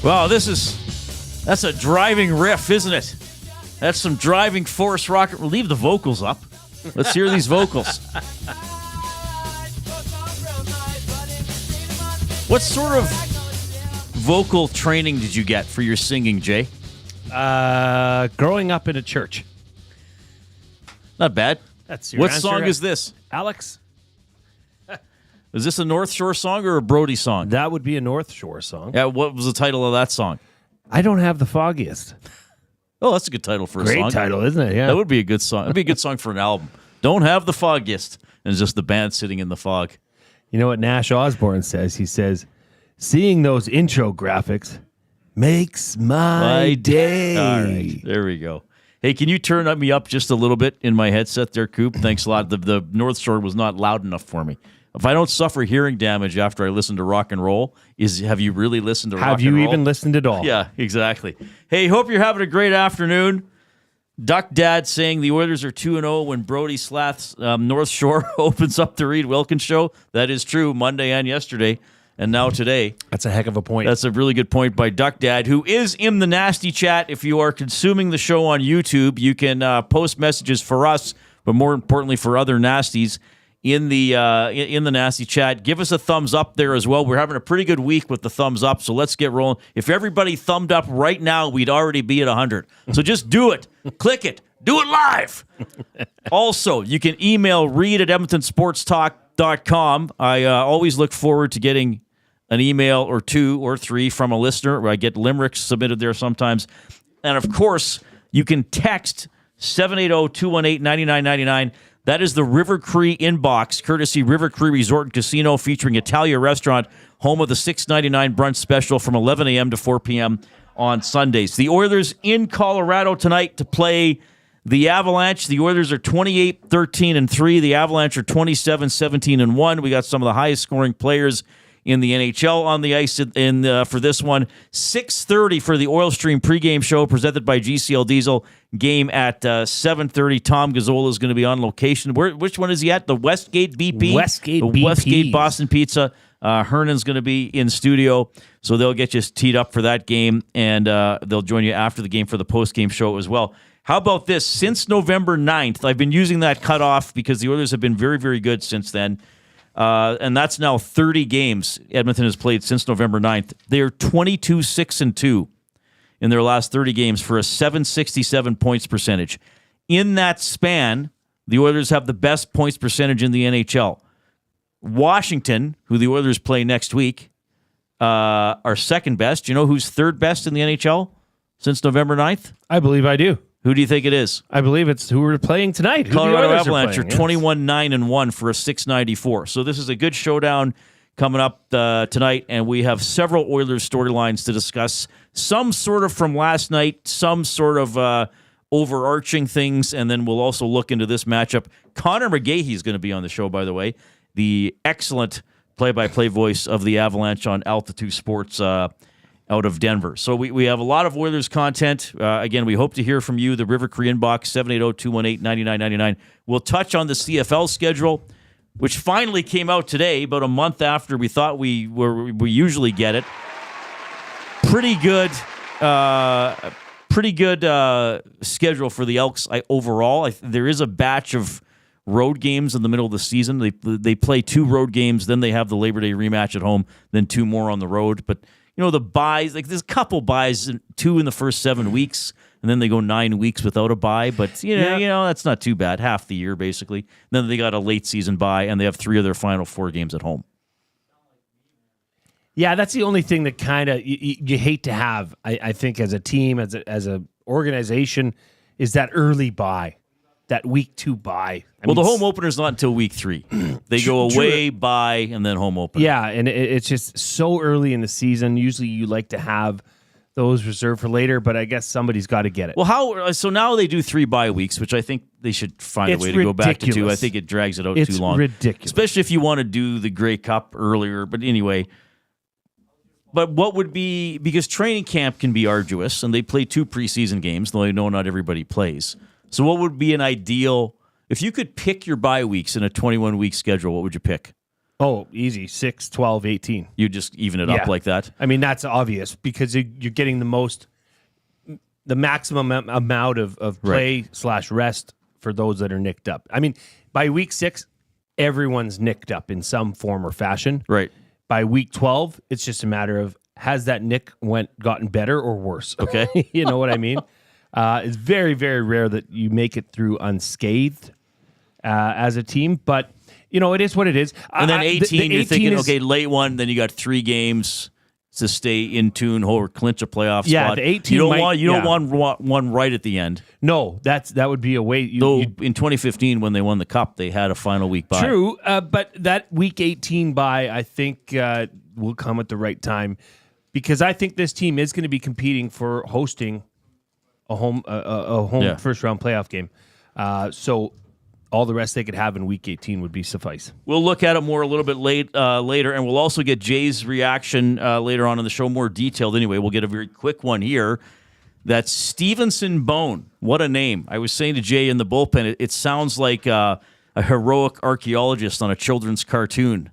Wow, that's a driving riff, isn't it? That's some driving force rocket. We'll leave the vocals up. Let's hear these vocals. What sort of vocal training did you get for your singing, Jay? Growing up in a church. Not bad. That's your What answer, song is this? Alex? Is this a North Shore song or a Brody song? That would be a North Shore song. Yeah, what was the title of that song? I don't have the foggiest. Oh, that's a good title for a Great song. title, isn't it? Yeah. That would be a good song. That'd be a good song for an album. Don't have the foggiest. And it's just the band sitting in the fog. You know what Nash Osborne says? He says, seeing those intro graphics makes my day. All right, there we go. Hey, can you turn me up just a little bit in my headset there, Coop? Thanks a lot. The North Shore was not loud enough for me. If I don't suffer hearing damage after I listen to rock and roll, have you really listened to rock and roll? Have you even listened at all? Yeah, exactly. Hey, hope you're having a great afternoon. Duck Dad saying the Oilers are 2-0 when Brody Slath's North Shore opens up the Reid Wilkins show. That is true, Monday and yesterday, and now today. That's a heck of a point. That's a really good point by Duck Dad, who is in the Nasty Chat. If you are consuming the show on YouTube, you can post messages for us, but more importantly for other nasties in the Nasty Chat. Give us a thumbs up there as well. We're having a pretty good week with the thumbs up, so let's get rolling. If everybody thumbed up right now, we'd already be at 100. So just do it. Click it. Do it live. Also, you can email Reid at edmontonsportstalk.com. I always look forward to getting an email or two or three from a listener. I get limericks submitted there sometimes. And, of course, you can text 780-218-9999. That is the River Cree inbox, courtesy River Cree Resort and Casino, featuring Italia Restaurant, home of the $6.99 brunch special from 11 a.m. to 4 p.m. on Sundays. The Oilers in Colorado tonight to play the Avalanche. The Oilers are 28-13-3. The Avalanche are 27-17-1. We got some of the highest scoring players in the NHL on the ice for this one. 6:30 for the Oil Stream pregame show presented by GCL Diesel. Game at 7:30. Tom Gazzola is going to be on location. Which one is he at? The Westgate BP? Westgate Boston Pizza. Hernan's going to be in studio, so they'll get you teed up for that game, and they'll join you after the game for the postgame show as well. How about this? Since November 9th, I've been using that cutoff because the Oilers have been very, very good since then. And that's now 30 games Edmonton has played since November 9th. They are 22-6-2 in their last 30 games for a .767 points percentage. In that span, the Oilers have the best points percentage in the NHL. Washington, who the Oilers play next week, are second best. Do you know who's third best in the NHL since November 9th? I believe I do. Who do you think it is? I believe it's who we're playing tonight. Colorado Avalanche are 21-9-1 for a .694. So this is a good showdown coming up tonight, and we have several Oilers storylines to discuss. Some sort of from last night, some sort of overarching things, and then we'll also look into this matchup. Conor McGehey is going to be on the show, by the way, the excellent play-by-play voice of the Avalanche on Altitude Sports out of Denver. So we have a lot of Oilers content. Again, we hope to hear from you. The River Cree inbox, 780-218-9999. We'll touch on the CFL schedule, which finally came out today, about a month after we thought we usually get it. Pretty good schedule for the Elks overall. There is a batch of road games in the middle of the season. They play 2 road games, then they have the Labor Day rematch at home, then 2 more on the road. But you know, the buys, like there's a couple buys, 2 in the first 7 weeks, and then they go 9 weeks without a bye. But, you know, that's not too bad. Half the year, basically. And then they got a late season bye, and they have 3 of their final 4 games at home. Yeah, that's the only thing that kind of you hate to have, I think, as a team, as a organization, is that early bye, that week 2 bye. The home opener's not until week 3. They go away, bye, and then home opener. Yeah, and it's just so early in the season. Usually you like to have those reserved for later, but I guess somebody's got to get it. Well, so now they do 3 bye weeks, which I think they should find a way to go back to 2. I think it drags it out too long. It's ridiculous. Especially if you want to do the Grey Cup earlier. But anyway, but what would be, because training camp can be arduous, and they play 2 preseason games, though I know not everybody plays. So what would be an ideal, if you could pick your bye weeks in a 21-week schedule, what would you pick? Oh, easy. 6, 12, 18. You just even it up like that? I mean, that's obvious because you're getting the maximum amount of play / rest for those that are nicked up. I mean, by week 6, everyone's nicked up in some form or fashion. Right. By week 12, it's just a matter of has that nick gotten better or worse? Okay. You know what I mean? It's very, very rare that you make it through unscathed as a team, but it is what it is. And then 18, you're thinking, okay, late one, then you got 3 games to stay in tune or clinch a playoff spot. Yeah, the 18 you don't want one right at the end. No, that would be a way. In 2015, when they won the Cup, they had a final week bye. True, but that week 18 bye, I think, will come at the right time because I think this team is going to be competing for hosting a home first round playoff game. So all the rest they could have in week 18 would be suffice. We'll look at it more a little bit later, and we'll also get Jay's reaction later on in the show, more detailed. Anyway, we'll get a very quick one here. That's Stevenson Bone. What a name. I was saying to Jay in the bullpen, it sounds like a heroic archaeologist on a children's cartoon.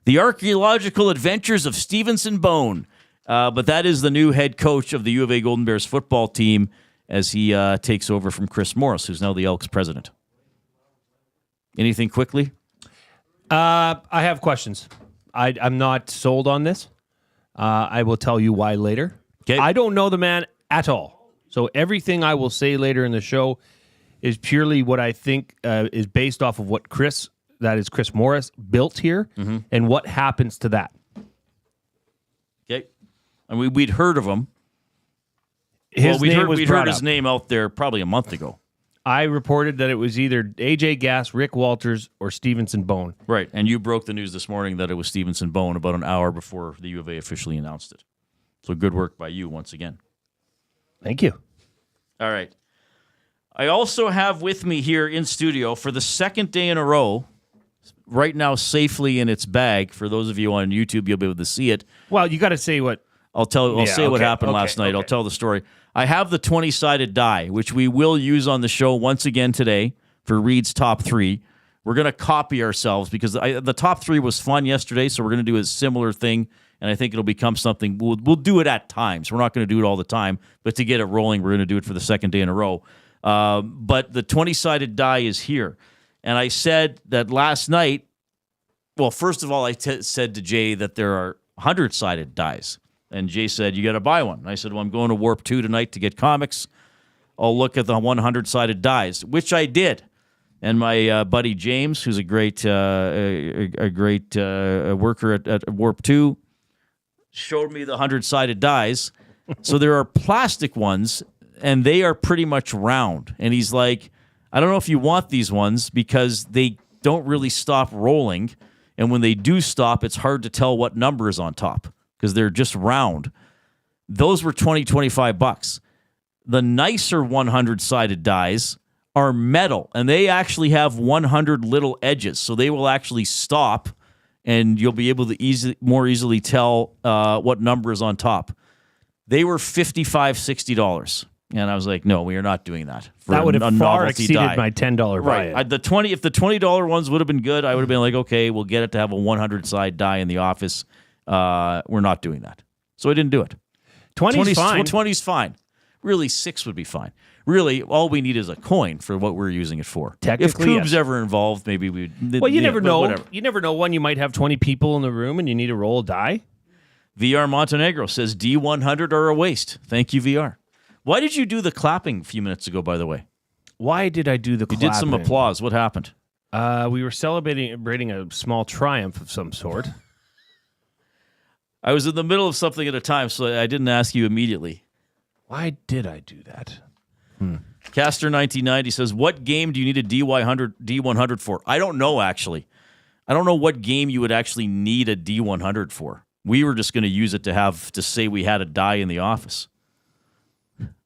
The Archaeological Adventures of Stevenson Bone. But that is the new head coach of the U of A Golden Bears football team as he takes over from Chris Morris, who's now the Elks president. Anything quickly? I have questions. I'm not sold on this. I will tell you why later. Okay. I don't know the man at all. So everything I will say later in the show is purely what I think is based off of what Chris Morris, built here and what happens to that. Okay. And we'd heard of him. We'd heard his name out there probably a month ago. I reported that it was either AJ Gass, Rick Walters, or Stevenson Bone. Right, and you broke the news this morning that it was Stevenson Bone about an hour before the U of A officially announced it. So good work by you once again. Thank you. All right. I also have with me here in studio for the second day in a row, right now safely in its bag. For those of you on YouTube, you'll be able to see it. Well, you got to say what... I'll say what happened last night. Okay. I'll tell the story. I have the 20-sided die, which we will use on the show once again today for Reid's top 3. We're going to copy ourselves because the top 3 was fun yesterday, so we're going to do a similar thing, and I think it'll become something. We'll do it at times. We're not going to do it all the time, but to get it rolling, we're going to do it for the second day in a row. But the 20-sided die is here, and I said that last night. Well, first of all, I said to Jay that there are 100-sided dies. And Jay said, you got to buy one. And I said, well, I'm going to Warp 2 tonight to get comics. I'll look at the 100-sided dies, which I did. And my buddy James, who's a great worker at Warp 2, showed me the 100-sided dies. So there are plastic ones, and they are pretty much round. And he's like, I don't know if you want these ones because they don't really stop rolling. And when they do stop, it's hard to tell what number is on top, because they're just round. Those were $25. The nicer 100-sided dies are metal, and they actually have 100 little edges, so they will actually stop, and you'll be able to more easily tell what number is on top. They were $55, $60, and I was like, no, we are not doing that. That would have far exceeded my $10 buy-in. Right. If the $20 ones would have been good, I would have been like, okay, we'll get it to have a 100-side die in the office. We're not doing that. So I didn't do it. 20's fine. 20's fine. Really, 6 would be fine. Really, all we need is a coin for what we're using it for. Technically, if Coob's ever involved, maybe we'd... Well, you never know. Whatever. You never know when you might have 20 people in the room and you need to roll a die. VR Montenegro says D100 are a waste. Thank you, VR. Why did you do the clapping a few minutes ago, by the way? Why did I do the clapping? You did some applause. What happened? We were celebrating a small triumph of some sort. I was in the middle of something at a time, so I didn't ask you immediately. Why did I do that? Caster 1990 says, what game do you need a D100 for? I don't know, actually. I don't know what game you would actually need a D100 for. We were just going to use it to say we had a die in the office.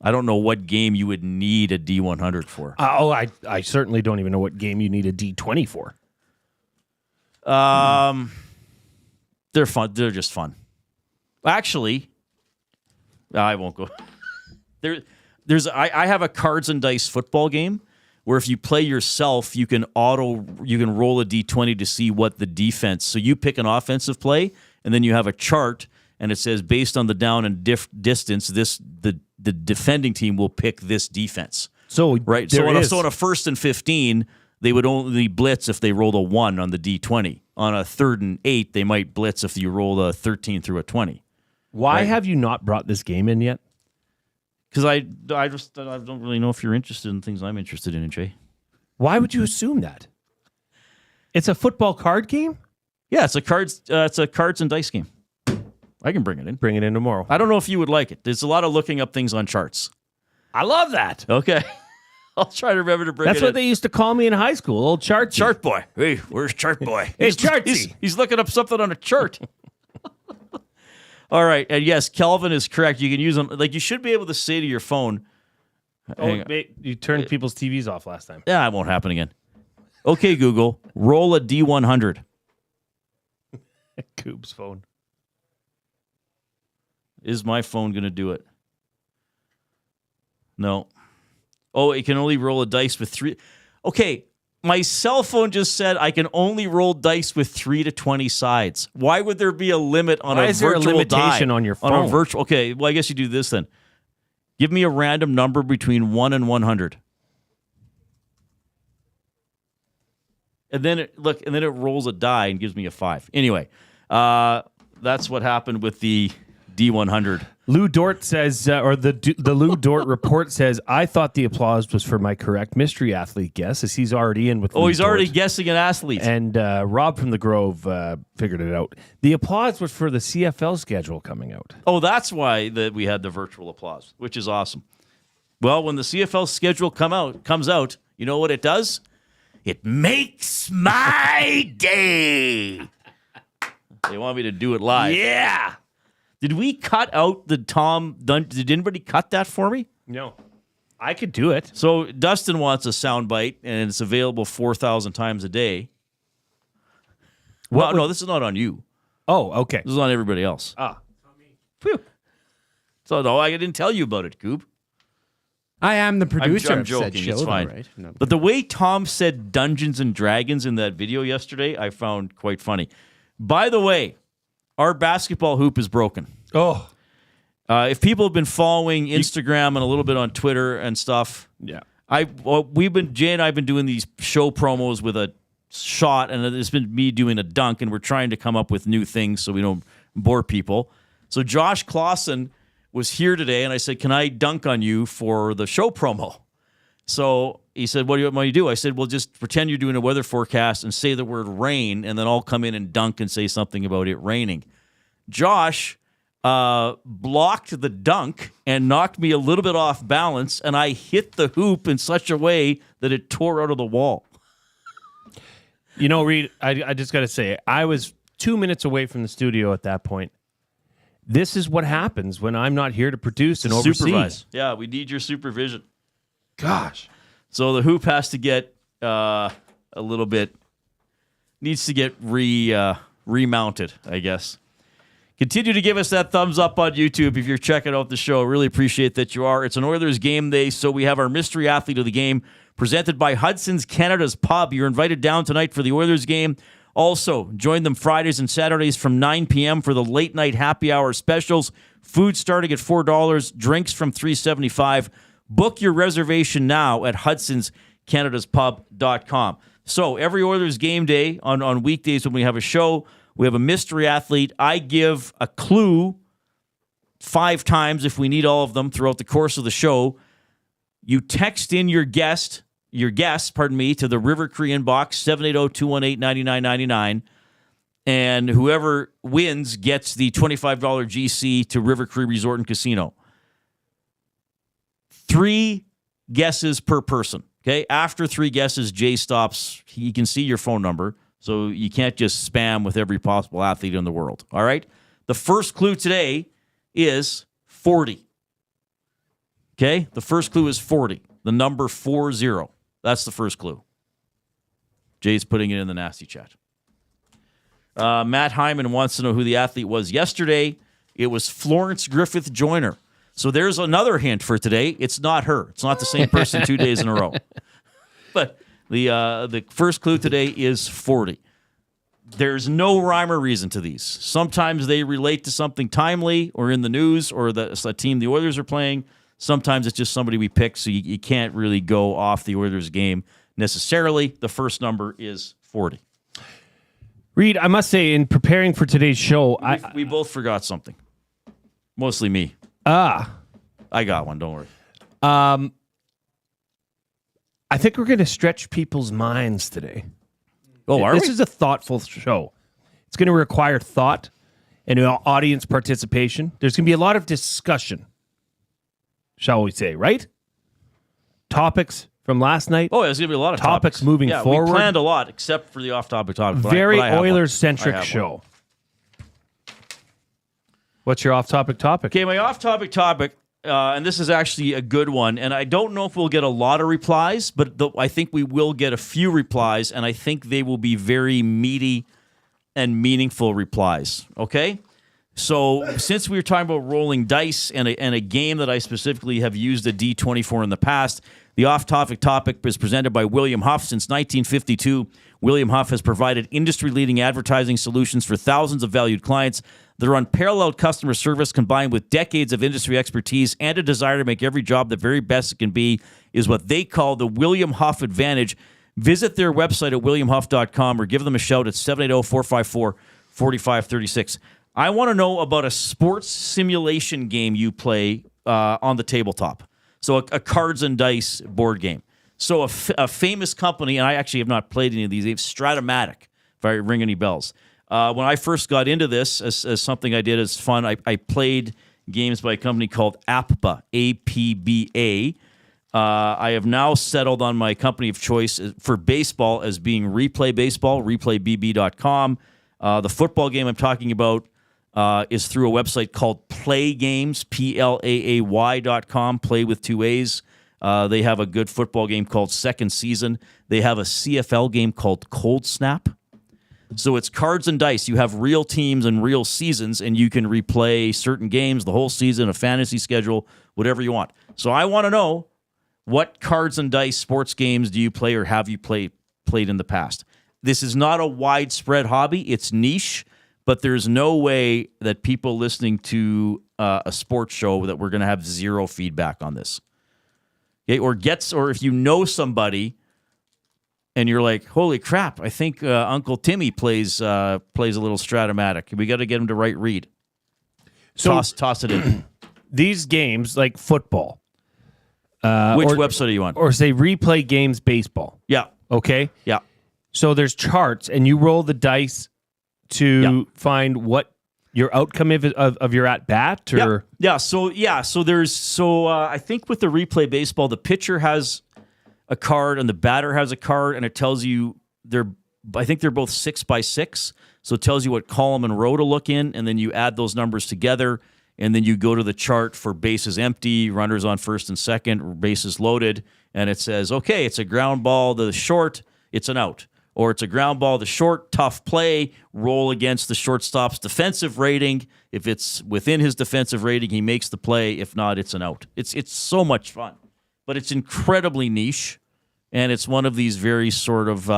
I don't know what game you would need a D100 for. I certainly don't even know what game you need a D20 for. They're fun. They're just fun. Actually, I won't go. I have a cards and dice football game where if you play yourself, you can roll a D20 to see what the defense. So you pick an offensive play, and then you have a chart, and it says based on the down and distance, the defending team will pick this defense. So right. So on a 1st and 15, they would only blitz if they rolled a 1 on the D20. On a 3rd and 8, they might blitz if you roll a 13 through a 20. Why have you not brought this game in yet? Because I don't really know if you're interested in things I'm interested in, Jay. Why would you assume that? It's a football card game? Yeah, it's a cards and dice game. I can bring it in. Bring it in tomorrow. I don't know if you would like it. There's a lot of looking up things on charts. I love that. Okay. I'll try to remember to bring it in. That's what they used to call me in high school, old Chartsy. Chart boy. Hey, where's Chart boy? Hey, Chartsy. He's looking up something on a chart. All right. And yes, Kelvin is correct. You can use them. Like, you should be able to say to your phone. You turned people's TVs off last time. Yeah, it won't happen again. Okay, Google, roll a D100. Coop's phone. Is my phone going to do it? No. Oh, it can only roll a dice with 3. Okay, my cell phone just said I can only roll dice with 3 to 20 sides. Why would there be a limit on a virtual die? Why is there a limitation on your phone? On a virtual. Okay, well, I guess you do this then. Give me a random number between 1 and 100. And then it rolls a die and gives me a 5. Anyway, that's what happened with the D100. Lou Dort says, or the Lou Dort report says, I thought the applause was for my correct mystery athlete guess, as he's already in with Lou he's Dort. already guessing an athlete. And Rob from the Grove figured it out. The applause was for the CFL schedule coming out. Oh, that's why we had the virtual applause, which is awesome. Well, when the CFL schedule comes out, you know what it does? It makes my day. They want me to do it live. Yeah. Did we cut out the Tom Dunn? Did anybody cut that for me? No. I could do it. So Dustin wants a soundbite, and it's available 4,000 times a day. No, this is not on you. Oh, okay. This is on everybody else. Phew. So no, I didn't tell you about it, Coop. I am the producer. I'm of joking. said show, It's fine. though, right? No. But the way Tom said Dungeons and Dragons in that video yesterday, I found quite funny. By the way, our basketball hoop is broken. Oh. If people have been following Instagram and a little bit on Twitter and stuff, Yeah. Jay and I have been doing these show promos with a shot, and it's been me doing a dunk, and we're trying to come up with new things so we don't bore people. So Josh Clausen was here today, and I said, can I dunk on you for the show promo? So he said, what do you want me to do? I said, well, just pretend you're doing a weather forecast and say the word rain, and then I'll come in and dunk and say something about it raining. Josh blocked the dunk and knocked me a little bit off balance, and I hit the hoop in such a way that it tore out of the wall. You know, Reid, I just got to say, I was 2 minutes away from the studio at that point. This is what happens when I'm not here to produce and oversee. Supervise. Yeah, we need your supervision. Gosh. So the hoop has to get a little bit, needs to get remounted, I guess. Continue to give us that thumbs up on YouTube if you're checking out the show. Really appreciate that you are. It's an Oilers game day, so we have our mystery athlete of the game presented by Hudson's Canada's Pub. You're invited down tonight for the Oilers game. Also, join them Fridays and Saturdays from 9 p.m. for the late night happy hour specials. Food starting at $4, drinks from $3.75. Book your reservation now at hudsonscanadaspub.com. So every Oilers game day on weekdays when we have a show, we have a mystery athlete. I give a clue 5 times if we need all of them throughout the course of the show. You text in your guess, to the River Cree inbox, 780-218-9999. And whoever wins gets the $25 GC to River Cree Resort and Casino. 3 guesses per person. Okay. After 3 guesses, Jay stops. He can see your phone number. So you can't just spam with every possible athlete in the world. All right. The first clue today is 40. Okay. The first clue is 40. The number 40. That's the first clue. Jay's putting it in the nasty chat. Matt Hyman wants to know who the athlete was yesterday. It was Florence Griffith Joyner. So there's another hint for today. It's not her. It's not the same person 2 days in a row. But the first clue today is 40. There's no rhyme or reason to these. Sometimes they relate to something timely or in the news or a team the Oilers are playing. Sometimes it's just somebody we pick, so you can't really go off the Oilers game necessarily. The first number is 40. Reid, I must say, in preparing for today's show, We both forgot something. Mostly me. I got one, don't worry. I think we're going to stretch people's minds today. Oh, This is a thoughtful show. It's going to require thought and audience participation. There's going to be a lot of discussion, shall we say, right? Topics from last night. Oh, there's going to be a lot of topics moving forward. We planned a lot, except for the off-topic topic. Very Oilers-centric show. What's your off-topic topic? Okay, my off-topic topic, and this is actually a good one, and I don't know if we'll get a lot of replies, but I think we will get a few replies, and I think they will be very meaty and meaningful replies, okay? So since we were talking about rolling dice and a game that I specifically have used a D24 in the past, the off-topic topic is presented by William Huff. Since 1952, William Huff has provided industry-leading advertising solutions for thousands of valued clients. Their unparalleled customer service, combined with decades of industry expertise and a desire to make every job the very best it can be, is what they call the William Huff Advantage. Visit their website at williamhuff.com or give them a shout at 780-454-4536. I want to know about a sports simulation game you play on the tabletop. So a cards and dice board game. So a famous company, and I actually have not played any of these, Stratomatic, if I ring any bells. When I first got into this as something I did as fun, I played games by a company called APBA, A-P-B-A. I have now settled on my company of choice for baseball as being Replay Baseball, replaybb.com. The football game I'm talking about is through a website called Play Games, Plaay.com, play with two A's. They have a good football game called Second Season. They have a CFL game called Cold Snap. So it's cards and dice. You have real teams and real seasons, and you can replay certain games, the whole season, a fantasy schedule, whatever you want. So I want to know, what cards and dice sports games do you play or have you played in the past? This is not a widespread hobby. It's niche, but there's no way that people listening to a sports show that we're going to have zero feedback on this. Okay? Or if you know somebody and you're like, holy crap, I think Uncle Timmy plays a little Stratomatic. We got to get him to write Reid. So toss it in. These games, like football. Which website are you on? Or say Replay Games Baseball. Yeah. Okay? Yeah. So there's charts, and you roll the dice to find what your outcome of your at-bat? Or? Yeah. So I think with the Replay Baseball, the pitcher has a card and the batter has a card, and it tells you I think they're both 6x6, so it tells you what column and row to look in, and then you add those numbers together, and then you go to the chart for bases empty, runners on first and second, bases loaded, and it says, okay, it's a ground ball to the short, it's an out. Or it's a ground ball to short, tough play, roll against the shortstop's defensive rating. If it's within his defensive rating, he makes the play. If not, it's an out. It's so much fun. But it's incredibly niche, and it's one of these very sort of,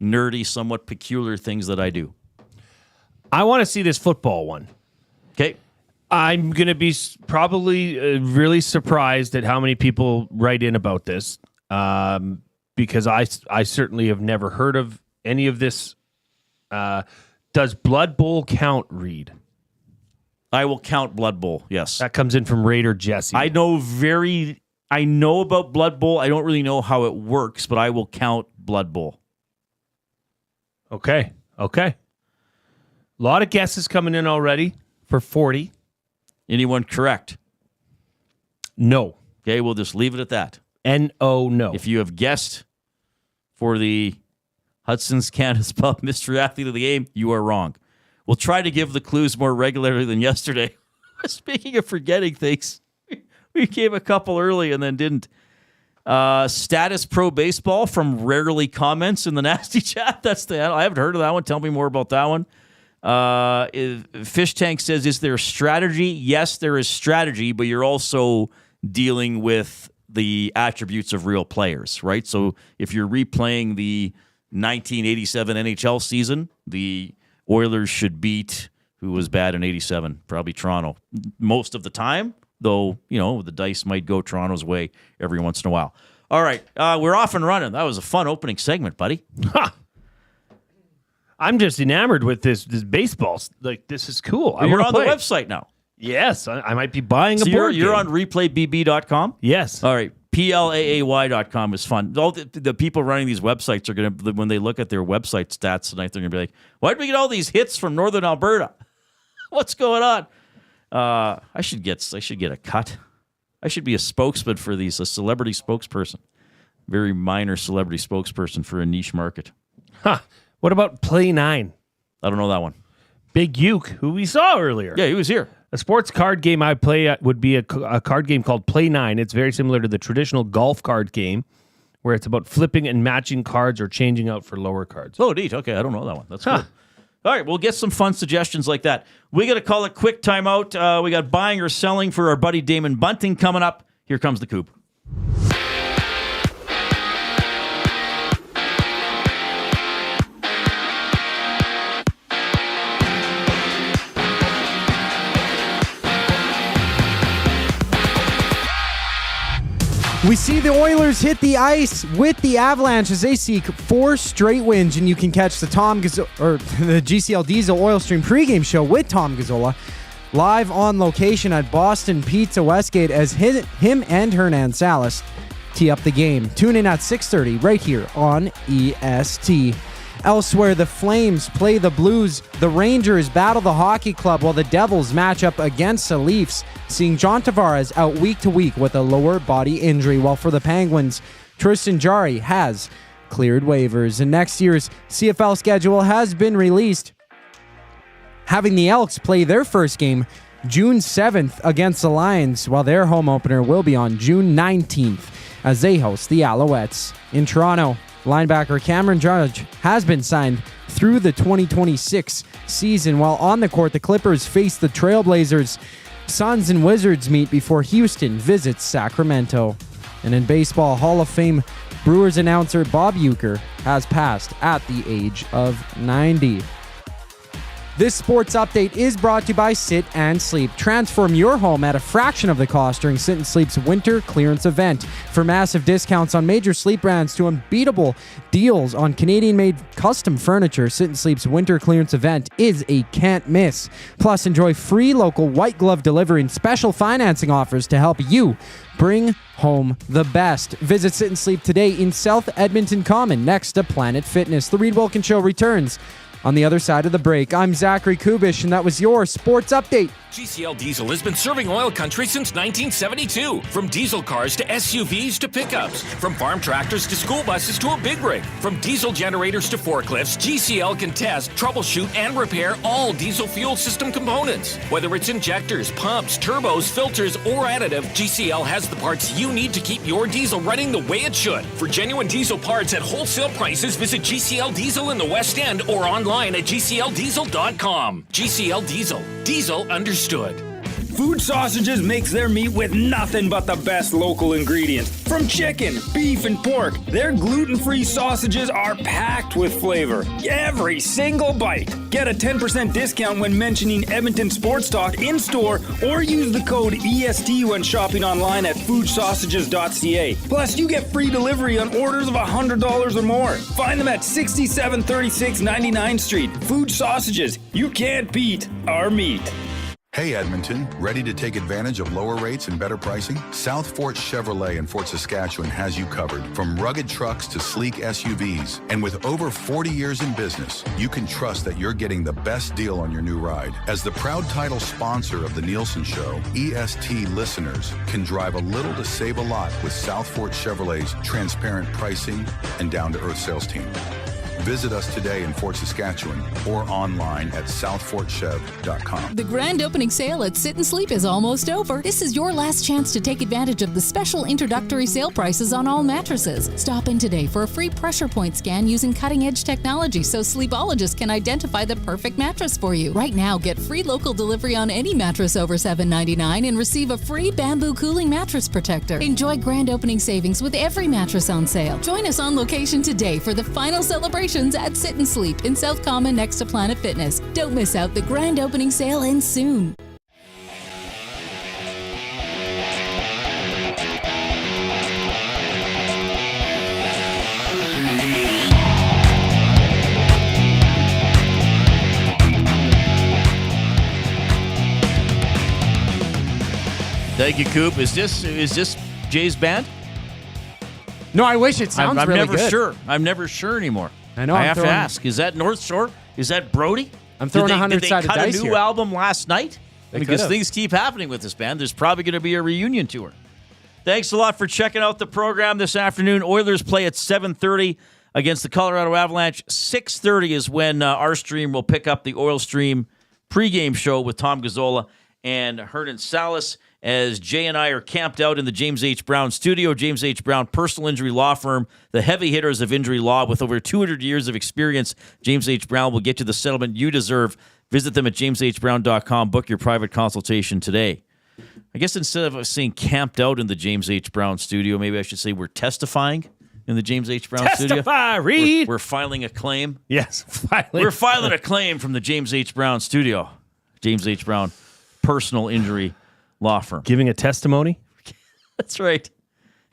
nerdy, somewhat peculiar things that I do. I want to see this football one. Okay. I'm going to be probably really surprised at how many people write in about this, because I certainly have never heard of any of this. Does Blood Bowl count, Reid? I will count Blood Bowl, yes. That comes in from Raider Jesse. I know about Blood Bowl. I don't really know how it works, but I will count Blood Bowl. Okay. A lot of guesses coming in already for 40. Anyone correct? No. Okay, we'll just leave it at that. N-O, no. If you have guessed for the Hudson's Canada's Pub Mystery Athlete of the Game, you are wrong. We'll try to give the clues more regularly than yesterday. Speaking of forgetting things, we gave a couple early and then didn't. Status Pro Baseball from Rarely Comments in the Nasty Chat. I haven't heard of that one. Tell me more about that one. Fish Tank says, is there strategy? Yes, there is strategy, but you're also dealing with the attributes of real players, right? So if you're replaying the 1987 NHL season, the Oilers should beat who was bad in 87, probably Toronto. Most of the time, though, the dice might go Toronto's way every once in a while. All right, we're off and running. That was a fun opening segment, buddy. I'm just enamored with this baseball. Like, this is cool. You're on the website now. Yes, I might be buying a board game. You're on replaybb.com? Yes. All right. PLAAY.com is fun. All the people running these websites are going to, when they look at their website stats tonight, they're going to be like, why did we get all these hits from Northern Alberta? What's going on? I should get a cut. I should be a spokesman for these, a celebrity spokesperson. Very minor celebrity spokesperson for a niche market. Huh. What about Play 9? I don't know that one. Big Uke, who we saw earlier. Yeah, he was here. A sports card game I play would be a card game called Play 9. It's very similar to the traditional golf card game, where it's about flipping and matching cards or changing out for lower cards. Oh, neat. Okay, I don't know that one. That's good. All right, we'll get some fun suggestions like that. We got to call it quick timeout. We got buying or selling for our buddy Damon Bunting coming up. Here comes the Coop. We see the Oilers hit the ice with the Avalanche as they seek 4 straight wins, and you can catch the the GCL Diesel Oil Stream pregame show with Tom Gazzola live on location at Boston Pizza Westgate as him and Hernan Salas tee up the game. Tune in at 6:30 right here on EST. Elsewhere, the Flames play the Blues. The Rangers battle the Hockey Club while the Devils match up against the Leafs, seeing John Tavares out week to week with a lower body injury, while for the Penguins, Tristan Jarry has cleared waivers. And next year's CFL schedule has been released, having the Elks play their first game June 7th against the Lions, while their home opener will be on June 19th as they host the Alouettes. In Toronto, linebacker Cameron Judge has been signed through the 2026 season, while on the court, the Clippers face the Trailblazers. Suns and Wizards meet before Houston visits Sacramento. And in baseball, Hall of Fame Brewers announcer Bob Uecker has passed at the age of 90. This sports update is brought to you by Sit and Sleep. Transform your home at a fraction of the cost during Sit and Sleep's winter clearance event. For massive discounts on major sleep brands to unbeatable deals on Canadian-made custom furniture, Sit and Sleep's winter clearance event is a can't miss. Plus, enjoy free local white glove delivery and special financing offers to help you bring home the best. Visit Sit and Sleep today in South Edmonton Common next to Planet Fitness. The Reid Wilkins Show returns on the other side of the break. I'm Zachary Kubish, and that was your sports update. GCL Diesel has been serving oil country since 1972. From diesel cars to SUVs to pickups. From farm tractors to school buses to a big rig. From diesel generators to forklifts, GCL can test, troubleshoot, and repair all diesel fuel system components. Whether it's injectors, pumps, turbos, filters, or additive, GCL has the parts you need to keep your diesel running the way it should. For genuine diesel parts at wholesale prices, visit GCL Diesel in the West End or online at GCLDiesel.com. GCL Diesel. Diesel understood. Fuge Sausages makes their meat with nothing but the best local ingredients. From chicken, beef, and pork, their gluten-free sausages are packed with flavor. Every single bite. Get a 10% discount when mentioning Edmonton Sports Talk in-store or use the code EST when shopping online at fugesausages.ca. Plus, you get free delivery on orders of $100 or more. Find them at 6736 99th Street. Fuge Sausages. You can't beat our meat. Hey Edmonton, ready to take advantage of lower rates and better pricing? South Fort Chevrolet in Fort Saskatchewan has you covered. From rugged trucks to sleek SUVs. And with over 40 years in business, you can trust that you're getting the best deal on your new ride. As the proud title sponsor of the Nielsen Show, EST listeners can drive a little to save a lot with South Fort Chevrolet's transparent pricing and down-to-earth sales team. Visit us today in Fort Saskatchewan or online at southfortchev.com. The grand opening sale at Sit and Sleep is almost over. This is your last chance to take advantage of the special introductory sale prices on all mattresses. Stop in today for a free pressure point scan using cutting-edge technology so sleepologists can identify the perfect mattress for you. Right now, get free local delivery on any mattress over $7.99 and receive a free bamboo cooling mattress protector. Enjoy grand opening savings with every mattress on sale. Join us on location today for the final celebrations at Sit and Sleep in South Common next to Planet Fitness. Don't miss out. The grand opening sale ends soon. Thank you, Coop. Is this Jay's band? No, I wish it sounds I'm really never good. sure. I'm never sure anymore. I know. I have to ask. Is that North Shore? Is that Brody? I'm throwing Did 100 they sided cut dice a new here. album last night? They Because could've. things keep happening with this band. There's probably going to be a reunion tour. Thanks a lot for checking out the program this afternoon. Oilers play at 7:30 against the Colorado Avalanche. 6:30 is when our stream will pick up the Oil Stream pregame show with Tom Gazzola and Hernan Salas, as Jay and I are camped out in the James H. Brown studio. James H. Brown, personal injury law firm, the heavy hitters of injury law with over 200 years of experience. James H. Brown will get you the settlement you deserve. Visit them at jameshbrown.com. Book your private consultation today. I guess instead of saying camped out in the James H. Brown studio, maybe I should say we're testifying in the James H. Brown studio. Testify, Reid. We're filing a claim. Yes, finally. We're filing a claim from the James H. Brown studio. James H. Brown, personal injury law firm. Giving a testimony. That's right.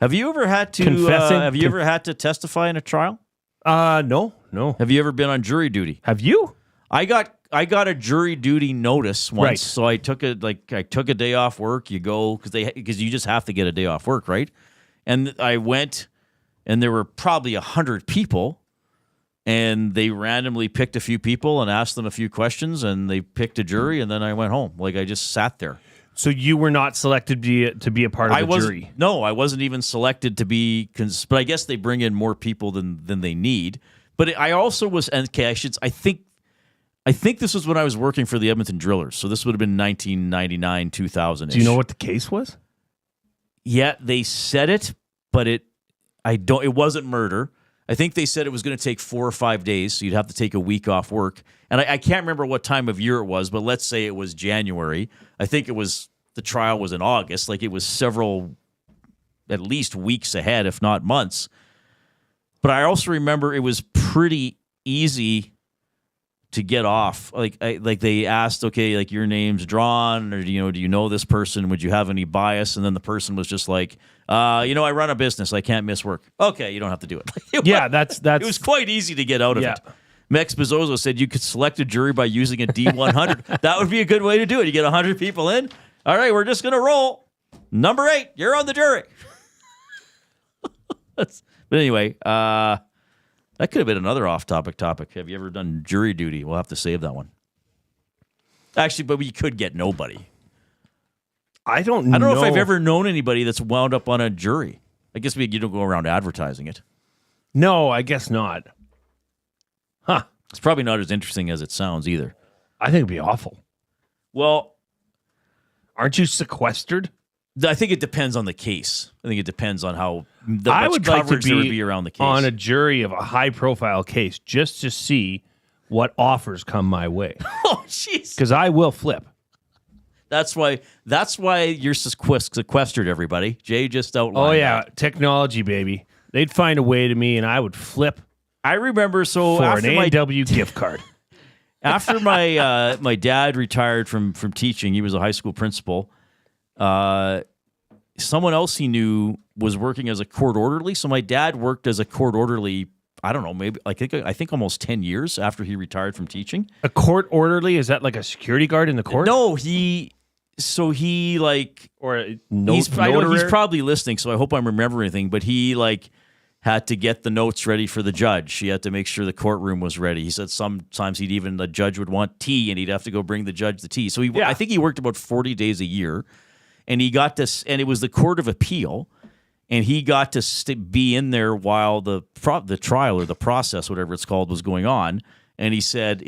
Have you ever had to Confessing? ever had to testify in a trial? No. Have you ever been on jury duty? Have you? I got a jury duty notice once, Right. so I took a day off work. You go because you just have to get a day off work, right? And I went, and there were probably 100 people, and they randomly picked a few people and asked them a few questions, and they picked a jury, and then I went home. Like I just sat there. So you were not selected to be a part of the jury? No, I wasn't even selected to be. But I guess they bring in more people than they need. But I also was. Okay, I think this was when I was working for the Edmonton Drillers. So this would have been 1999, 2000. Do you know what the case was? Yeah, they said it, but it wasn't murder. I think they said it was going to take 4 or 5 days, so you'd have to take a week off work. And I can't remember what time of year it was, but let's say it was January. I think the trial was in August. Like it was at least weeks ahead, if not months. But I also remember it was pretty easy to get off. Like they asked, okay, like your name's drawn, or do you know this person? Would you have any bias? And then the person was just like, I run a business. I can't miss work. Okay, you don't have to do it. That's It was quite easy to get out of it. Mex Bezzoso said you could select a jury by using a D100. That would be a good way to do it. You get 100 people in. All right, we're just going to roll. Number 8, you're on the jury. But anyway, that could have been another off-topic topic. Have you ever done jury duty? We'll have to save that one. Actually, but we could get nobody. I don't know if I've ever known anybody that's wound up on a jury. I guess you don't go around advertising it. No, I guess not. Huh. It's probably not as interesting as it sounds either. I think it'd be awful. Well, aren't you sequestered? I think it depends on the case. I think it depends on how I much would like to coverage there would be around the case. on a jury of a high-profile case just to see what offers come my way. Oh, jeez. Because I will flip. That's why you're sequestered, everybody. Jay just outlined. Oh, yeah. that. Technology, baby. They'd find a way to me, and I would flip I remember for after an my A&W gift card. after my my dad retired from teaching, he was a high school principal. Someone else he knew was working as a court orderly. So my dad worked as a court orderly. I don't know, maybe I think almost 10 years after he retired from teaching. A court orderly? Is that like a security guard in the court? No, he like, Or a I know he's notary? probably listening, so I hope I'm remembering anything. But he like had to get the notes ready for the judge. He had to make sure the courtroom was ready. He said sometimes the judge would want tea, and he'd have to go bring the judge the tea. So I think he worked about 40 days a year, and he got this, and it was the Court of Appeal. and he got to be in there while the trial or the process, whatever it's called, was going on. And he said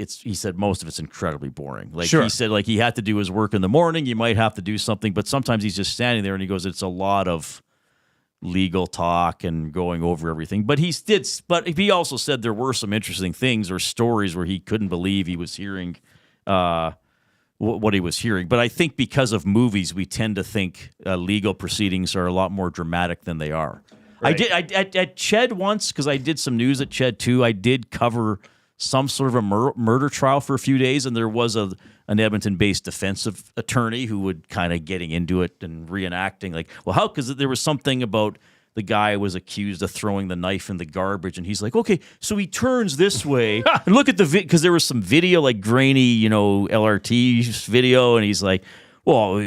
most of it's incredibly boring. Like he said, like he had to do his work in the morning. You might have to do something, but sometimes he's just standing there, and he goes, "It's a lot of legal talk and going over everything." But he also said there were some interesting things or stories where he couldn't believe he was hearing what he was hearing. But I think because of movies, we tend to think legal proceedings are a lot more dramatic than they are. Right. At Ched once, because I did some news at Ched too, I did cover some sort of a murder trial for a few days, and there was an Edmonton-based defensive attorney who would kind of getting into it and reenacting, like, well, how? Because there was something about the guy was accused of throwing the knife in the garbage, and he's like, okay, so he turns this way, and look at the because there was some video, like grainy, LRT video, and he's like, well,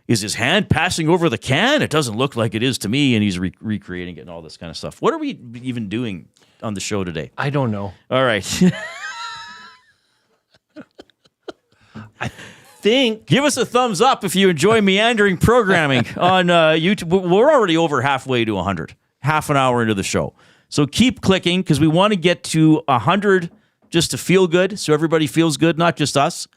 is his hand passing over the can? It doesn't look like it is to me, and he's recreating it and all this kind of stuff. What are we even doing on the show today? I don't know. All right. I think. Give us a thumbs up if you enjoy meandering programming on YouTube. We're already over halfway to 100, half an hour into the show. So keep clicking because we want to get to 100 just to feel good, so everybody feels good, not just us,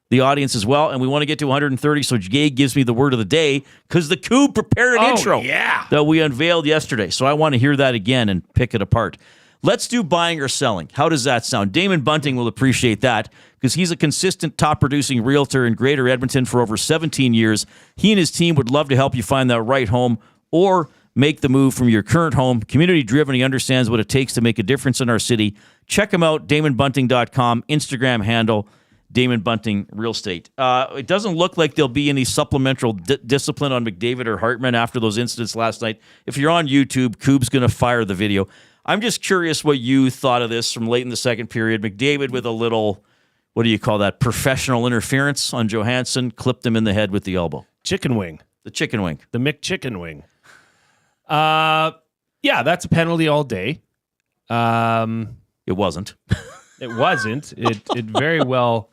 the audience as well. And we want to get to 130, so Jay gives me the word of the day because the Cube prepared an intro that we unveiled yesterday. So I want to hear that again and pick it apart. Let's do buying or selling. How does that sound? Damon Bunting will appreciate that because he's a consistent top-producing realtor in Greater Edmonton for over 17 years. He and his team would love to help you find that right home or make the move from your current home. Community-driven, he understands what it takes to make a difference in our city. Check him out, DamonBunting.com, Instagram handle, Damon Bunting Real Estate. It doesn't look like there'll be any supplemental discipline on McDavid or Hartman after those incidents last night. If you're on YouTube, Coob's going to fire the video. I'm just curious what you thought of this from late in the second period. McDavid with a little, what do you call that, professional interference on Johansson, clipped him in the head with the elbow. Chicken wing. The chicken wing. The McChicken wing. Yeah, that's a penalty all day. It wasn't. It wasn't. It very well,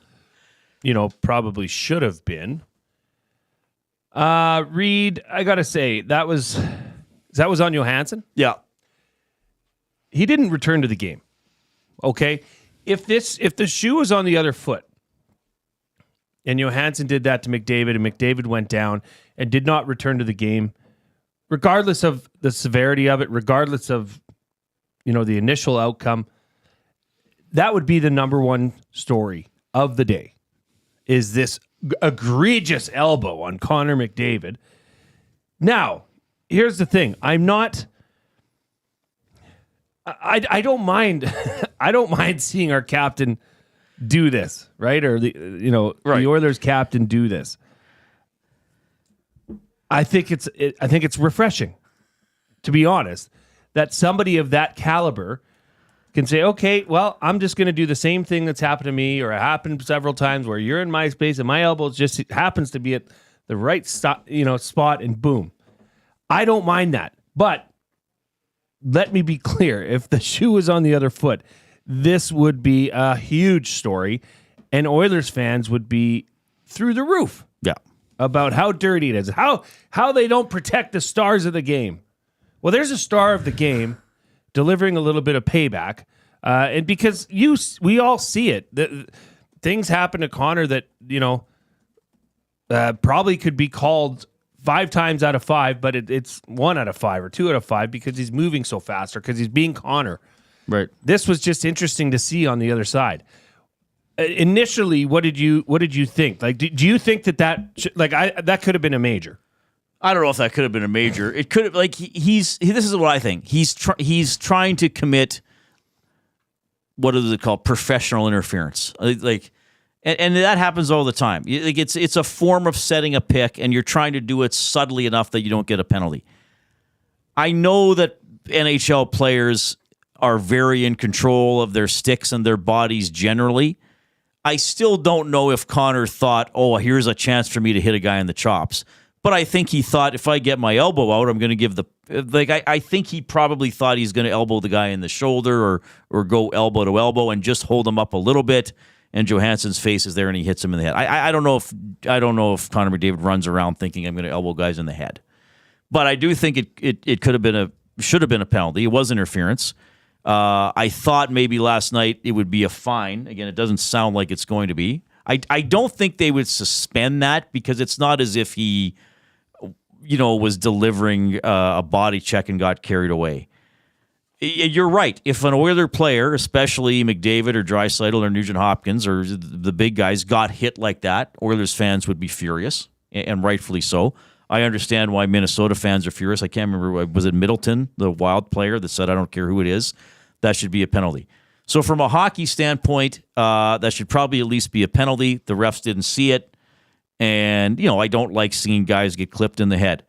probably should have been. Reid, I got to say, that was on Johansson? Yeah. He didn't return to the game. Okay? If the shoe was on the other foot and Johansson did that to McDavid and McDavid went down and did not return to the game, regardless of the severity of it, regardless of the initial outcome, that would be the number one story of the day. Is this egregious elbow on Conor McDavid? Now, here's the thing. I don't mind. I don't mind seeing our captain do this, right? Or the Oilers captain do this. I think it's refreshing, to be honest, that somebody of that caliber can say, okay, well, I'm just going to do the same thing that's happened to me, or it happened several times where you're in my space and my elbow just happens to be at the right spot, and boom. I don't mind that, but let me be clear. If the shoe was on the other foot, this would be a huge story, and Oilers fans would be through the roof. Yeah, about how dirty it is, how they don't protect the stars of the game. Well, there's a star of the game delivering a little bit of payback, and because we all see it. Things happen to Conor that probably could be called 5 times out of 5, but it's 1 out of 5 or 2 out of 5 because he's moving so fast or because he's being Conor. Right. This was just interesting to see on the other side. Initially, what did you think? Like, do you think that could have been a major? I don't know if that could have been a major. It could have, this is what I think. He's trying to commit, what is it called, professional interference. And that happens all the time. It's a form of setting a pick, and you're trying to do it subtly enough that you don't get a penalty. I know that NHL players are very in control of their sticks and their bodies generally. I still don't know if Conor thought, oh, here's a chance for me to hit a guy in the chops. But I think he thought, if I get my elbow out, I'm going to give I think he probably thought he's going to elbow the guy in the shoulder or go elbow to elbow and just hold him up a little bit. And Johansson's face is there, and he hits him in the head. I don't know if Conor McDavid runs around thinking I'm going to elbow guys in the head, But I do think it should have been a penalty. It was interference. I thought maybe last night it would be a fine. Again, it doesn't sound like it's going to be. I don't think they would suspend that because it's not as if he, was delivering a body check and got carried away. You're right. If an Oiler player, especially McDavid or Draisaitl or Nugent Hopkins or the big guys, got hit like that, Oilers fans would be furious, and rightfully so. I understand why Minnesota fans are furious. I can't remember, was it Middleton, the Wild player, that said, I don't care who it is, that should be a penalty. So from a hockey standpoint, that should probably at least be a penalty. The refs didn't see it. And, I don't like seeing guys get clipped in the head.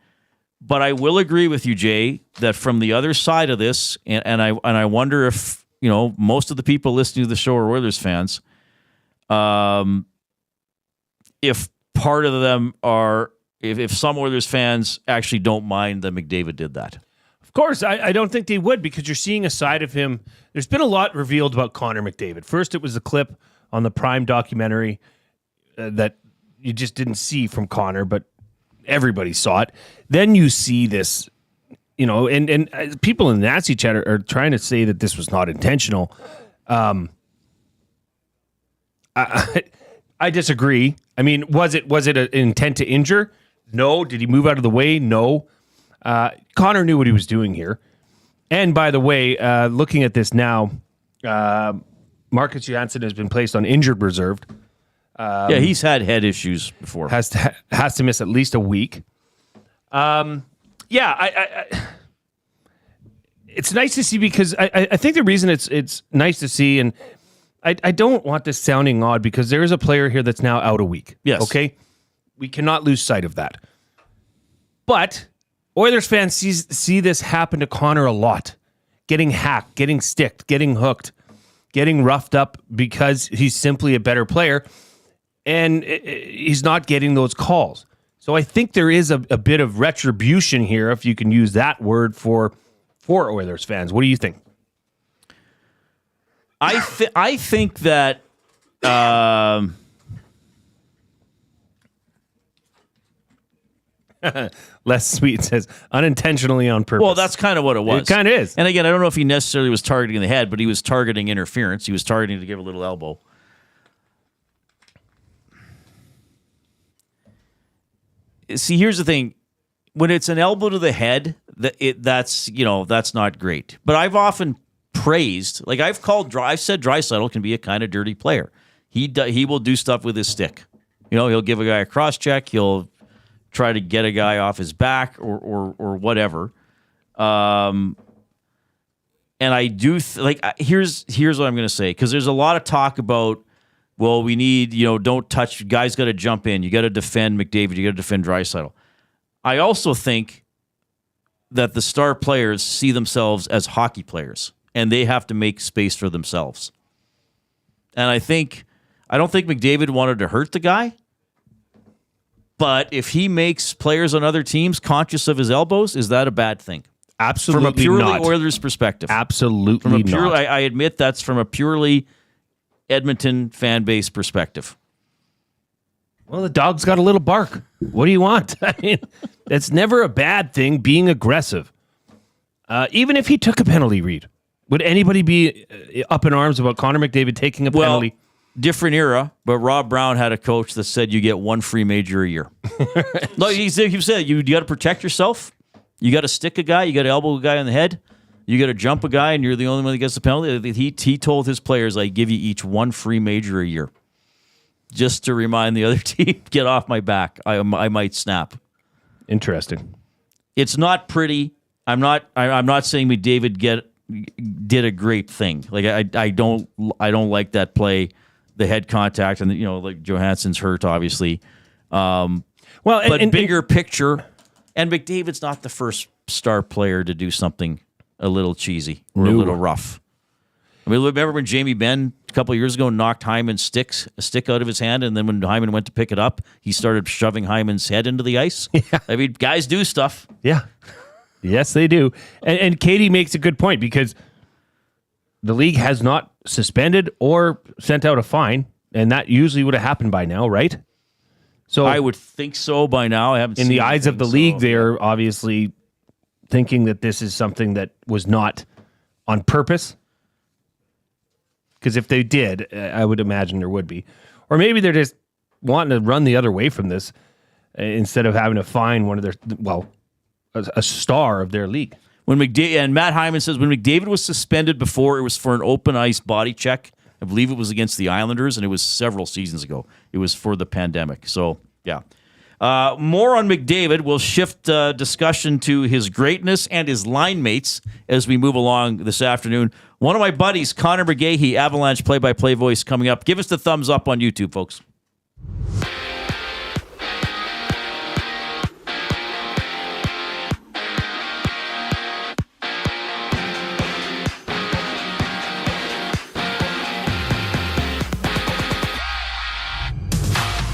But I will agree with you, Jay, that from the other side of this, and I wonder if, most of the people listening to the show are Oilers fans, if part of them are, if some Oilers fans actually don't mind that McDavid did that. Of course, I don't think they would because you're seeing a side of him. There's been a lot revealed about Conor McDavid. First, it was a clip on the Prime documentary that you just didn't see from Conor, but everybody saw it. Then you see this, and people in the Nazi chat are trying to say that this was not intentional. I disagree. I mean, was it an intent to injure? No. Did he move out of the way? No. Conor knew what he was doing here. And by the way, looking at this now, Marcus Johansson has been placed on injured reserve. He's had head issues before. Has to miss at least a week. It's nice to see because I think the reason it's nice to see, and I don't want this sounding odd because there is a player here that's now out a week. Yes. Okay? We cannot lose sight of that. But Oilers fans see this happen to Conor a lot. Getting hacked, getting sticked, getting hooked, getting roughed up because he's simply a better player. And he's not getting those calls. So I think there is a bit of retribution here, if you can use that word, for Oilers fans. What do you think? I think that Les Sweet says unintentionally on purpose. Well, that's kind of what it was. It kind of is. And again, I don't know if he necessarily was targeting the head, but he was targeting interference. He was targeting to give a little elbow. See, here's the thing. When it's an elbow to the head, that's not great. But I've often praised, like I've said Draisaitl can be a kind of dirty player. He will do stuff with his stick. He'll give a guy a cross check. He'll try to get a guy off his back or whatever. And I do here's what I'm going to say, because there's a lot of talk about, well, we need, don't touch, guys got to jump in. You got to defend McDavid. You got to defend Draisaitl. I also think that the star players see themselves as hockey players, and they have to make space for themselves. And I don't think McDavid wanted to hurt the guy, but if he makes players on other teams conscious of his elbows, is that a bad thing? Absolutely not. From a purely not. Oilers perspective. Absolutely not. I admit that's from a purely Edmonton fan base perspective. Well, the dog's got a little bark. What do you want? I mean, it's never a bad thing being aggressive. Even if he took a penalty, Reid, would anybody be up in arms about Conor McDavid taking a penalty? Different era, but Rob Brown had a coach that said you get one free major a year. No, he said you got to protect yourself. You got to stick a guy. You got to elbow a guy in the head. You got to jump a guy, and you're the only one that gets the penalty. He told his players, I give you each one free major a year. Just to remind the other team, get off my back. I might snap. Interesting. It's not pretty. I'm not saying McDavid did a great thing. Like I don't like that play, the head contact, and like Johansson's hurt obviously. But bigger picture, and McDavid's not the first star player to do something a little cheesy or a little rough. I mean, remember when Jamie Benn a couple of years ago knocked Hyman's a stick out of his hand, and then when Hyman went to pick it up, he started shoving Hyman's head into the ice? Yeah. I mean, guys do stuff. Yeah. Yes, they do. And Katie makes a good point, because the league has not suspended or sent out a fine, and that usually would have happened by now, right? So I would think so by now. I haven't in seen the eyes of the anything, league, they're obviously thinking that this is something that was not on purpose. Because if they did, I would imagine there would be. Or maybe they're just wanting to run the other way from this instead of having to fine one of their, a star of their league. When and Matt Hyman says when McDavid was suspended before, it was for an open ice body check. I believe it was against the Islanders, and it was several seasons ago. It was for the pandemic. So, yeah. More on McDavid. We'll shift discussion to his greatness and his line mates as we move along this afternoon. One of my buddies, Conor McGehey, Avalanche play-by-play voice, coming up. Give us the thumbs up on YouTube, folks.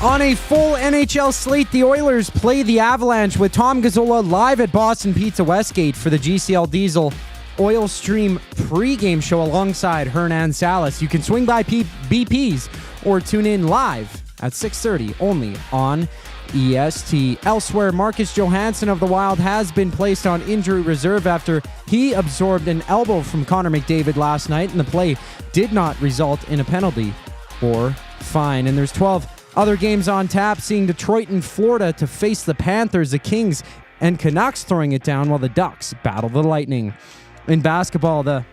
On a full NHL slate, the Oilers play the Avalanche with Tom Gazzola live at Boston Pizza Westgate for the GCL Diesel Oil Stream pregame show alongside Hernan Salas. You can swing by BP's or tune in live at 6:30 only on EST. Elsewhere, Marcus Johansson of the Wild has been placed on injury reserve after he absorbed an elbow from Conor McDavid last night, and the play did not result in a penalty or fine. And there's 12 other games on tap, seeing Detroit and Florida to face the Panthers, the Kings, and Canucks throwing it down while the Ducks battle the Lightning. In basketball, the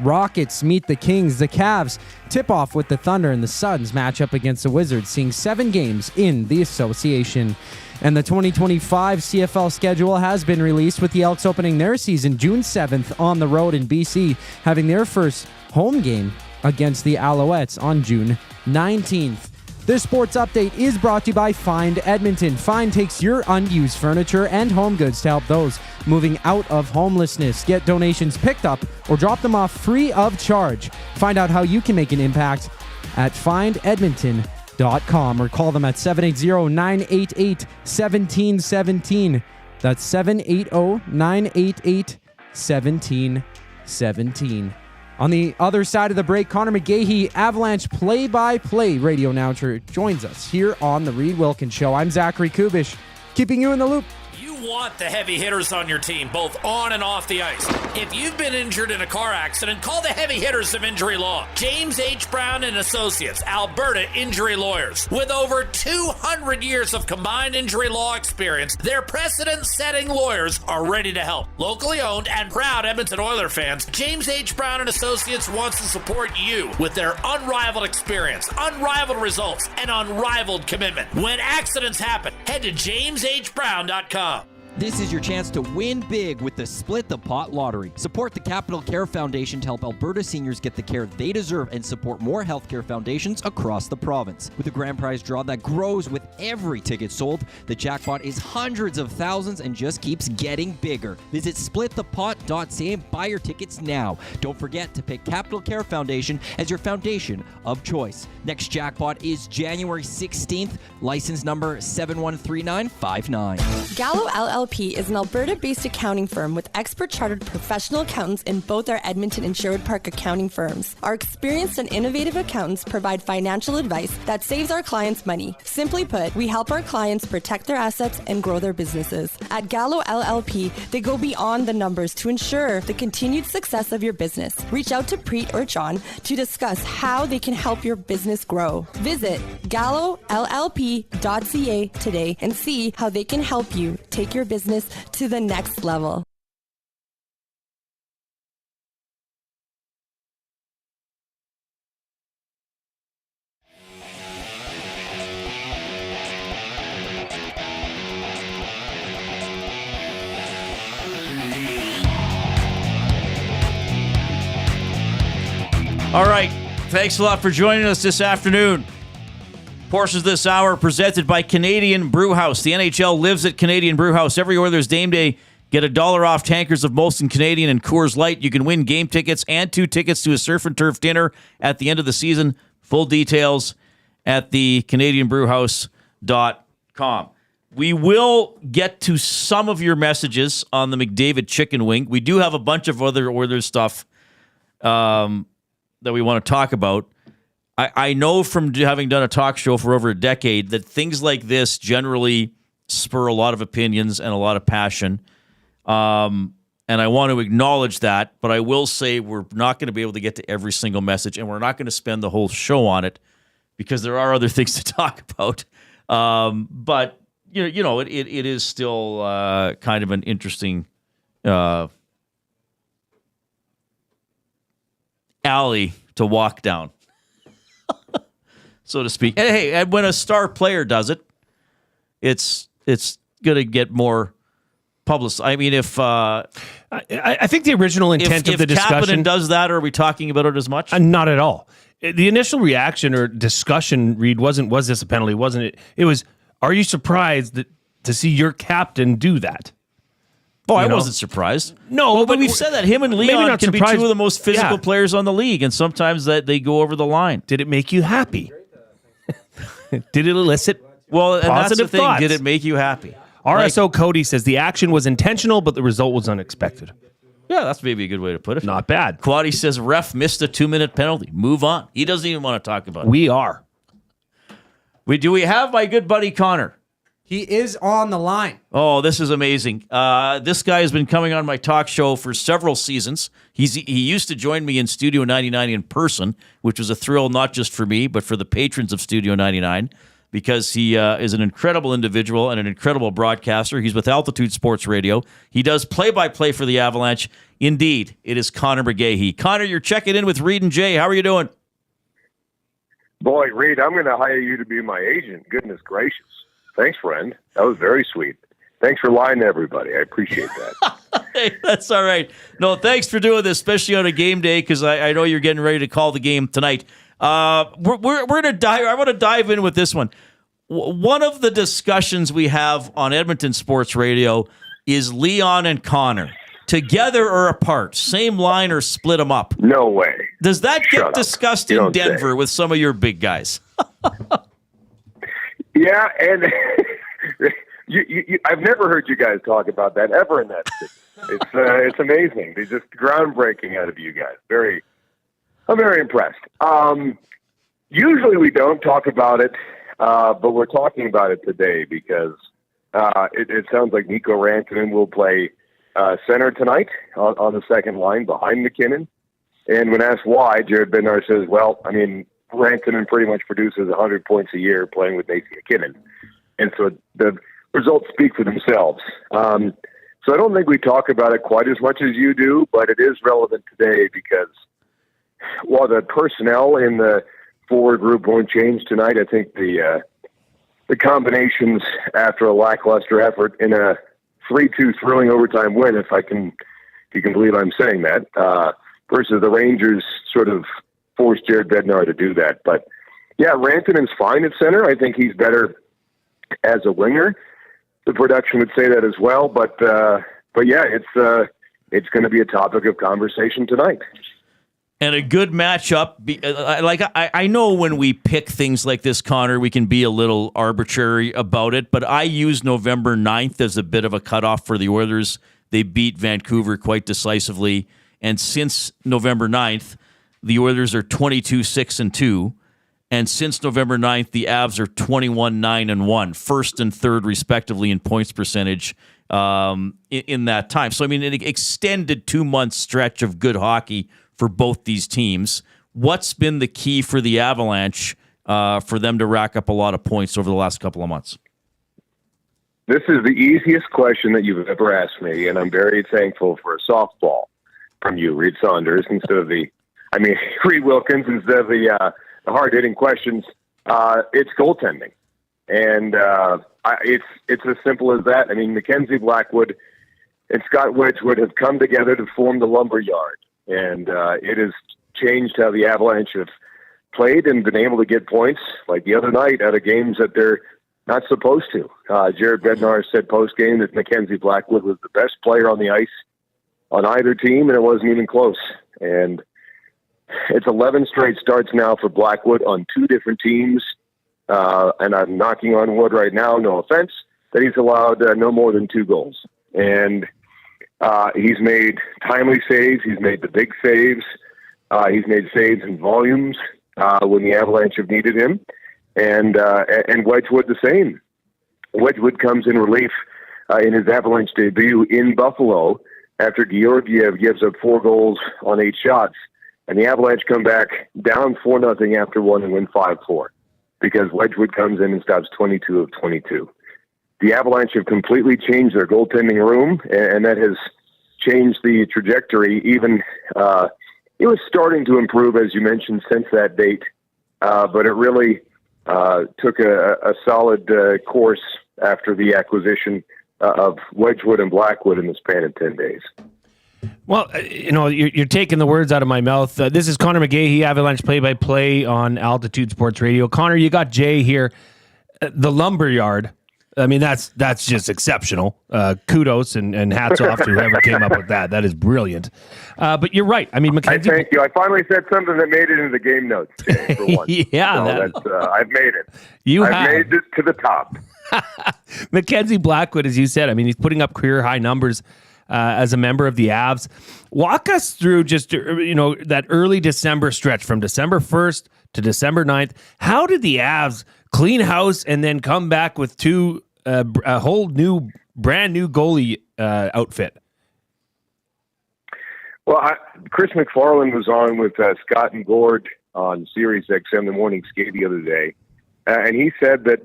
Rockets meet the Kings. The Cavs tip off with the Thunder, and the Suns match up against the Wizards, seeing 7 games in the association. And the 2025 CFL schedule has been released, with the Elks opening their season June 7th on the road in BC, having their first home game against the Alouettes on June 19th. This sports update is brought to you by Find Edmonton. Find takes your unused furniture and home goods to help those moving out of homelessness. Get donations picked up or drop them off free of charge. Find out how you can make an impact at findedmonton.com or call them at 780-988-1717. That's 780-988-1717. On the other side of the break, Conor McGehey, Avalanche play-by-play radio announcer, joins us here on The Reid Wilkins Show. I'm Zachary Kubish, keeping you in the loop. You want the heavy hitters on your team, both on and off the ice. If you've been injured in a car accident, call the heavy hitters of injury law. James H. Brown and Associates, Alberta Injury Lawyers. With over 200 years of combined injury law experience, their precedent-setting lawyers are ready to help. Locally owned and proud Edmonton Oilers fans, James H. Brown and Associates wants to support you with their unrivaled experience, unrivaled results, and unrivaled commitment. When accidents happen, head to jameshbrown.com. This is your chance to win big with the Split the Pot Lottery. Support the Capital Care Foundation to help Alberta seniors get the care they deserve and support more healthcare foundations across the province. With a grand prize draw that grows with every ticket sold, the jackpot is hundreds of thousands and just keeps getting bigger. Visit splitthepot.ca and buy your tickets now. Don't forget to pick Capital Care Foundation as your foundation of choice. Next jackpot is January 16th, license number 713959. Gallo LLP is an Alberta-based accounting firm with expert chartered professional accountants in both our Edmonton and Sherwood Park accounting firms. Our experienced and innovative accountants provide financial advice that saves our clients money. Simply put, we help our clients protect their assets and grow their businesses. At Gallo LLP, they go beyond the numbers to ensure the continued success of your business. Reach out to Preet or John to discuss how they can help your business grow. Visit gallollp.ca today and see how they can help you take your business to the next level. All right. Thanks a lot for joining us this afternoon. Portions of this hour presented by Canadian Brewhouse. The NHL lives at Canadian Brewhouse. Every Oilers game day, get $1 off tankers of Molson Canadian and Coors Light. You can win game tickets and 2 tickets to a surf and turf dinner at the end of the season. Full details at the CanadianBrewhouse.com. We will get to some of your messages on the McDavid chicken wing. We do have a bunch of other Oilers stuff that we want to talk about. I know from having done a talk show for over a decade that things like this generally spur a lot of opinions and a lot of passion. And I want to acknowledge that, but I will say we're not going to be able to get to every single message, and we're not going to spend the whole show on it because there are other things to talk about. But it is still kind of an interesting alley to walk down, so to speak. And hey, and when a star player does it, it's going to get more publicized. I mean, if I think the original intent of the discussion... If Kapanen does that, are we talking about it as much? Not at all. The initial reaction or discussion, Reid, was this a penalty? Wasn't it? It was, are you surprised to see your captain do that? Oh, I wasn't surprised. No, but we've said that him and Leon can be two of the most physical players on the league, and sometimes that they go over the line. Did it make you happy? Did it elicit and that's the thing. Thoughts? Did it make you happy? RSO Cody says the action was intentional, but the result was unexpected. Yeah, that's maybe a good way to put it. Not bad. Quaddy says ref missed a 2-minute penalty. Move on. He doesn't even want to talk about it. We are. Do we have my good buddy Connor? He is on the line. Oh, this is amazing. This guy has been coming on my talk show for several seasons. He used to join me in Studio 99 in person, which was a thrill not just for me, but for the patrons of Studio 99, because he is an incredible individual and an incredible broadcaster. He's with Altitude Sports Radio. He does play-by-play for the Avalanche. Indeed, it is Conor McGehey. Connor, you're checking in with Reid and Jay. How are you doing? Boy, Reid, I'm going to hire you to be my agent. Goodness gracious. Thanks, friend. That was very sweet. Thanks for lying to everybody. I appreciate that. Hey, that's all right. No, thanks for doing this, especially on a game day, because I know you're getting ready to call the game tonight. We're going to dive. I want to dive in with this one. One of the discussions we have on Edmonton Sports Radio is Leon and Connor together or apart, same line or split them up. No way. Does that get discussed in Denver with some of your big guys? Yeah, and I've never heard you guys talk about that ever in that city. It's amazing. It's just groundbreaking out of you guys. I'm very impressed. Usually we don't talk about it, but we're talking about it today because it sounds like Mikko Rantanen will play center tonight on the second line behind McKinnon. And when asked why, Jared Bednar says, well, I mean, Rantanen pretty much produces 100 points a year playing with Nathan McKinnon. And so the results speak for themselves. So I don't think we talk about it quite as much as you do, but it is relevant today because while the personnel in the forward group won't change tonight, I think the combinations after a lackluster effort in a 3-2 thrilling overtime win, if you can believe I'm saying that, versus the Rangers sort of forced Jared Bednar to do that. But yeah, Rantanen's fine at center. I think he's better as a winger. The production would say that as well. But yeah, it's going to be a topic of conversation tonight. And a good matchup. I know when we pick things like this, Connor, we can be a little arbitrary about it, but I use November 9th as a bit of a cutoff for the Oilers. They beat Vancouver quite decisively. And since November 9th, the Oilers are 22-6-2. And since November 9th, the Avs are 21-9-1, first and third, respectively, in points percentage in that time. So, I mean, an extended 2-month stretch of good hockey for both these teams. What's been the key for the Avalanche for them to rack up a lot of points over the last couple of months? This is the easiest question that you've ever asked me, and I'm very thankful for a softball from you, Reid Saunders, Reid Wilkins, instead of the hard-hitting questions. It's goaltending. And it's as simple as that. I mean, Mackenzie Blackwood and Scott Wedgwood have come together to form the lumberyard. And it has changed how the Avalanche have played and been able to get points, like the other night, out of games that they're not supposed to. Jared Bednar said post-game that Mackenzie Blackwood was the best player on the ice on either team, and it wasn't even close. And it's 11 straight starts now for Blackwood on two different teams. And I'm knocking on wood right now, no offense, that he's allowed no more than 2 goals. And he's made timely saves. He's made the big saves. He's made saves in volumes. when the Avalanche have needed him, and Wedgwood the same. Wedgwood comes in relief in his Avalanche debut in Buffalo after Georgiev gives up 4 goals on 8 shots, and the Avalanche come back down 4-0 after 1 and win 5-4 because Wedgwood comes in and stops 22 of 22. The Avalanche have completely changed their goaltending room, and that has changed the trajectory. Even it was starting to improve, as you mentioned, since that date, but it really took a solid course after the acquisition of Wedgwood and Blackwood in the span of 10 days. Well, you're taking the words out of my mouth. This is Conor McGehey, Avalanche play-by-play on Altitude Sports Radio. Connor, you got Jay here. The Lumberyard. I mean, that's just exceptional. Kudos and hats off to whoever came up with that. That is brilliant. But you're right. I mean, Mackenzie. Thank you. I finally said something that made it into the game notes for once. Yeah, I've made it. I've made it to the top. Mackenzie Blackwood, as you said, I mean, he's putting up career high numbers as a member of the Avs. Walk us through just that early December stretch from December 1st to December 9th. How did the Avs clean house and then come back with a whole new, brand new goalie outfit? Well, Chris McFarland was on with Scott and Gord on Sirius XM, the morning skate the other day, and he said that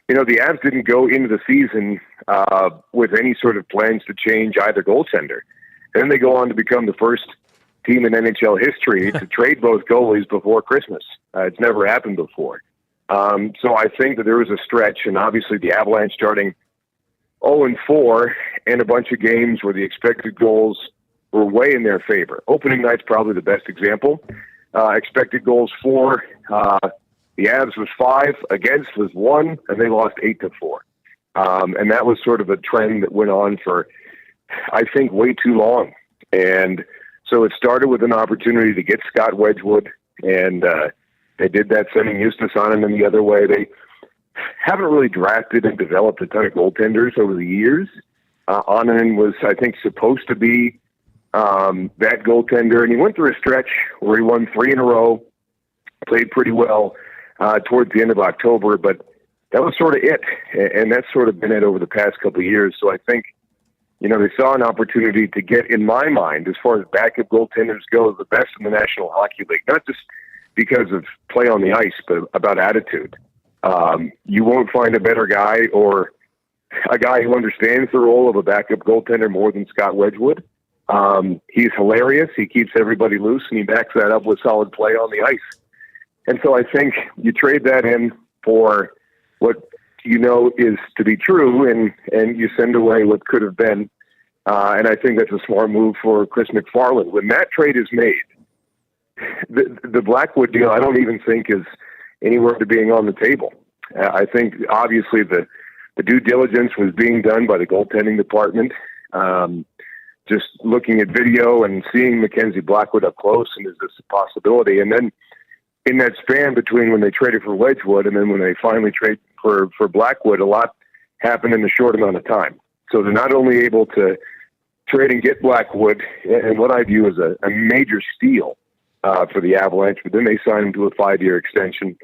the Avs didn't go into the season with any sort of plans to change either goaltender. And then they go on to become the first team in NHL history to trade both goalies before Christmas. It's never happened before. So I think that there was a stretch, and obviously the Avalanche starting 0-4 and a bunch of games where the expected goals were way in their favor. Opening night's probably the best example. Expected goals for the Avs was 5, against was 1, and they lost 8-4. And that was sort of a trend that went on for, I think, way too long. And so it started with an opportunity to get Scott Wedgwood, and they did that, sending Eustace Onanen the other way. They haven't really drafted and developed a ton of goaltenders over the years. Onanen was, I think, supposed to be that goaltender, and he went through a stretch where he won 3 in a row, played pretty well towards the end of October, but that was sort of it, and that's sort of been it over the past couple of years. So I think, they saw an opportunity to get, in my mind, as far as backup goaltenders go, the best in the National Hockey League, not just because of play on the ice, but about attitude. You won't find a better guy or a guy who understands the role of a backup goaltender more than Scott Wedgwood. He's hilarious. He keeps everybody loose, and he backs that up with solid play on the ice. And so I think you trade that in for what is to be true, and you send away what could have been. And I think that's a smart move for Chris McFarland. When that trade is made, the Blackwood deal, I don't even think is anywhere to being on the table. I think obviously the due diligence was being done by the goaltending department. Just looking at video and seeing Mackenzie Blackwood up close, and is this a possibility? And then in that span between when they traded for Wedgwood and then when they finally trade for Blackwood, a lot happened in a short amount of time. So they're not only able to trade and get Blackwood, and what I view as a major steal for the Avalanche, but then they signed him to a 5-year extension,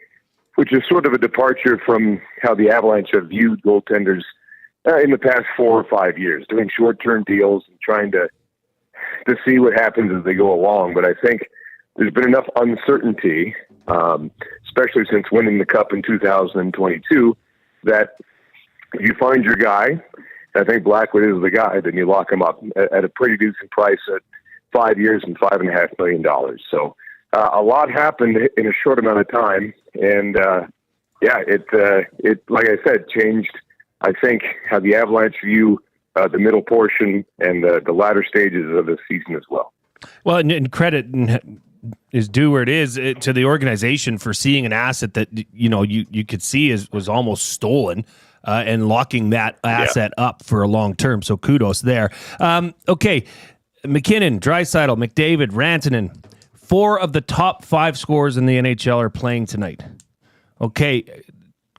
which is sort of a departure from how the Avalanche have viewed goaltenders in the past 4 or 5 years, doing short-term deals and trying to see what happens as they go along. But I think there's been enough uncertainty, especially since winning the Cup in 2022, that if you find your guy, I think Blackwood is the guy, then you lock him up at a pretty decent price at 5 years and $5.5 million. So a lot happened in a short amount of time, and it like I said, changed, I think, how the Avalanche view the middle portion and the latter stages of the season as well. Well, and credit is due where it is to the organization for seeing an asset that you could see was almost stolen and locking that asset up for a long term. So kudos there. Okay, McKinnon, Draisaitl, McDavid, Rantanen, 4 of the top 5 scorers in the NHL are playing tonight. Okay,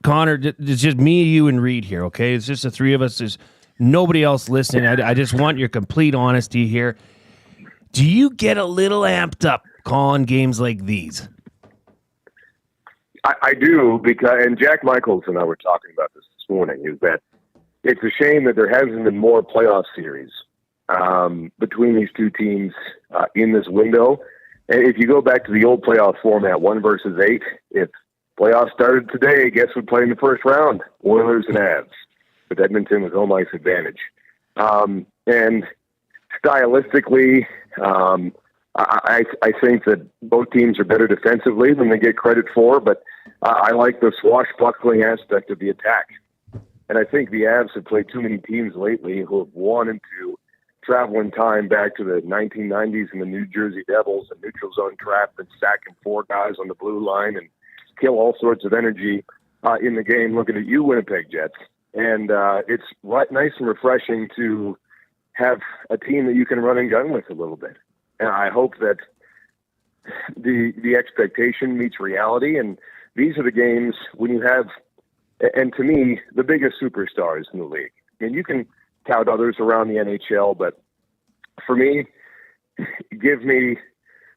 Connor, it's just me, you, and Reid here. Okay, it's just the 3 of us. There's nobody else listening. I just want your complete honesty here. Do you get a little amped up calling games like these? I do, because, and Jack Michaels and I were talking about this morning, is that it's a shame that there hasn't been more playoff series between these two teams in this window. And if you go back to the old playoff format, 1 versus 8, if playoffs started today, guess who'd play in the first round? Oilers and Avs, with Edmonton with home ice advantage. And stylistically, I think that both teams are better defensively than they get credit for, but I like the swashbuckling aspect of the attack. And I think the Avs have played too many teams lately who have wanted to travel in time back to the 1990s and the New Jersey Devils and neutral zone trap and sacking 4 guys on the blue line and kill all sorts of energy in the game looking at you, Winnipeg Jets. And it's nice and refreshing to have a team that you can run and gun with a little bit. And I hope that the expectation meets reality. And these are the games when you have, and to me, the biggest superstars in the league. I mean, you can tout others around the NHL, but for me, give me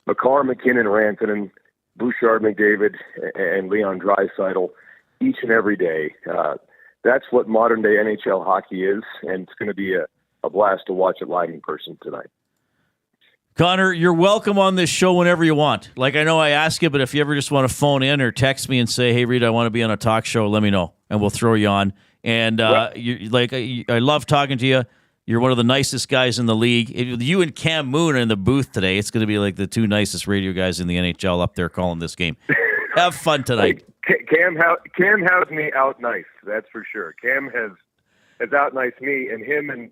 McCarr, McKinnon, Rantanen, Bouchard, McDavid, and Leon Draisaitl each and every day. That's what modern-day NHL hockey is, and it's going to be a blast to watch it live in person tonight. Connor, you're welcome on this show whenever you want. Like, I know I ask you, but if you ever just want to phone in or text me and say, hey, Reid, I want to be on a talk show, let me know, and we'll throw you on. And I love talking to you. You're one of the nicest guys in the league. You and Cam Moon are in the booth today. It's going to be like the 2 nicest radio guys in the NHL up there calling this game. Have fun tonight. Cam has me out nice, that's for sure. Cam has out nice me, and him and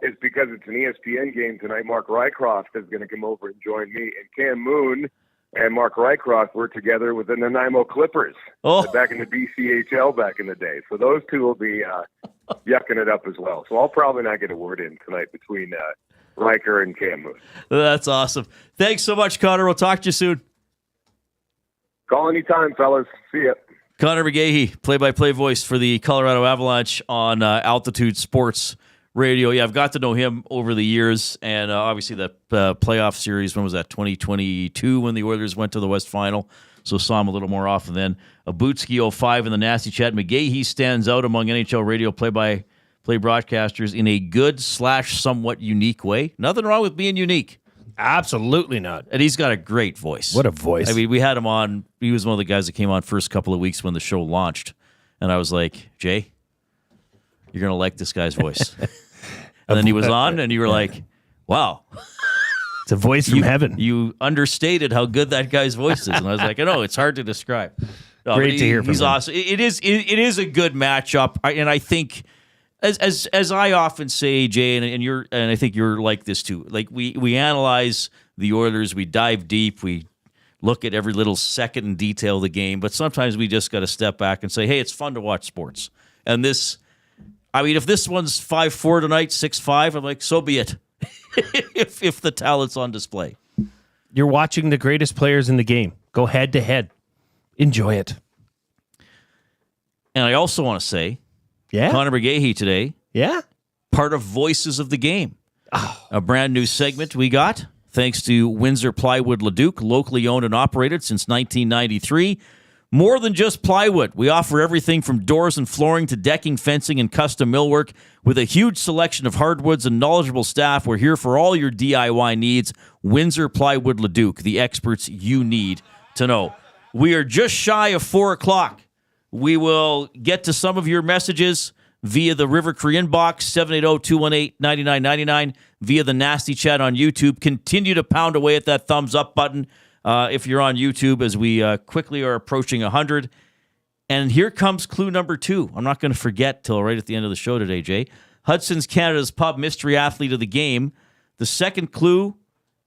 it's because it's an ESPN game tonight. Mark Rycroft is going to come over and join me, and Cam Moon and Mark Rycroft were together with the Nanaimo Clippers back in the BCHL back in the day. So those two will be yucking it up as well. So I'll probably not get a word in tonight between Riker and Cam Moon. That's awesome. Thanks so much, Connor. We'll talk to you soon. Call anytime, fellas. See ya. Conor McGehey, play-by-play voice for the Colorado Avalanche on Altitude Sports Radio. Yeah, I've got to know him over the years, and obviously the playoff series, when was that, 2022, when the Oilers went to the West Final, so saw him a little more often then. A Bootsky 05 in the Nasty Chat. McGehey stands out among NHL radio play-by-play broadcasters in a good/somewhat unique way. Nothing wrong with being unique. Absolutely not. And he's got a great voice. What a voice. I mean, we had him on. He was one of the guys that came on first couple of weeks when the show launched. And I was like, Jay, you're going to like this guy's voice. And then he was on, and you were like, wow. It's a voice from heaven. You understated how good that guy's voice is. And I was like, I know, it's hard to describe. No, Great to hear from him. He's awesome. It is a good matchup. And I think, as I often say, Jay, and I think you're like this too. Like we analyze the Oilers, we dive deep, we look at every little second and detail of the game, but sometimes we just got to step back and say, hey, it's fun to watch sports. And this, I mean, if this one's 5-4 tonight, 6-5, I'm like, so be it. if the talent's on display. You're watching the greatest players in the game. Go head to head. Enjoy it. And I also want to say, yeah, Conor McGehey today. Yeah. Part of Voices of the Game. A brand new segment we got, thanks to Windsor Plywood Leduc, locally owned and operated since 1993. More than just plywood. We offer everything from doors and flooring to decking, fencing, and custom millwork. With a huge selection of hardwoods and knowledgeable staff, we're here for all your DIY needs. Windsor Plywood Leduc, the experts you need to know. We are just shy of 4 o'clock. We will get to some of your messages via the River Cree inbox, 780-218-9999, via the Nasty Chat on YouTube. Continue to pound away at that thumbs up button if you're on YouTube, as we quickly are approaching 100. And here comes clue number 2. I'm not going to forget till right at the end of the show today, Jay. Hudson's Canada's Pub Mystery Athlete of the Game. The second clue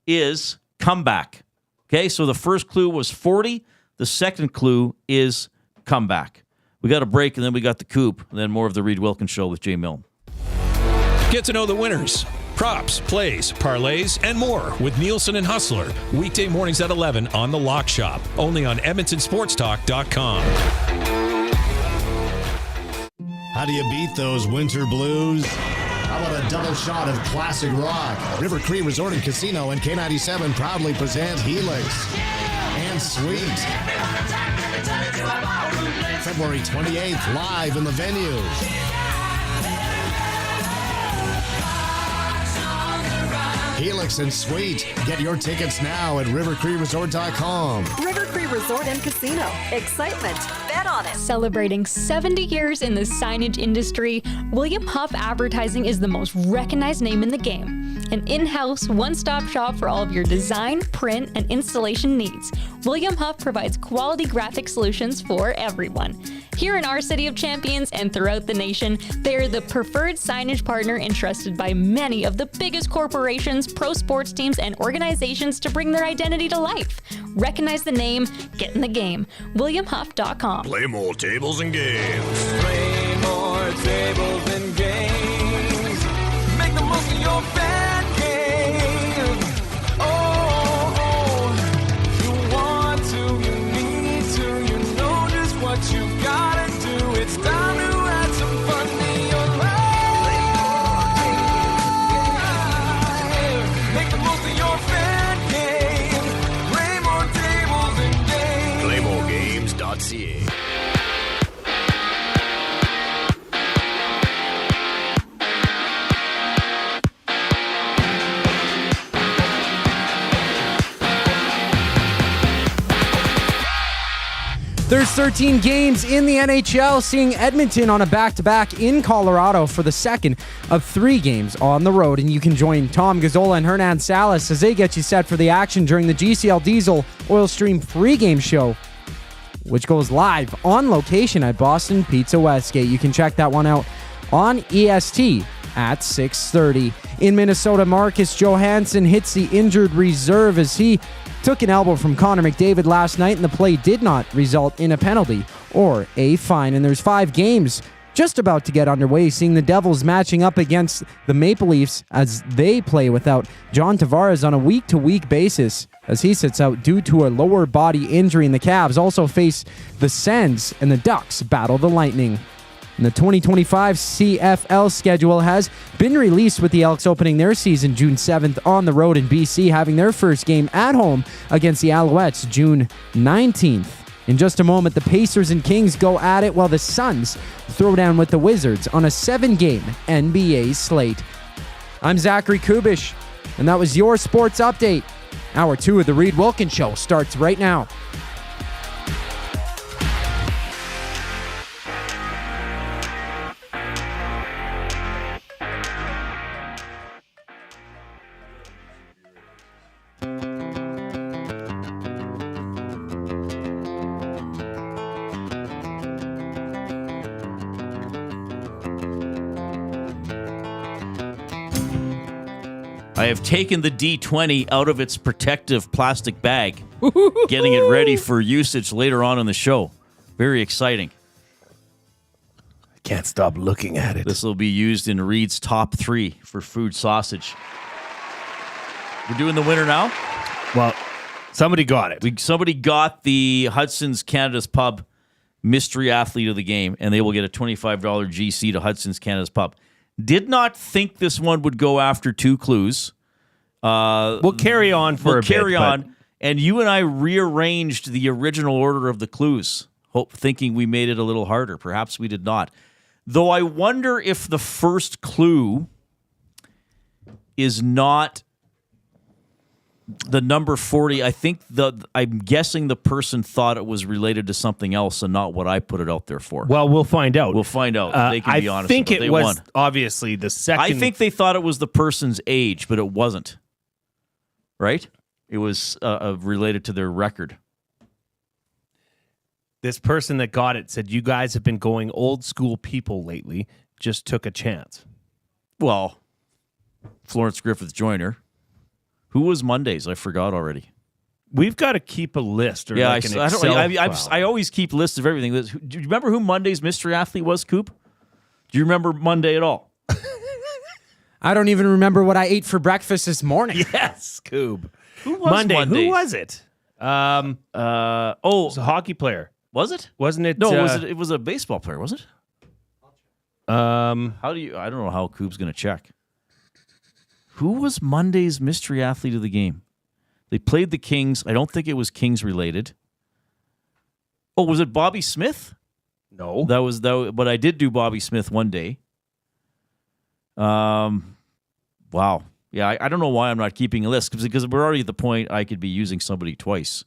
is comeback. Okay, so the first clue was 40. The second clue is comeback. We got a break, and then we got the Coop, and then more of the Reid Wilkins Show with Jay Milne. Get to know the winners, props, plays, parlays, and more with Nielsen and Hustler. Weekday mornings at 11 on The Lock Shop. Only on EdmontonSportsTalk.com. How do you beat those winter blues? How about a double shot of classic rock? River Cree Resort and Casino and K97 proudly present Helix. And and Sweet. February 28th, live in the venue. Helix and Sweet. Get your tickets now at rivercreekresort.com. River Cree Resort and Casino. Excitement. Bet on it. Celebrating 70 years in the signage industry, William Huff Advertising is the most recognized name in the game. An in-house, one-stop shop for all of your design, print, and installation needs. William Huff provides quality graphic solutions for everyone. Here in our City of Champions and throughout the nation, they are the preferred signage partner entrusted by many of the biggest corporations, pro sports teams, and organizations to bring their identity to life. Recognize the name, get in the game. WilliamHuff.com. Play more tables and games. Play more tables and games. Make the most of your bad game. Oh, you want to, you need to, you know just what you gotta do. It's time to add some fun to your life. Make the most of your bad game. Play more tables and games. PlayMoreGames.ca. There's 13 games in the NHL, seeing Edmonton on a back-to-back in Colorado for the second of 3 games on the road. And you can join Tom Gazzola and Hernan Salas as they get you set for the action during the GCL Diesel Oil Stream pregame show, which goes live on location at Boston Pizza Westgate. You can check that one out on EST at 6:30. In Minnesota, Marcus Johansson hits the injured reserve as he took an elbow from Conor McDavid last night, and the play did not result in a penalty or a fine. And there's 5 games just about to get underway, seeing the Devils matching up against the Maple Leafs as they play without John Tavares on a week-to-week basis as he sits out due to a lower body injury. And the Cavs also face the Sens, and the Ducks battle the Lightning. And the 2025 CFL schedule has been released, with the Elks opening their season June 7th on the road in BC, having their first game at home against the Alouettes June 19th. In just a moment, the Pacers and Kings go at it, while the Suns throw down with the Wizards on a 7-game NBA slate. I'm Zachary Kubish, and that was your sports update. Hour 2 of the Reid Wilkins Show starts right now. I have taken the D20 out of its protective plastic bag, getting it ready for usage later on in the show. Very exciting. I can't stop looking at it. This will be used in Reid's top 3 for food sausage. We're doing the winner now? Well, somebody got it. Somebody got the Hudson's Canada's Pub mystery athlete of the game, and they will get a $25 GC to Hudson's Canada's Pub. Did not think this one would go after 2 clues. We'll carry on for a bit. Carry on. And you and I rearranged the original order of the clues, thinking we made it a little harder. Perhaps we did not. Though I wonder if the first clue is not the number 40. I'm guessing the person thought it was related to something else and not what I put it out there for. Well, we'll find out. We'll find out. They can be honest. I think it was won. Obviously the second. I think they thought it was the person's age, but it wasn't. Right? It was related to their record. This person that got it said, "You guys have been going old school people lately. Just took a chance." Well, Florence Griffith Joyner. Who was Mondays? I forgot already. We've got to keep a list. Or an Excel file. I always keep lists of everything. Do you remember who Monday's mystery athlete was, Coop? Do you remember Monday at all? I don't even remember what I ate for breakfast this morning. Yes, Coop. Who was Monday? Who was it? It was a hockey player. Was it? Wasn't it? No, it was a baseball player, was it? I don't know how Coop's going to check. Who was Monday's mystery athlete of the game? They played the Kings. I don't think it was Kings related. Oh, was it Bobby Smith? No. But I did do Bobby Smith one day. Wow. Yeah, I don't know why I'm not keeping a list because we're already at the point I could be using somebody twice.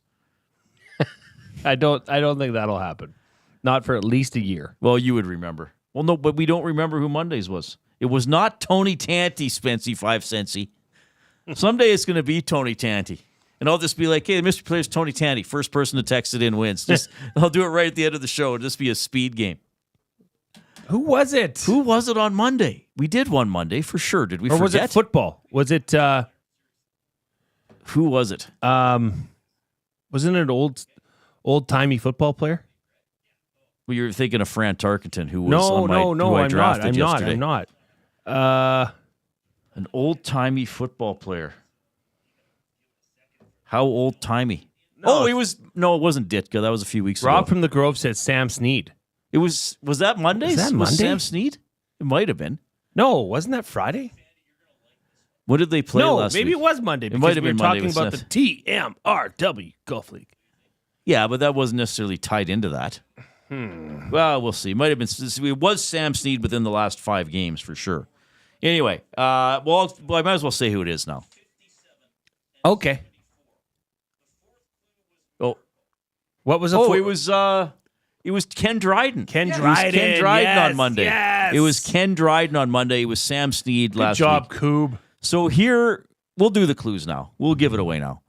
I don't think that'll happen. Not for at least a year. Well, you would remember. Well, no, but we don't remember who Mondays was. It was not Tony Tanti, Spency 5 Centsy. Someday it's going to be Tony Tanti. And I'll just be like, hey, Mr. Player's Tony Tanti. First person to text it in wins. I'll do it right at the end of the show. It'll just be a speed game. Who was it? Who was it on Monday? We did one Monday for sure. Did we forget? Or was it football? Was it... Who was it? Wasn't it an old-timey football player? Well, you're thinking of Fran Tarkenton, who was who I drafted yesterday. I'm not. An old-timey football player. How old-timey? No, it wasn't Ditka. That was a few weeks ago. Rob from the Grove said Sam Snead. Was that Mondays? Was that Monday? Was Sam Snead? It might have been. No, wasn't that Friday? What did they play last week? Maybe it was Monday. It might have been Monday. Talking about the TMRW Golf League. Yeah, but that wasn't necessarily tied into that. Well, we'll see. It might have been. It was Sam Snead within the last 5 games for sure. Anyway, I might as well say who it is now. Okay. Oh, what was it? It was Ken Dryden. Ken Dryden. It was Ken Dryden on Monday. Yes. It was Ken Dryden on Monday. It was Sam Snead last week. Good job, week. Coob. So here, we'll do the clues now. We'll give it away now.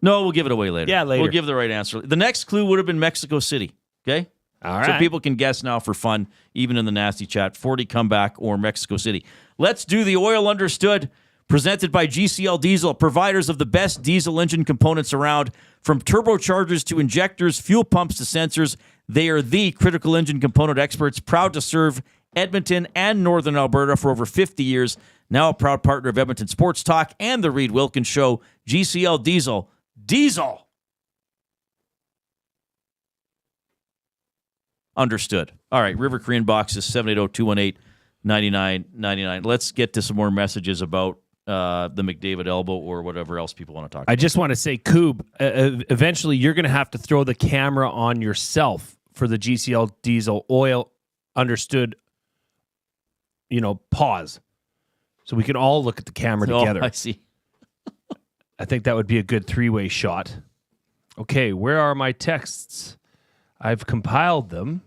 No, we'll give it away later. Yeah, later. We'll give the right answer. The next clue would have been Mexico City. Okay? All right. So people can guess now for fun, even in the nasty chat, 40 comeback or Mexico City. Let's do the Oil Understood, presented by GCL Diesel, providers of the best diesel engine components around. From turbochargers to injectors, fuel pumps to sensors, they are the critical engine component experts, proud to serve Edmonton and Northern Alberta for over 50 years. Now a proud partner of Edmonton Sports Talk and the Reid Wilkins Show, GCL Diesel. Diesel! Understood. All right, River Korean box is 780-218-9999. Let's get to some more messages about the McDavid elbow or whatever else people want to talk about. I just want to say, Coob, eventually you're going to have to throw the camera on yourself for the GCL Diesel Oil Understood, pause. So we can all look at the camera together. I see. I think that would be a good 3-way shot. Okay, where are my texts? I've compiled them.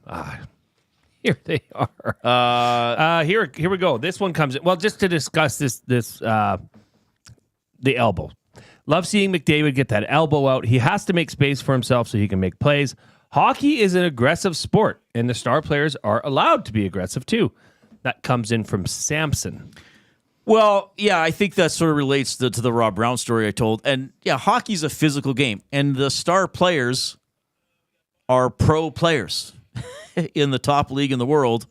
Here they are. Here we go. This one comes in. Well, just to discuss the elbow. Love seeing McDavid get that elbow out. He has to make space for himself so he can make plays. Hockey is an aggressive sport, and the star players are allowed to be aggressive too. That comes in from Samson. Well, yeah, I think that sort of relates to the Rob Brown story I told. And yeah, hockey's a physical game, and the star players are pro players in the top league in the world.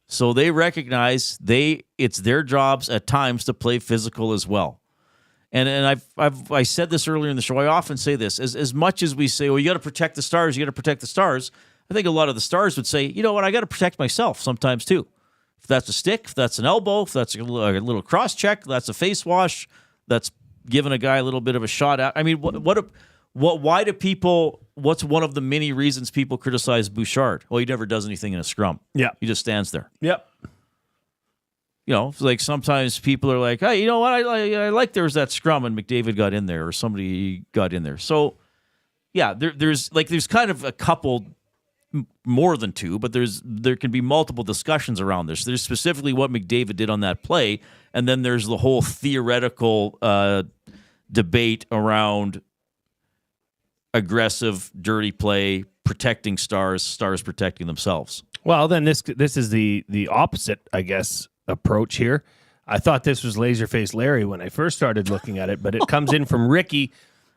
So they recognize it's their jobs at times to play physical as well. And I said this earlier in the show. I often say this. As much as we say, well, you got to protect the stars, I think a lot of the stars would say, you know what, I got to protect myself sometimes too. If that's a stick, if that's an elbow, if that's a little cross check, that's a face wash, that's giving a guy a little bit of a shot at. I mean, why do people, what's one of the many reasons people criticize Bouchard? Well, he never does anything in a scrum. Yeah. He just stands there. Yep. It's like sometimes people are like, hey, you know what? I like there was that scrum and McDavid got in there or somebody got in there. So, yeah, there's kind of a couple, more than two, but there can be multiple discussions around this. There's specifically what McDavid did on that play, and then there's the whole theoretical debate around aggressive, dirty play, protecting stars protecting themselves. Well, then this is the opposite, I guess, approach here. I thought this was Laserface Larry when I first started looking at it, but it comes in from Ricky.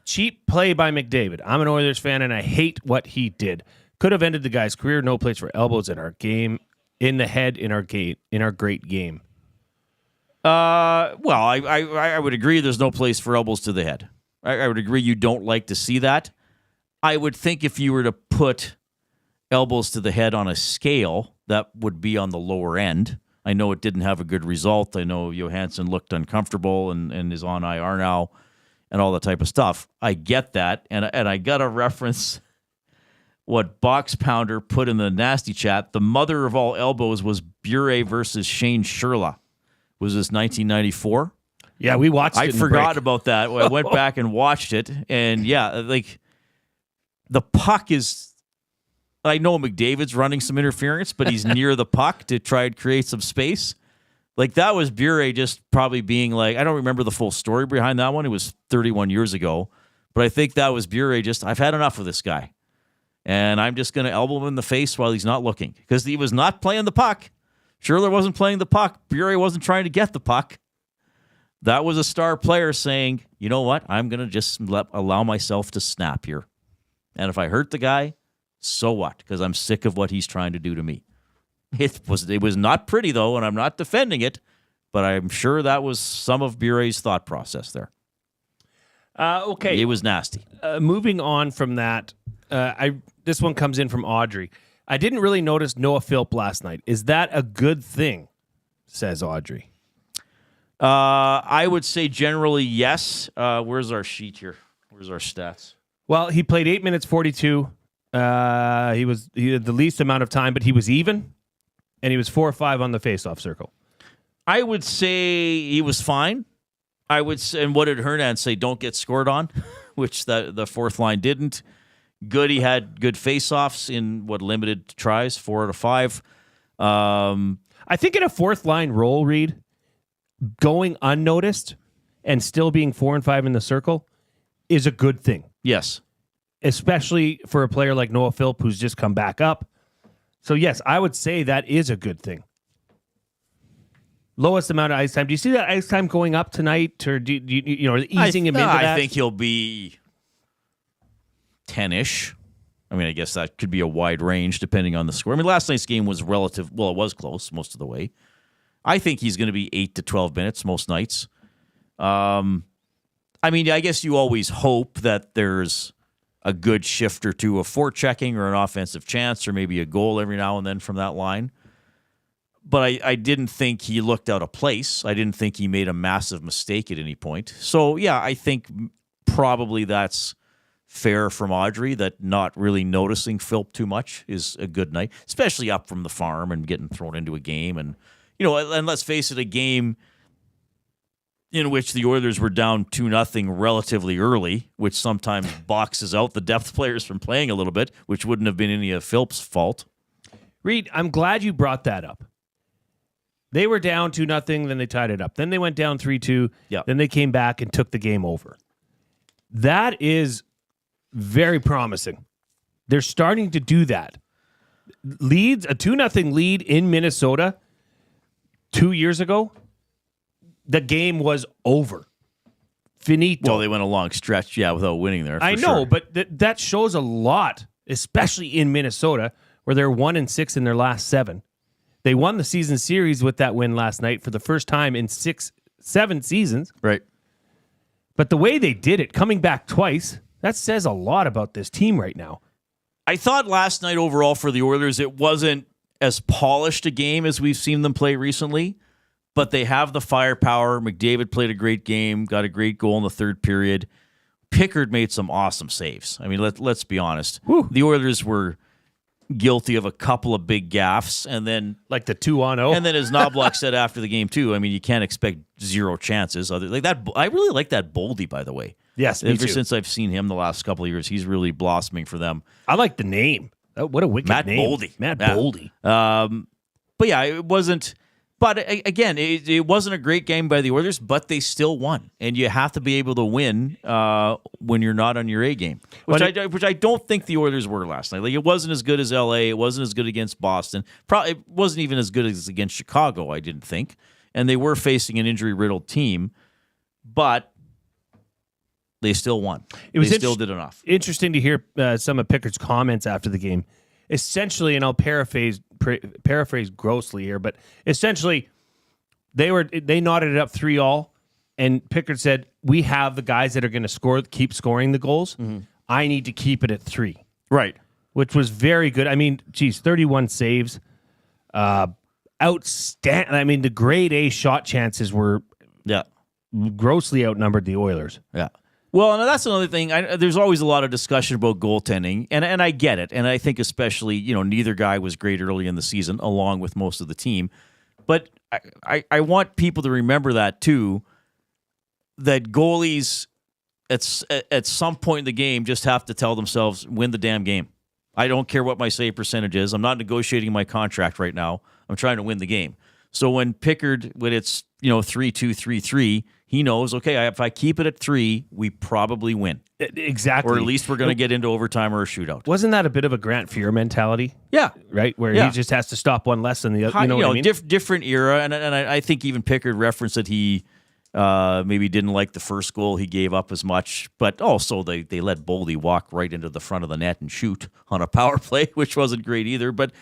Cheap play by McDavid. I'm an Oilers fan, and I hate what he did. Could have ended the guy's career. No place for elbows in our game, in the head, in our great game. Well, I would agree there's no place for elbows to the head. I would agree you don't like to see that. I would think if you were to put elbows to the head on a scale, that would be on the lower end. I know it didn't have a good result. I know Johansson looked uncomfortable and is on IR now. and all that type of stuff. I get that, and I got to reference what Box Pounder put in the nasty chat. The mother of all elbows was Bure versus Shane Sherla. Was this 1994? Yeah, we watched it. I in the forgot break. about that. I went back and watched it, and yeah, like the puck is. I know McDavid's running some interference, but he's near the puck to try and create some space. Like that was Bure just probably being like, I don't remember the full story behind that one. It was 31 years ago, but I think that was Bure just, I've had enough of this guy, and I'm just going to elbow him in the face while he's not looking because he was not playing the puck. Sherler wasn't playing the puck. Bure wasn't trying to get the puck. That was a star player saying, you know what? I'm going to just allow myself to snap here. And if I hurt the guy, so what? Because I'm sick of what he's trying to do to me. It was not pretty, though, and I'm not defending it, but I'm sure that was some of Bure's thought process there. Okay. It was nasty. Moving on from that, this one comes in from Audrey. I didn't really notice Noah Philp last night. Is that a good thing? Says Audrey. I would say generally yes. Where's our sheet here? Where's our stats? Well, he played 8 minutes 42. He had the least amount of time, but he was even, and he was 4 or 5 on the faceoff circle. I would say he was fine. I would say, and what did Hernan say? Don't get scored on, which the fourth line didn't. Good, he had good faceoffs in what limited tries, 4 out of 5. I think in a fourth line role, Reid, going unnoticed and still being 4 and 5 in the circle is a good thing. Yes. Especially for a player like Noah Philp who's just come back up. So, yes, I would say that is a good thing. Lowest amount of ice time. Do you see that ice time going up tonight, or do you easing him into that? I think he'll be 10-ish. I mean, I guess that could be a wide range depending on the score. I mean, last night's game was relative. Well, it was close most of the way. I think he's going to be 8 to 12 minutes most nights. I mean, I guess you always hope that there's a good shift or two of forechecking or an offensive chance or maybe a goal every now and then from that line. But I didn't think he looked out of place. I didn't think he made a massive mistake at any point. So, yeah, I think probably that's fair from Audrey, that not really noticing Philp too much is a good night, especially up from the farm and getting thrown into a game. And, and let's face it, a game in which the Oilers were down 2-0 relatively early, which sometimes boxes out the depth players from playing a little bit, which wouldn't have been any of Philp's fault. Reid, I'm glad you brought that up. They were down 2-0, then they tied it up. Then they went down 3-2. Yeah. Then they came back and took the game over. That is very promising. They're starting to do that. Leads, a 2-0 lead in Minnesota 2 years ago, the game was over. Finito. Well, they went a long stretch, without winning there. I know, but that shows a lot, especially in Minnesota, where they're 1-6 in their last 7. They won the season series with that win last night for the first time in 7 seasons. Right. But the way they did it, coming back twice, that says a lot about this team right now. I thought last night overall for the Oilers, it wasn't as polished a game as we've seen them play recently, but they have the firepower. McDavid played a great game, got a great goal in the third period. Pickard made some awesome saves. I mean, let's be honest. Whew. The Oilers were guilty of a couple of big gaffes, and then like the 2-0. And then, as Knobloch said after the game too, I mean, you can't expect 0 chances. Other like that, I really like that Boldy, by the way. Yes, me ever too. since I've seen him the last couple of years, he's really blossoming for them. I like the name. What a wicked name, Boldy. Matt Boldy. But yeah, it wasn't. But again, it wasn't a great game by the Oilers, but they still won, and you have to be able to win when you're not on your A game, which I don't think the Oilers were last night. Like, it wasn't as good as LA, it wasn't as good against Boston, probably it wasn't even as good as against Chicago, I didn't think, and they were facing an injury-riddled team, but they still won. They still did enough. Interesting to hear some of Pickard's comments after the game. Essentially, and I'll paraphrase grossly here, but essentially, they knotted it up 3-3, and Pickard said, "We have the guys that are going to keep scoring the goals. Mm-hmm. I need to keep it at 3." Right, which was very good. I mean, 31 saves, outstanding. I mean, the grade A shot chances were grossly outnumbered the Oilers. Yeah. Well, and that's another thing. There's always a lot of discussion about goaltending, and I get it. And I think especially, neither guy was great early in the season, along with most of the team. But I want people to remember that, too, that goalies at some point in the game just have to tell themselves, win the damn game. I don't care what my save percentage is. I'm not negotiating my contract right now. I'm trying to win the game. So when Pickard, when it's 3-2, 3-3, he knows, okay, if I keep it at 3, we probably win. Exactly. Or at least we're going to get into overtime or a shootout. Wasn't that a bit of a Grant Fuhr mentality? Yeah. Right? Where he just has to stop one less than the other. What I mean? Different era. And I think even Pickard referenced that he maybe didn't like the first goal. He gave up as much. But also they let Boldy walk right into the front of the net and shoot on a power play, which wasn't great either. But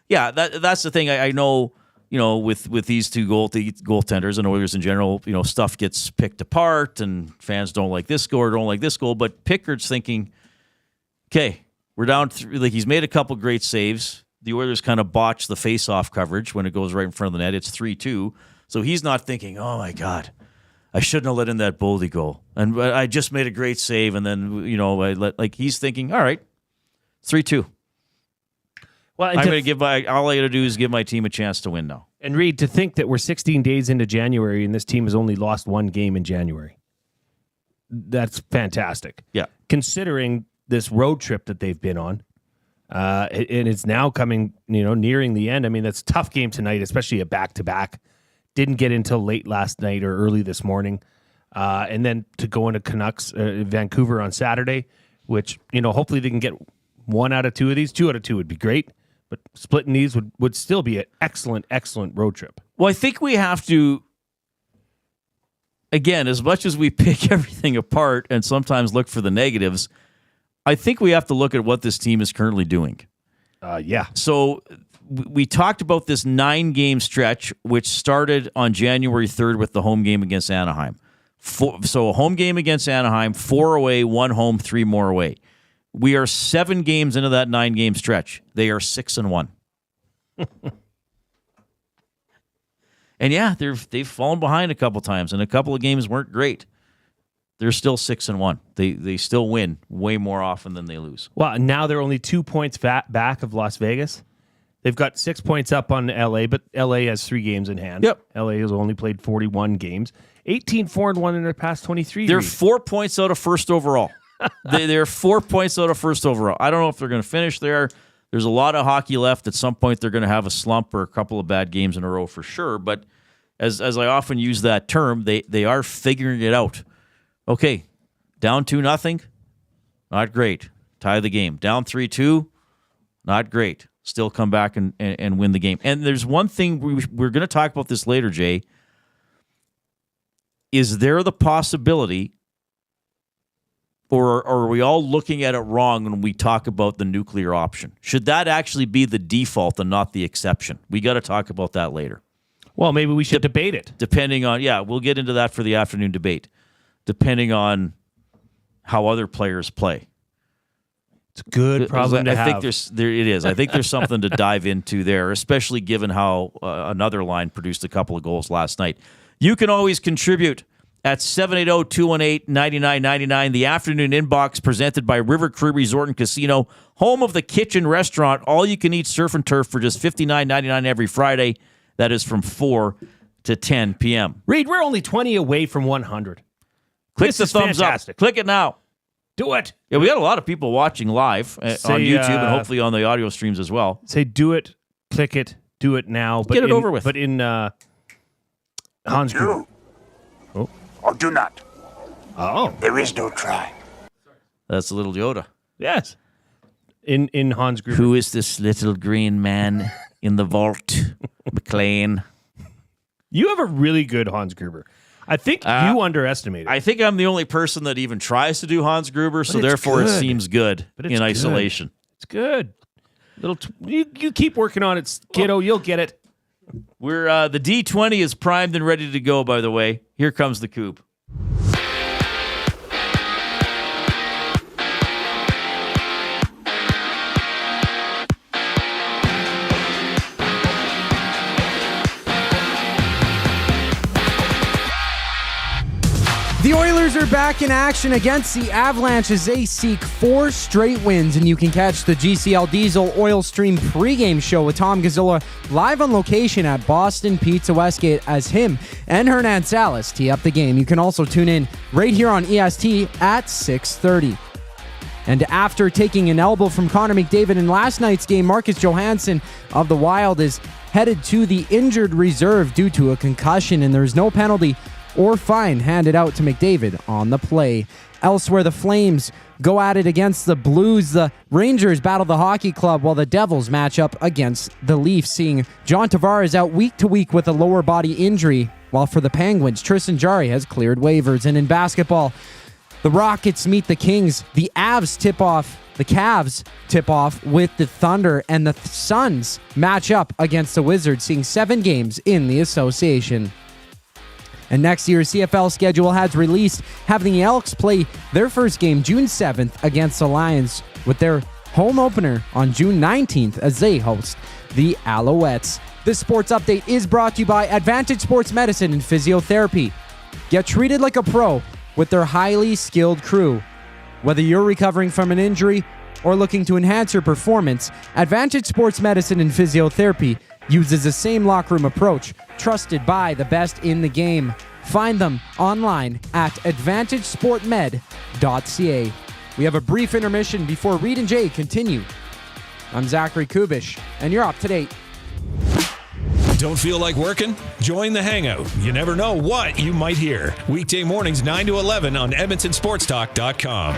yeah, that's the thing. I know, with these two goaltenders and Oilers in general, stuff gets picked apart and fans don't like this goal or don't like this goal. But Pickard's thinking, okay, we're down. He's made a couple great saves. The Oilers kind of botch the face-off coverage when it goes right in front of the net. It's 3-2. So he's not thinking, oh my God, I shouldn't have let in that Boldy goal. And I just made a great save. And then, he's thinking, all right, 3-2. Well, I'm going to all I got to do is give my team a chance to win now. And Reid, to think that we're 16 days into January and this team has only lost one game in January. That's fantastic. Yeah. Considering this road trip that they've been on, and it's now coming, nearing the end. I mean, that's a tough game tonight, especially a back-to-back. Didn't get until late last night or early this morning. And then to go into Canucks, Vancouver on Saturday, which, hopefully they can get 1 out of 2 of these. 2 out of 2 would be great. But splitting these would still be an excellent, excellent road trip. Well, I think we have to, again, as much as we pick everything apart and sometimes look for the negatives, I think we have to look at what this team is currently doing. Yeah. So we talked about this 9-game stretch, which started on January 3rd with the home game against Anaheim. So a home game against Anaheim, 4 away, 1 home, 3 more away. We are 7 games into that 9-game stretch. They are 6-1. And yeah, they've fallen behind a couple times, and a couple of games weren't great. They're still 6-1. They still win way more often than they lose. Well, now they're only 2 points back of Las Vegas. They've got 6 points up on LA, but LA has 3 games in hand. Yep. LA has only played 41 games. 18-4-1 in their past 23. They're 4 points out of first overall. They're 4 points out of first overall. I don't know if they're going to finish there. There's a lot of hockey left. At some point, they're going to have a slump or a couple of bad games in a row for sure. But as I often use that term, they are figuring it out. Okay, down 2-0, not great. Tie the game. Down 3-2, not great. Still come back and win the game. And there's one thing we're going to talk about this later, Jay. Is there the possibility, or are we all looking at it wrong when we talk about the nuclear option? Should that actually be the default and not the exception? We got to talk about that later. Well, maybe we should debate it. Depending on, we'll get into that for the afternoon debate. Depending on how other players play. It's a good problem to have. I think it is. I think there's something to dive into there, especially given how another line produced a couple of goals last night. You can always contribute at 780-218-9999. The afternoon inbox presented by River Cree Resort and Casino, home of the Kitchen Restaurant. All you can eat surf and turf for just $59.99 every Friday. That is from 4 to 10 p.m. Reid, we're only 20 away from 100. Click the thumbs up. Click it now. Do it. Yeah, we got a lot of people watching live on YouTube and hopefully on the audio streams as well. Say do it, click it, do it now. But get it over with. But in Hans Gruber. Oh. Or do not. Oh. There is no try. That's a little Yoda. Yes. In Hans Gruber. Who is this little green man in the vault? McLean. You have a really good Hans Gruber. I think you underestimate it. I think I'm the only person that even tries to do Hans Gruber, so therefore it seems good in isolation. It's good. You keep working on it, kiddo. You'll get it. We're the D20 is primed and ready to go, by the way. Here comes the coupe. The Oilers are are back in action against the Avalanche as they seek 4 straight wins, and you can catch the GCL Diesel Oil Stream pregame show with Tom Gazzola live on location at Boston Pizza Westgate as him and Hernan Salas tee up the game. You can also tune in right here on EST at 6:30. And after taking an elbow from Conor McDavid in last night's game, Marcus Johansson of the Wild is headed to the injured reserve due to a concussion, and there's no penalty or fine handed out to McDavid on the play. Elsewhere, the Flames go at it against the Blues. The Rangers battle the Hockey Club while the Devils match up against the Leafs, seeing John Tavares out week to week with a lower body injury, while for the Penguins, Tristan Jarry has cleared waivers. And in basketball, the Rockets meet the Kings. The Cavs tip off with the Thunder, and the Suns match up against the Wizards, seeing 7 games in the association. And next year's CFL schedule has released, having the Elks play their first game June 7th against the Lions, with their home opener on June 19th as they host the Alouettes. This sports update is brought to you by Advantage Sports Medicine and Physiotherapy. Get treated like a pro with their highly skilled crew. Whether you're recovering from an injury or looking to enhance your performance, Advantage Sports Medicine and Physiotherapy uses the same locker room approach, trusted by the best in the game. Find them online at AdvantageSportMed.ca. We have a brief intermission before Reid and Jay continue. I'm Zachary Kubish, and you're up to date. Don't feel like working? Join the Hangout. You never know what you might hear. Weekday mornings 9 to 11 on EdmontonSportsTalk.com.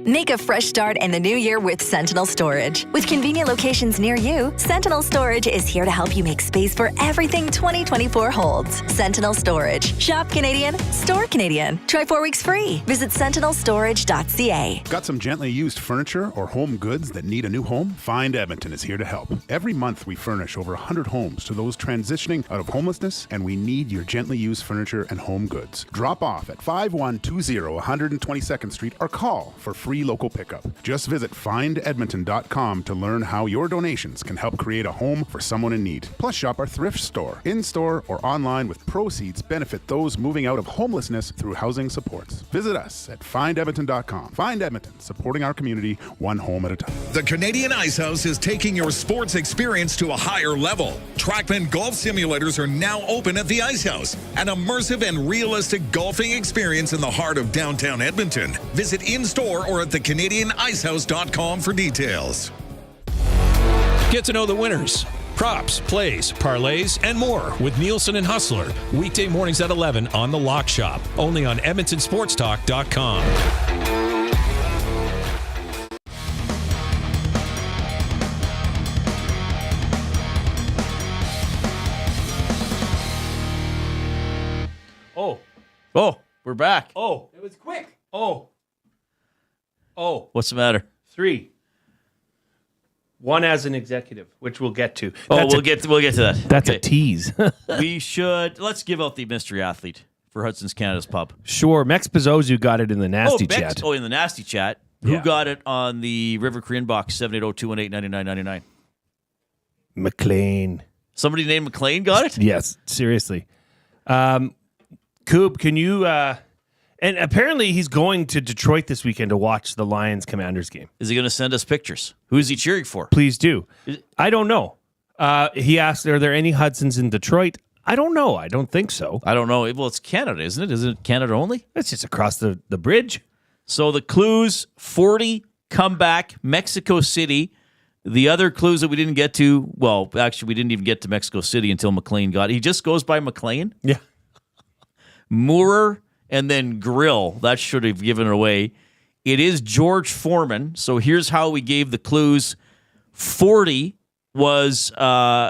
Make a fresh start in the new year with Sentinel Storage. With convenient locations near you, Sentinel Storage is here to help you make space for everything 2024 holds. Sentinel Storage. Shop Canadian, store Canadian. Try 4 weeks free. Visit sentinelstorage.ca. Got some gently used furniture or home goods that need a new home? Find Edmonton is here to help. Every month we furnish over 100 homes to those transitioning out of homelessness, and we need your gently used furniture and home goods. Drop off at 5120 122nd Street or call for free local pickup. Just visit findedmonton.com to learn how your donations can help create a home for someone in need. Plus, shop our thrift store, in-store or online, with proceeds benefit those moving out of homelessness through housing supports. Visit us at findedmonton.com. Find Edmonton, supporting our community one home at a time. The Canadian Ice House is taking your sports experience to a higher level. Trackman golf simulators are now open at the Ice House, an immersive and realistic golfing experience in the heart of downtown Edmonton. Visit in-store or at thecanadianicehouse.com for details. Get to know the winners, props, plays, parlays, and more with Nielsen and Hustler. Weekday mornings at 11 on The Lock Shop, only on EdmontonSportsTalk.com. Oh, we're back. Oh, it was quick. Oh. What's the matter? 3. 1 as an executive, which we'll get to. We'll get to that. That's a tease. Let's give out the mystery athlete for Hudson's Canada's Pub. Sure. Mex Bezzozu got it in the nasty chat. In the nasty chat. Who got it on the River Cree inbox, 780-218-9999? McLean. Somebody named McLean got it? Yes, seriously. Coob, can you... and apparently he's going to Detroit this weekend to watch the Lions-Commanders game. Is he going to send us pictures? Who is he cheering for? Please do. I don't know. He asked, are there any Hudsons in Detroit? I don't know. I don't think so. I don't know. Well, it's Canada, isn't it? Isn't it Canada only? It's just across the bridge. So the clues, 40, comeback, Mexico City. The other clues that we didn't get to, well, actually, we didn't even get to Mexico City until McLean got it. He just goes by McLean? Yeah. Moorer and then Grill. That should have given it away. It is George Foreman. So here's how we gave the clues. 40 was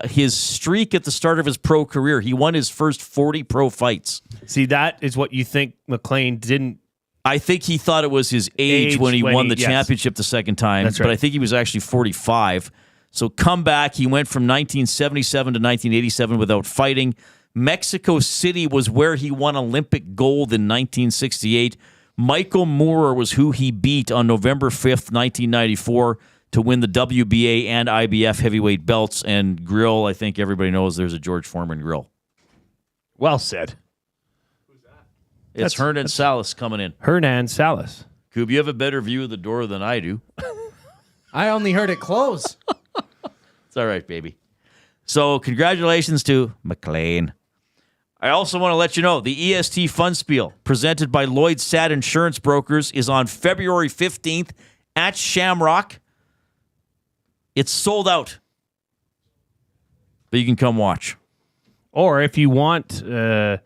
his streak at the start of his pro career. He won his first 40 pro fights. See, that is what you think McLean didn't. I think he thought it was his age when he won the championship the second time. That's right. But I think he was actually 45. So comeback, he went from 1977 to 1987 without fighting. Mexico City was where he won Olympic gold in 1968. Michael Moorer was who he beat on November 5th, 1994 to win the WBA and IBF heavyweight belts. And grill, I think everybody knows there's a George Foreman grill. Well said. It's Hernan Salas coming in. Hernan Salas. Coob, you have a better view of the door than I do. I only heard it close. It's all right, baby. So congratulations to McLean. I also want to let you know the EST Fun Spiel presented by Lloyd Sad Insurance Brokers is on February 15th at Shamrock. It's sold out, but you can come watch. Or if you want, if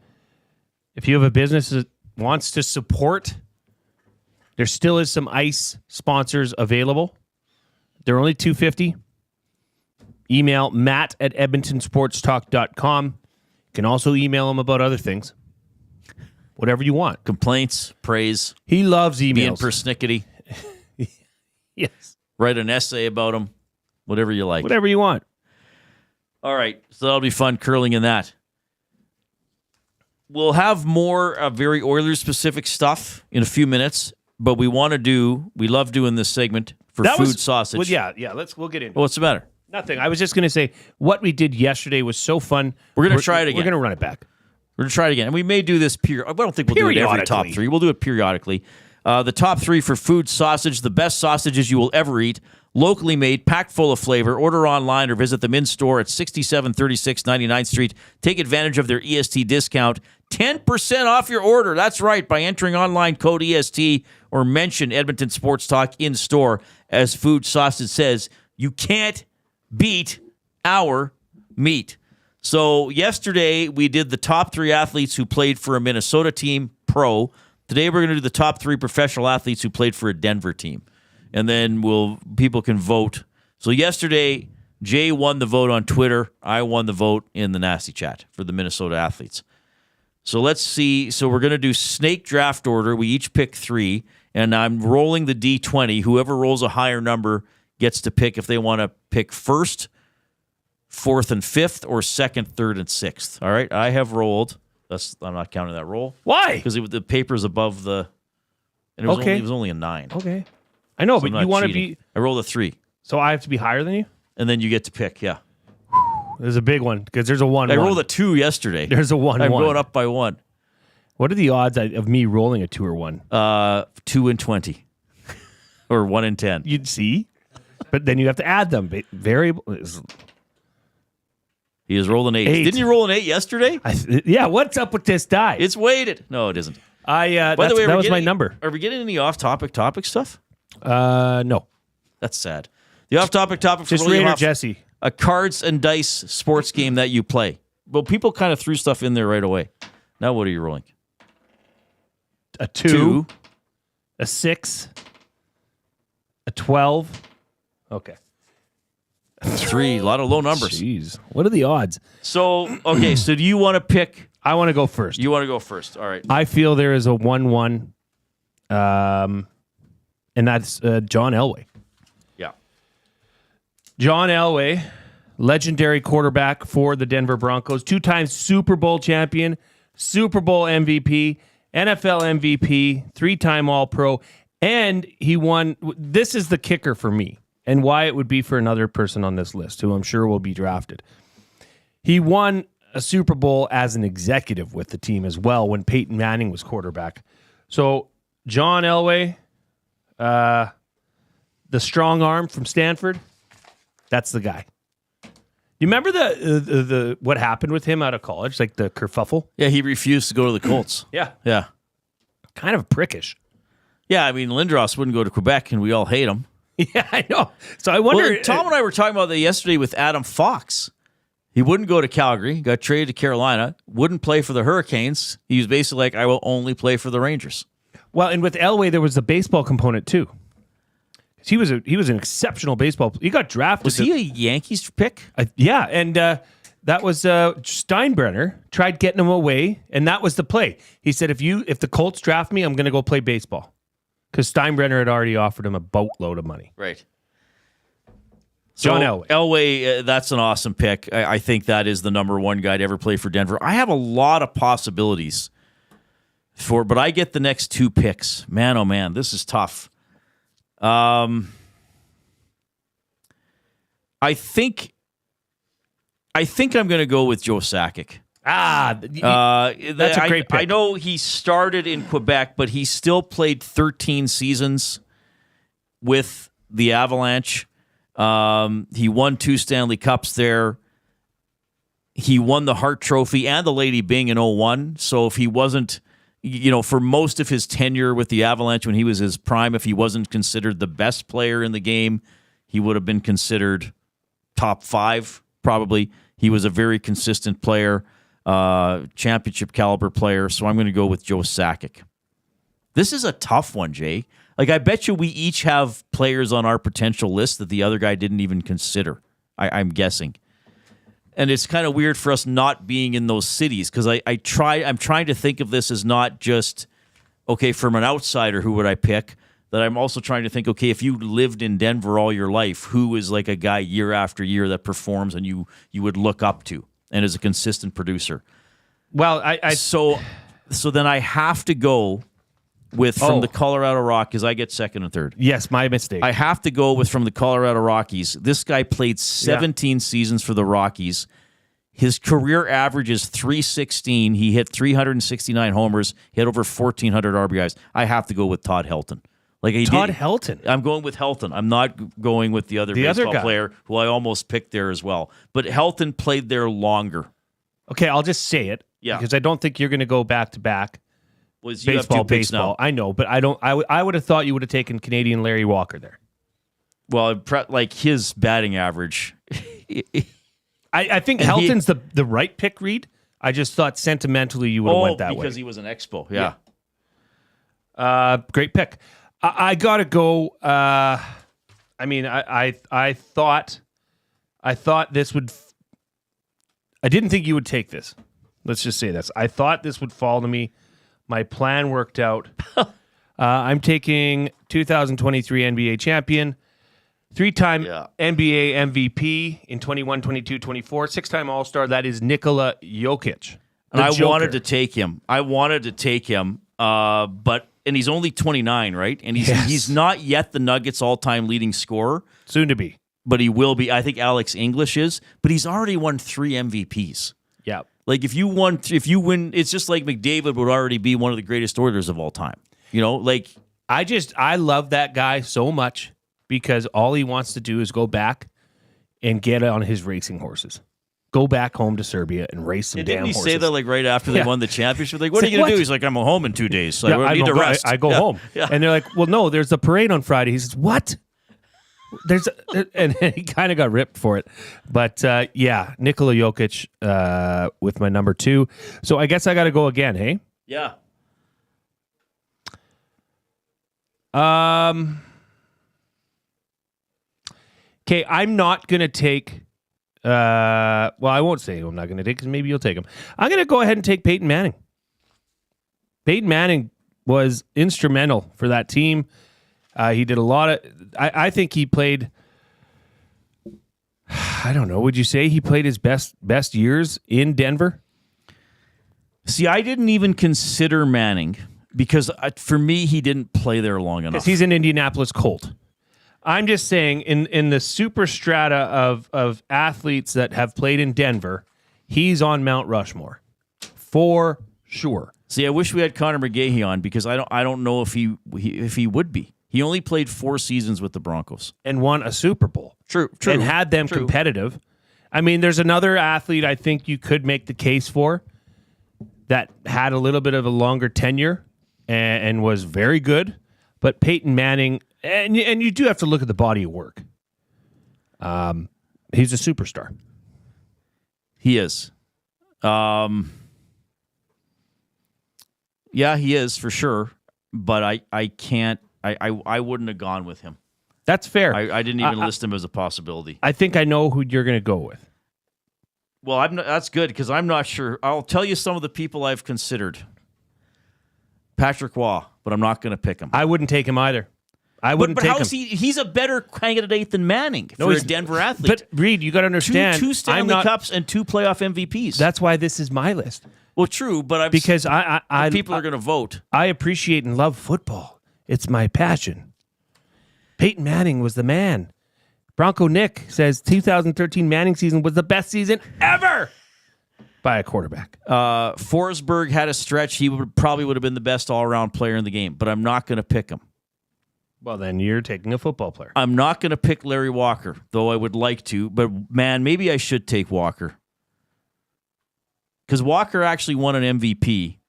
you have a business that wants to support, there still is some ice sponsors available. They're only $250. Email Matt at edmontonsportstalk.com. You can also email him about other things. Whatever you want. Complaints, praise. He loves emails. Being persnickety. Yes. Write an essay about him. Whatever you like. Whatever you want. All right. So that'll be fun curling in that. We'll have more very Oilers-specific stuff in a few minutes, but we love doing this segment for food sausage. Well, yeah. We'll get into it. What's the matter? Nothing. I was just going to say, what we did yesterday was so fun. We're going to try it again. We're going to run it back. We're going to try it again. And we may do this I don't think we'll do it every top three. We'll do it periodically. The top three for food sausage, the best sausages you will ever eat, locally made, packed full of flavor. Order online or visit them in store at 6736 99th Street. Take advantage of their EST discount. 10% off your order. That's right, by entering online code EST or mention Edmonton Sports Talk in store. As Food Sausage says, you can't beat our meat. So yesterday we did the top three athletes who played for a Minnesota team, pro. Today we're going to do the top three professional athletes who played for a Denver team. And then people can vote. So yesterday, Jay won the vote on Twitter. I won the vote in the Nasty Chat for the Minnesota athletes. So let's see. So we're going to do snake draft order. We each pick three, and I'm rolling the D20. Whoever rolls a higher number gets to pick if they want to pick first, fourth, and fifth, or second, third, and sixth. All right, I have rolled. I'm not counting that roll. Why? Because the paper's above the. And it was only a 9. Okay. I know, So but you want to be. I rolled a 3. So I have to be higher than you? And then you get to pick, yeah. There's a big one because there's a 1-1. I rolled a 2 yesterday. There's a 1-1. I'm going up by 1. What are the odds of me rolling a 2 or 1? 2 in 20. Or 1 in 10. You'd see. But then you have to add them. Variable. He has rolled an 8. Didn't you roll an 8 yesterday? Yeah, what's up with this die? It's weighted. No, it isn't. By the way, that was my number. Are we getting any off-topic stuff? No. That's sad. The off-topic topic for Just William Raider Huff, Jesse. a cards and dice sports game that you play. Well, people kind of threw stuff in there right away. Now what are you rolling? A 2. A 6. A 12. Okay. 3. A lot of low numbers. Jeez. What are the odds? So, okay, so do you want to pick? I want to go first. You want to go first. All right. I feel there is a 1-1, and that's John Elway. Yeah. John Elway, legendary quarterback for the Denver Broncos, 2-time Super Bowl champion, Super Bowl MVP, NFL MVP, 3-time All-Pro, and he won. This is the kicker for me, and why it would be for another person on this list, who I'm sure will be drafted. He won a Super Bowl as an executive with the team as well when Peyton Manning was quarterback. So John Elway, the strong arm from Stanford, that's the guy. You remember the what happened with him out of college, like the kerfuffle? Yeah, he refused to go to the Colts. Yeah. Yeah. Kind of prickish. Yeah, I mean, Lindros wouldn't go to Quebec, and we all hate him. Yeah, I know. So I wonder... Well, Tom and I were talking about that yesterday with Adam Fox. He wouldn't go to Calgary, got traded to Carolina, wouldn't play for the Hurricanes. He was basically like, I will only play for the Rangers. Well, and with Elway, there was the baseball component, too. He was an exceptional baseball player. He got drafted. Was he a Yankees pick? Yeah, and that was Steinbrenner tried getting him away, and that was the play. He said, if the Colts draft me, I'm going to go play baseball. Because Steinbrenner had already offered him a boatload of money. Right. John Elway. Elway, that's an awesome pick. I think that is the number one guy to ever play for Denver. I have a lot of possibilities but I get the next 2 picks. Man, oh man, this is tough. I think I'm going to go with Joe Sakic. That's a great pick. I know he started in Quebec, but he still played 13 seasons with the Avalanche. He won 2 Stanley Cups there. He won the Hart Trophy and the Lady Byng in 01. So if he wasn't, for most of his tenure with the Avalanche when he was his prime, if he wasn't considered the best player in the game, he would have been considered top 5, probably. He was a very consistent player, championship caliber player. So I'm going to go with Joe Sakic. This is a tough one, Jay. Like, I bet you we each have players on our potential list that the other guy didn't even consider, I'm guessing. And it's kind of weird for us not being in those cities because I'm trying to think of this as not just, okay, from an outsider, who would I pick? That I'm also trying to think, okay, if you lived in Denver all your life, who is like a guy year after year that performs and you would look up to and is a consistent producer? Well, So then I have to go with from the Colorado Rockies. I get second and third. Yes, my mistake. I have to go with from the Colorado Rockies. This guy played 17 seasons for the Rockies. His career average is .316. He hit 369 homers. He had over 1,400 RBIs. I have to go with Todd Helton. Todd Helton. I'm going with Helton. I'm not going with the other baseball player who I almost picked there as well. But Helton played there longer. Okay, I'll just say it. Yeah. Because I don't think you're going to go back to back. You have 2 picks now. I know, but I don't. I would have thought you would have taken Canadian Larry Walker there. Well, his batting average. I think Helton's the right pick, Reid. I just thought sentimentally you would have went that way. Because he was an Expo. Yeah. Great pick. I gotta go. I thought this would. I didn't think you would take this. Let's just say this. I thought this would fall to me. My plan worked out. I'm taking 2023 NBA champion, 3-time NBA MVP in 21, 22, 24, 6-time All-Star. That is Nikola Jokic. And I wanted to take him. But he's only 29, right? And he's not yet the Nuggets all-time leading scorer. Soon to be. But he will be. I think Alex English is. But he's already won 3 MVPs. Yeah. Like, if you win, it's just like McDavid would already be one of the greatest Oilers of all time. I love that guy so much because all he wants to do is go back and get on his racing horses. Go back home to Serbia and race some damn horses. Didn't he say that right after they won the championship? What are you going to do? He's like, I'm home in 2 days. So I need to rest. I go home. Yeah. And they're like, well, no, there's the parade on Friday. He says, what? And he kind of got ripped for it. But Nikola Jokic with my number 2. So I guess I got to go again, hey? Yeah. Okay, I'm not going to take... I won't say who I'm not going to take because maybe you'll take him. I'm going to go ahead and take Peyton Manning. Peyton Manning was instrumental for that team. He did a lot of... I think he played... I don't know. Would you say he played his best years in Denver? See, I didn't even consider Manning because for me, he didn't play there long enough. Because he's an Indianapolis Colt. I'm just saying, in the super strata of athletes that have played in Denver, he's on Mount Rushmore. For sure. See, I wish we had Conor McGehey on because I don't know if he would be. He only played 4 seasons with the Broncos. And won a Super Bowl. True. And had them competitive. I mean, there's another athlete I think you could make the case for that had a little bit of a longer tenure and was very good. But Peyton Manning, and you do have to look at the body of work. He's a superstar. He is. Yeah, he is for sure. But I can't. I wouldn't have gone with him. That's fair. I didn't even list him as a possibility. I think I know who you're going to go with. Well, that's good because I'm not sure. I'll tell you some of the people I've considered. Patrick Waugh, but I'm not going to pick him. I wouldn't take him either. I wouldn't take him. But he's a better candidate than Manning for a Denver athlete. But Reid, you got to understand. Two Stanley Cups and 2 playoff MVPs. That's why this is my list. Well, true, but because people are going to vote. I appreciate and love football. It's my passion. Peyton Manning was the man. Bronco Nick says 2013 Manning season was the best season ever by a quarterback. Forsberg had a stretch. He probably would have been the best all-around player in the game, but I'm not going to pick him. Well, then you're taking a football player. I'm not going to pick Larry Walker, though I would like to. But, man, maybe I should take Walker. Because Walker actually won an MVP.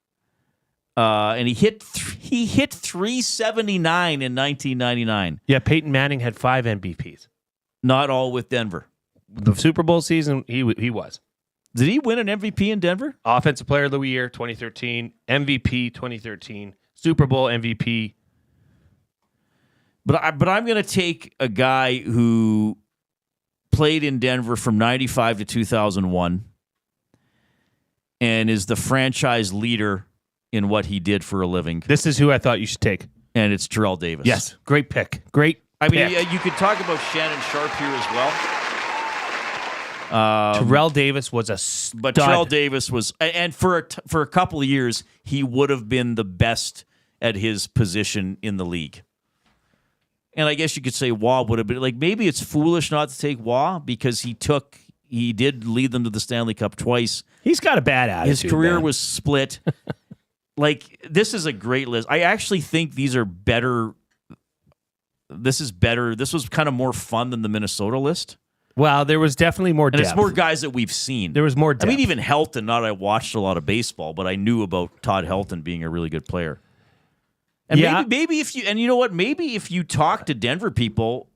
And he hit 379 in 1999. Yeah, Peyton Manning had 5 MVPs. Not all with Denver. The Super Bowl season, he was. Did he win an MVP in Denver? Offensive Player of the Year, 2013. MVP, 2013. Super Bowl MVP. But I'm going to take a guy who played in Denver from 95 to 2001 and is the franchise leader in what he did for a living. This is who I thought you should take. And it's Terrell Davis. Yes, great pick. Great I mean, pick. you could talk about Shannon Sharp here as well. Terrell Davis was a stud. But Terrell Davis was, and for a couple of years, he would have been the best at his position in the league. And I guess you could say Waugh would have been, like, maybe it's foolish not to take Waugh because he did lead them to the Stanley Cup twice. He's got a bad attitude. His career man. was split. Like, this is a great list. I actually think these are better. This is better. This was kind of more fun than the Minnesota list. Well, there was definitely more And depth. it's more guys that we've seen. There was more depth. I mean, even Helton, not I watched a lot of baseball, but I knew about Todd Helton being a really good player. And maybe if you, and you know what, maybe if you talk to Denver people,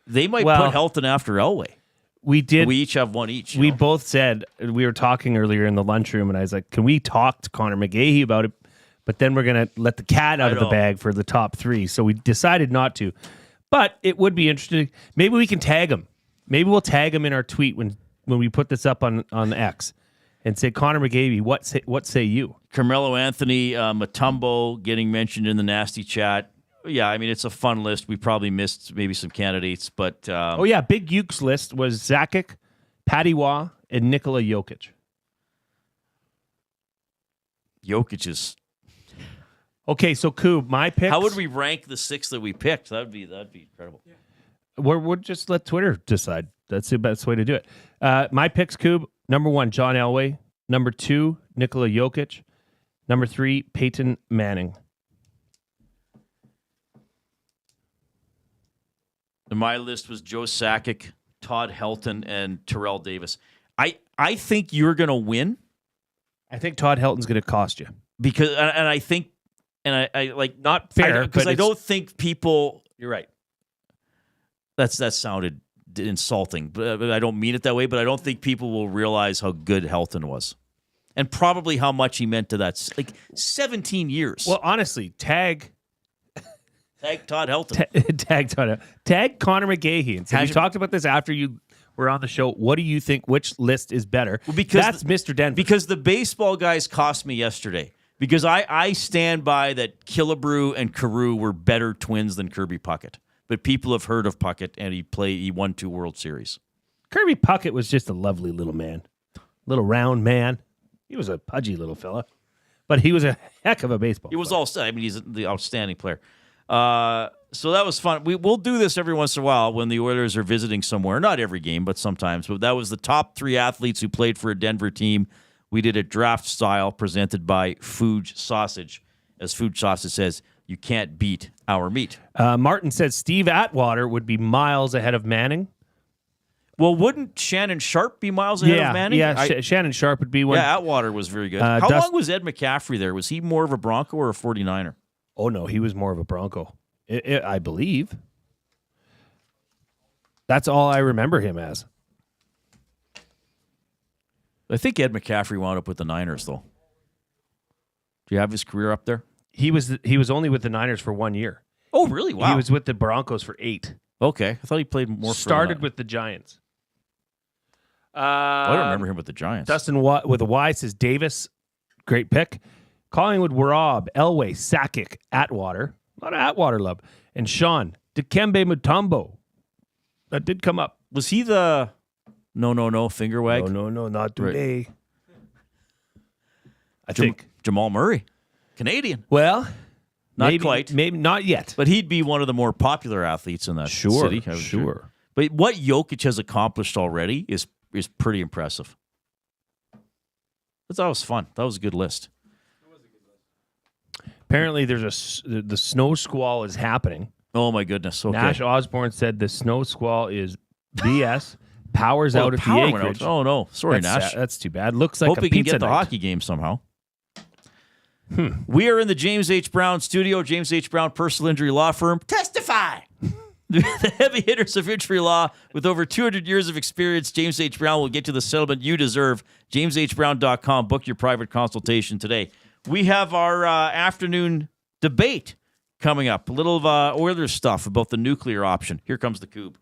they might put Helton after Elway. We did. We each have one each. We both said, we were talking earlier in the lunchroom, and I was like, can we talk to Conor McGehey about it? But then we're going to let the cat out of the bag for the top 3. So we decided not to. But it would be interesting. Maybe we can tag him. Maybe we'll tag him in our tweet when we put this up on X and say, Conor McGehey, what say you? Carmelo Anthony, Mutombo getting mentioned in the nasty chat. Yeah, I mean, it's a fun list. We probably missed maybe some candidates, but... Big Uke's list was Zakic, Patty Waugh, and Nikola Jokic. Jokic is... Okay, so Koob, my picks... How would we rank the 6 that we picked? That'd be incredible. Yeah. We'll just let Twitter decide. That's the best way to do it. My picks, Koob, number 1, John Elway. Number 2, Nikola Jokic. Number 3, Peyton Manning. And my list was Joe Sakic, Todd Helton, and Terrell Davis. I think you're going to win. I think Todd Helton's going to cost you. Because, and I think, and I like, not fair, because I don't think people... You're right. That sounded insulting, but I don't mean it that way. But I don't think people will realize how good Helton was, and probably how much he meant to that. Like 17 years. Well, honestly, tag Todd Helton. Tag Conor McGehey. And so we talked about this after you were on the show. What do you think? Which list is better? Well, because that's Mr. Denver. Because the baseball guys cost me yesterday. Because I stand by that Killebrew and Carew were better twins than Kirby Puckett. But people have heard of Puckett, and he won 2 World Series. Kirby Puckett was just a lovely little man. Little round man. He was a pudgy little fella. But he was a heck of a baseball player. He was he's the outstanding player. So that was fun. We'll do this every once in a while when the Oilers are visiting somewhere. Not every game, but sometimes. But that was the top 3 athletes who played for a Denver team. We did a draft style presented by Fuge Sausage. As Fuge Sausage says, you can't beat our meat. Martin says Steve Atwater would be miles ahead of Manning. Well, wouldn't Shannon Sharp be miles ahead of Manning? Yeah, Shannon Sharp would be one. Yeah, Atwater was very good. How long was Ed McCaffrey there? Was he more of a Bronco or a 49er? Oh, no, he was more of a Bronco, I believe. That's all I remember him as. I think Ed McCaffrey wound up with the Niners, though. Do you have his career up there? He was only with the Niners for 1 year. Oh, really? Wow. He was with the Broncos for 8. Okay. I thought he played more. Started with the Giants. I don't remember him with the Giants. Dustin with a Y says Davis. Great pick. Collingwood, Warab, Elway, Sakic, Atwater. A lot of Atwater love. And Sean, Dikembe Mutombo. That did come up. Was he the... No, finger wag? No, not today. I think Jamal Murray, Canadian. Well, not quite. Maybe not yet. But he'd be one of the more popular athletes in that city. Sure. But what Jokic has accomplished already is pretty impressive. But that was fun. That was a good list. Apparently, the snow squall is happening. Oh my goodness! Okay. Nash Osborne said the snow squall is BS. Power's out at the acreage. Oh no! Sorry, Nash. That's too bad. Looks like hope a he can pizza get the night. hockey game somehow. We are in the James H. Brown studio. James H. Brown Personal Injury Law Firm. Testify. The heavy hitters of injury law with over 200 years of experience. James H. Brown will get you the settlement you deserve. JamesHBrown.com. Book your private consultation today. We have our afternoon debate coming up. A little of Oilers stuff about the nuclear option. Here comes the Coupe.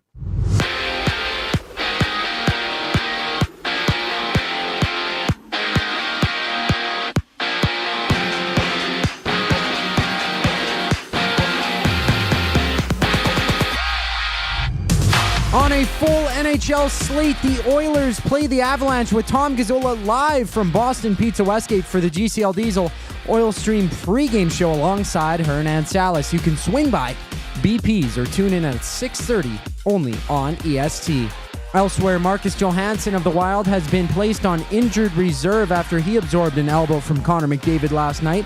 On a full NHL slate, the Oilers play the Avalanche with Tom Gazzola live from Boston Pizza Westgate for the GCL Diesel Oil Stream pregame show alongside Hernan Salas. You can swing by BP's or tune in at 6:30 only on EST. Elsewhere, Marcus Johansson of the Wild has been placed on injured reserve after he absorbed an elbow from Conor McDavid last night.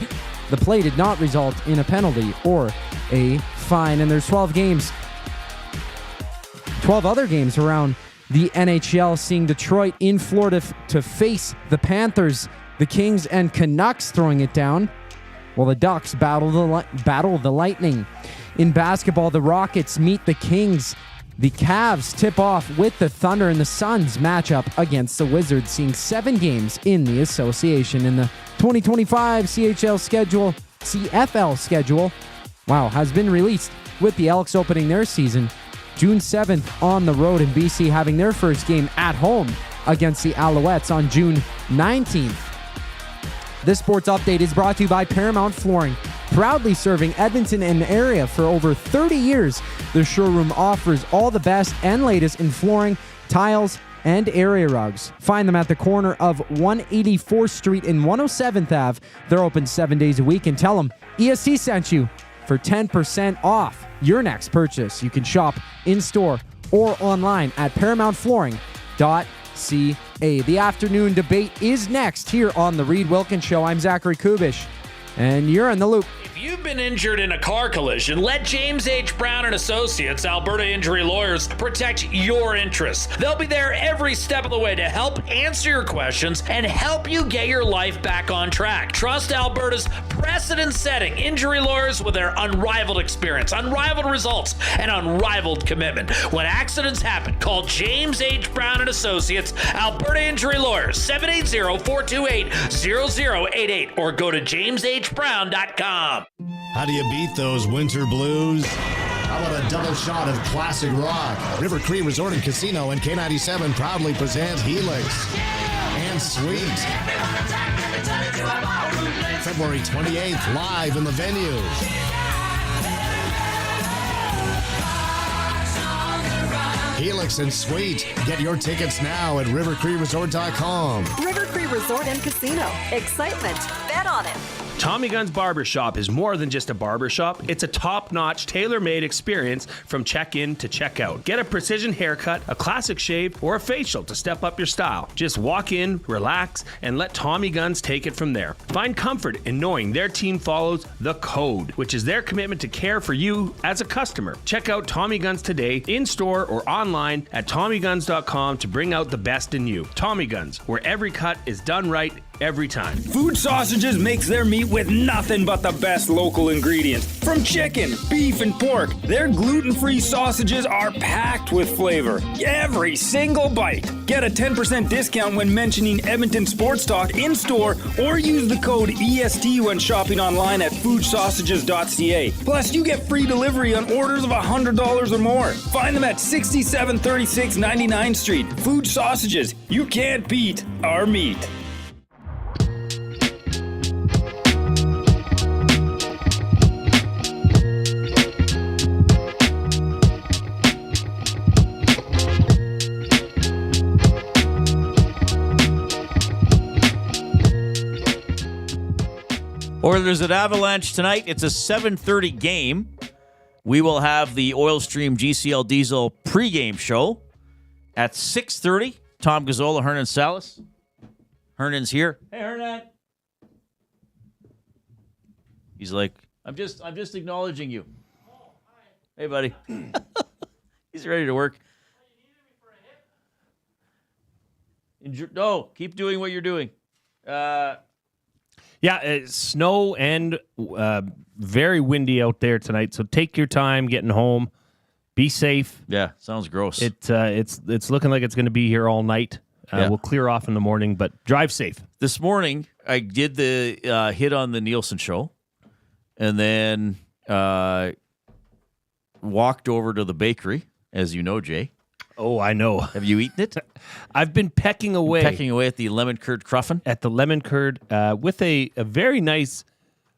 The play did not result in a penalty or a fine, and there's 12 other games around the NHL, seeing Detroit in Florida to face the Panthers, the Kings, and Canucks throwing it down, while the Ducks battle the Lightning. In basketball, the Rockets meet the Kings. The Cavs tip off with the Thunder, and the Suns match up against the Wizards, seeing 7 games in the association. In the 2025 CFL schedule, has been released, with the Elks opening their season June 7th on the road, in BC having their first game at home against the Alouettes on June 19th. This sports update is brought to you by Paramount Flooring. Proudly serving Edmonton and the area for over 30 years, the showroom offers all the best and latest in flooring, tiles, and area rugs. Find them at the corner of 184th Street and 107th Ave. They're open 7 days a week, and tell them EST sent you for 10% off your next purchase. You can shop in-store or online at ParamountFlooring.ca. The afternoon debate is next here on The Reid Wilkins Show. I'm Zachary Kubish, and you're in the loop. If you've been injured in a car collision, let James H. Brown and Associates, Alberta Injury Lawyers, protect your interests. They'll be there every step of the way to help answer your questions and help you get your life back on track. Trust Alberta's precedent-setting injury lawyers with their unrivaled experience, unrivaled results, and unrivaled commitment. When accidents happen, call James H. Brown and Associates, Alberta Injury Lawyers, 780-428-0088, or go to jameshbrown.com. How do you beat those winter blues? How about a double shot of classic rock? River Cree Resort and Casino and K97 proudly present Helix and Sweet. February 28th, live in the venue. Helix and Sweet. Get your tickets now at rivercreeresort.com. River Cree Resort and Casino. Excitement. Bet on it. Tommy Gunn's Barbershop is more than just a barbershop. It's a top-notch, tailor-made experience from check-in to check-out. Get a precision haircut, a classic shave, or a facial to step up your style. Just walk in, relax, and let Tommy Guns take it from there. Find comfort in knowing their team follows the code, which is their commitment to care for you as a customer. Check out Tommy Guns today, in-store or online at TommyGuns.com to bring out the best in you. Tommy Guns, where every cut is done right every time. Fuge Sausages makes their meat with nothing but the best local ingredients. From chicken, beef, and pork, their gluten-free sausages are packed with flavor. Every single bite. Get a 10% discount when mentioning Edmonton Sports Talk in-store, or use the code EST when shopping online at fugesausages.ca. Plus, you get free delivery on orders of $100 or more. Find them at 6736 99th Street. Fuge Sausages. You can't beat our meat. Oilers at Avalanche tonight. It's a 7:30 game. We will have the Oil Stream GCL Diesel pregame show at 6:30. Tom Gazzola, Hernan Salas. Hernan's here. Hey, Hernan. He's like, I'm just acknowledging you. Hey, buddy. He's ready to work. No, keep doing what you're doing. Snow and very windy out there tonight. So take your time getting home. Be safe. Yeah, sounds gross. It's looking like it's going to be here all night. We'll clear off in the morning, but drive safe. This morning, I did the hit on the Nielsen show, and then walked over to the bakery, as you know, Jay. Oh, I know. Have you eaten it? I've been pecking away. Pecking away at the lemon curd cruffin? At the lemon curd with a very nice,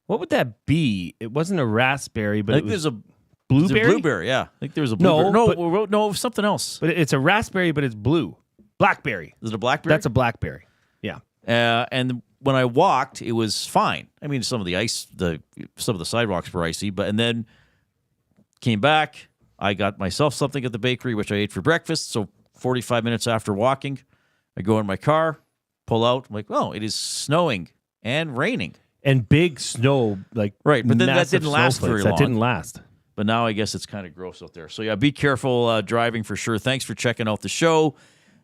what would that be? It wasn't a raspberry, but I think it was there's a blueberry? Blueberry, yeah. I think there's a blueberry. No, something else. But it's a raspberry, but it's blue. Blackberry. Is it a blackberry? That's a blackberry. Yeah. And when I walked, it was fine. I mean, some of the sidewalks were icy, and then came back. I got myself something at the bakery, which I ate for breakfast. So 45 minutes after walking, I go in my car, pull out. I'm like, oh, it is snowing and raining. And big snow, like right, but then that didn't last very long. That didn't last. But now I guess it's kind of gross out there. So yeah, be careful driving for sure. Thanks for checking out the show.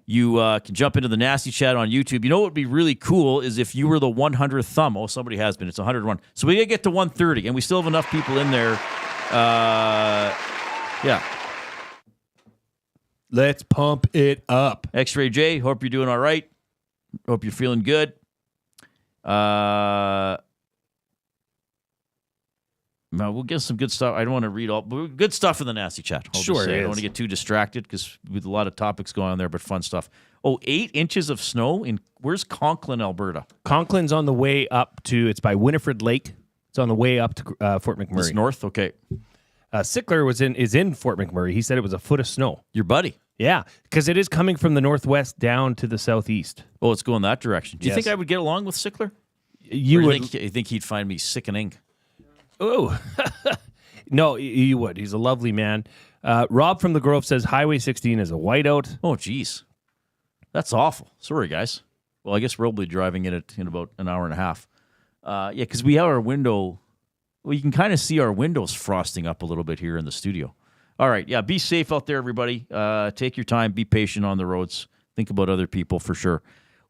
You can jump into the Nasty Chat on YouTube. You know what would be really cool is if you were the 100th thumb. Oh, somebody has been. It's 101. So we got to get to 130, and we still have enough people in there. Yeah. Let's pump it up. X-Ray J, hope you're doing all right. Hope you're feeling good. No, we'll get some good stuff. I don't want to read all, but good stuff in the Nasty Chat. Sure, I don't want to get too distracted because with a lot of topics going on there, but fun stuff. Oh, 8 inches of snow where's Conklin, Alberta? Conklin's on the way up to, it's by Winifred Lake. It's on the way up to Fort McMurray. It's north? Okay. Sickler is in Fort McMurray. He said it was a foot of snow. Your buddy? Yeah, because it is coming from the northwest down to the southeast. Oh, it's going that direction. Do you think I would get along with Sickler? You think he'd find me sickening? Oh, no, you would. He's a lovely man. Rob from the Grove says Highway 16 is a whiteout. Oh, geez. That's awful. Sorry, guys. Well, I guess we'll be driving in it in about an hour and a half. Yeah, because we have our window. Well, you can kind of see our windows frosting up a little bit here in the studio. All right, yeah, be safe out there, everybody. Take your time. Be patient on the roads. Think about other people for sure.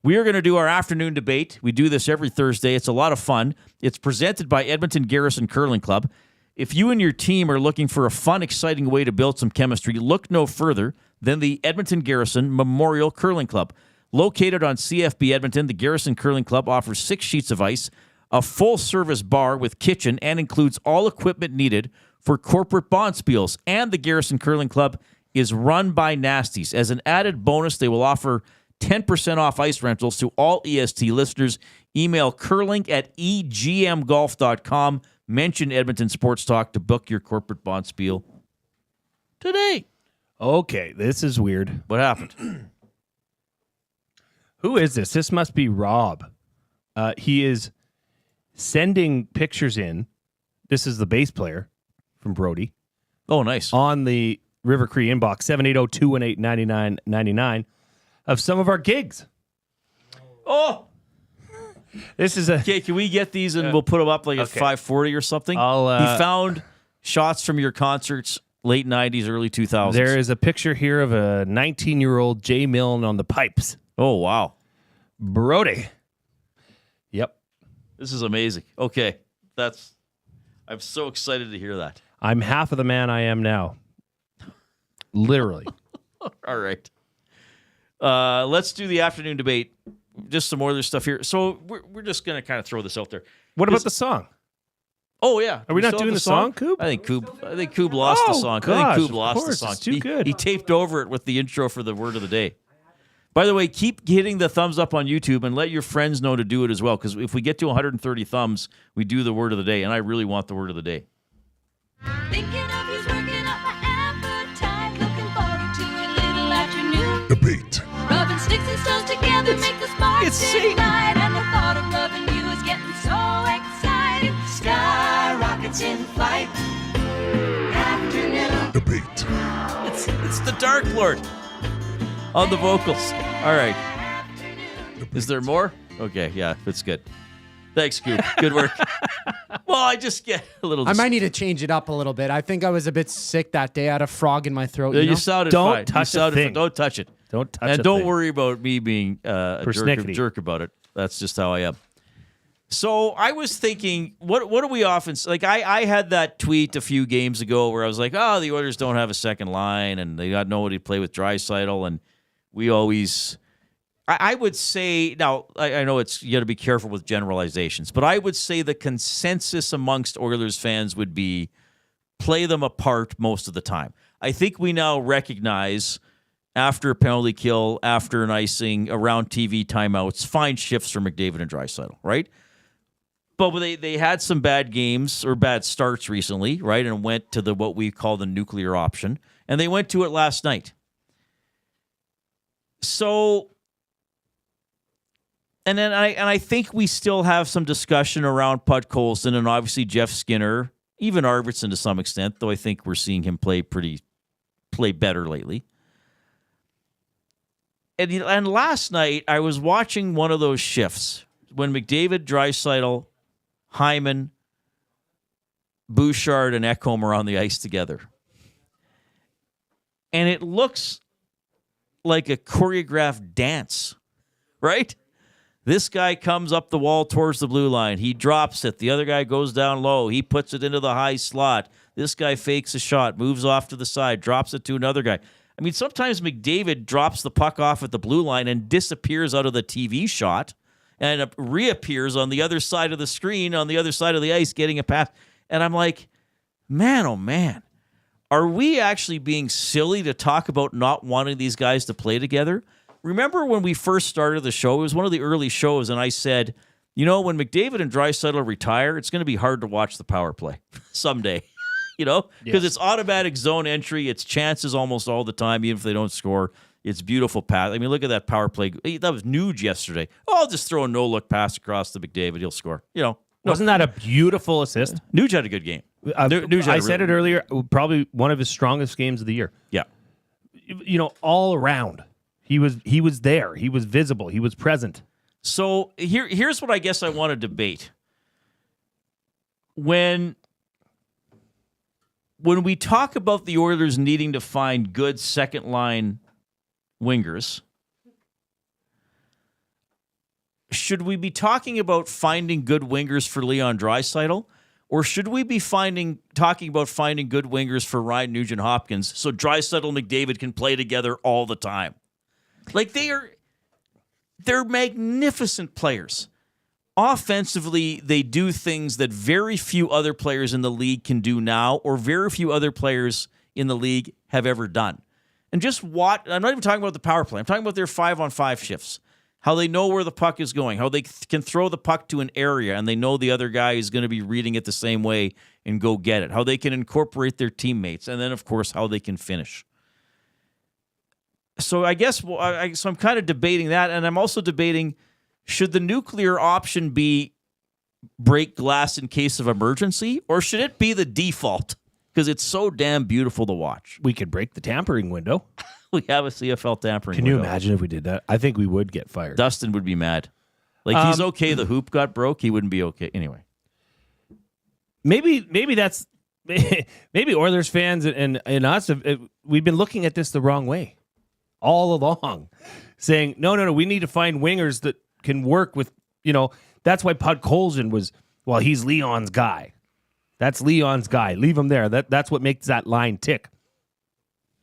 We are going to do our afternoon debate. We do this every Thursday. It's a lot of fun. It's presented by Edmonton Garrison Curling Club. If you and your team are looking for a fun, exciting way to build some chemistry, look no further than the Edmonton Garrison Memorial Curling Club. Located on CFB Edmonton, the Garrison Curling Club offers 6 sheets of ice, a full-service bar with kitchen, and includes all equipment needed for corporate bonspiels. And the Garrison Curling Club is run by Nasties. As an added bonus, they will offer 10% off ice rentals to all EST listeners. Email curling@egmgolf.com. Mention Edmonton Sports Talk to book your corporate bonspiel today. Okay, this is weird. What happened? Who is this? This must be Rob. He is sending pictures in. This is the bass player from Brody. Oh, nice. On the River Cree inbox, 780-218-9999, of some of our gigs. Oh! This is a... Okay, can we get these and we'll put them up like at 540 or something? He found shots from your concerts, late 90s, early 2000s. There is a picture here of a 19-year-old Jay Milne on the pipes. Oh, wow. Brody. Yep. This is amazing. Okay. I'm so excited to hear that. I'm half of the man I am now. Literally. All right. Let's do the afternoon debate. Just some more other stuff here. So we're just going to kind of throw this out there. What about the song? Oh, yeah. Are we not doing the song, Coop? I think Coop lost the song. Gosh, I think Coop lost the song. It's too good. He taped over it with the intro for the word of the day. By the way, keep hitting the thumbs up on YouTube and let your friends know to do it as well, because if we get to 130 thumbs, we do the word of the day, and I really want the word of the day. Thinking of you's working up my appetite. Looking forward to a little afternoon debate. Rubbing sticks and stones together make the sparks ignite. And the thought of loving you is getting so exciting. Sky rockets in flight. debate. It's the Dark Lord on the vocals. All right. Is there more? Okay, yeah, that's good. Thanks, Scoop. Good work. Well, I just get a little... I might need to change it up a little bit. I think I was a bit sick that day. I had a frog in my throat. You sounded fine. Don't touch the thing. Don't touch it. Don't touch it. And don't worry about me being a jerk about it. That's just how I am. So I was thinking, what do we often... Like, I had that tweet a few games ago where I was like, oh, the Oilers don't have a second line, and they got nobody to play with Draisaitl, and we always... I would say, now, I know you got to be careful with generalizations, but I would say the consensus amongst Oilers fans would be play them apart most of the time. I think we now recognize after a penalty kill, after an icing, around TV timeouts, fine shifts for McDavid and Draisaitl, right? But they had some bad games or bad starts recently, right, and went to what we call the nuclear option, and they went to it last night. So... And then I think we still have some discussion around Podkolzin and obviously Jeff Skinner, even Arvidsson to some extent, though I think we're seeing him play better lately. And last night I was watching one of those shifts when McDavid, Draisaitl, Hyman, Bouchard, and Ekholm are on the ice together. And it looks like a choreographed dance, right? This guy comes up the wall towards the blue line. He drops it. The other guy goes down low. He puts it into the high slot. This guy fakes a shot, moves off to the side, drops it to another guy. I mean, sometimes McDavid drops the puck off at the blue line and disappears out of the TV shot and reappears on the other side of the screen, on the other side of the ice, getting a pass. And I'm like, man, oh man, are we actually being silly to talk about not wanting these guys to play together? Remember when we first started the show? It was one of the early shows, and I said, when McDavid and Draisaitl retire, it's going to be hard to watch the power play someday, because it's automatic zone entry. It's chances almost all the time, even if they don't score. It's beautiful pass. I mean, look at that power play. That was Nuge yesterday. Oh, I'll just throw a no-look pass across to McDavid. He'll score. Wasn't that a beautiful assist? Nuge had a good game. I said it earlier, probably one of his strongest games of the year. Yeah. All around. He was there. He was visible. He was present. So here's what I guess I want to debate. When we talk about the Oilers needing to find good second-line wingers, should we be talking about finding good wingers for Leon Draisaitl, or should we be talking about finding good wingers for Ryan Nugent-Hopkins so Draisaitl and McDavid can play together all the time? Like, they're magnificent players. Offensively, they do things that very few other players in the league can do now, or very few other players in the league have ever done. And just I'm not even talking about the power play. I'm talking about their 5-on-5 shifts. How they know where the puck is going. How they can throw the puck to an area and they know the other guy is going to be reading it the same way and go get it. How they can incorporate their teammates. And then, of course, how they can finish. So I guess so I'm kind of debating that, and I'm also debating, should the nuclear option be break glass in case of emergency, or should it be the default? Because it's so damn beautiful to watch. We could break the tampering window. We have a CFL tampering window. Can you window. imagine if we did that? I think we would get fired. Dustin would be mad. Like, he's okay, the hoop got broke. He wouldn't be okay. Anyway. Maybe that's... Maybe Oilers fans and us, we've been looking at this the wrong way. All along, saying, no, we need to find wingers that can work with, that's why Podkolzin was, he's Leon's guy. That's Leon's guy. Leave him there. That's what makes that line tick.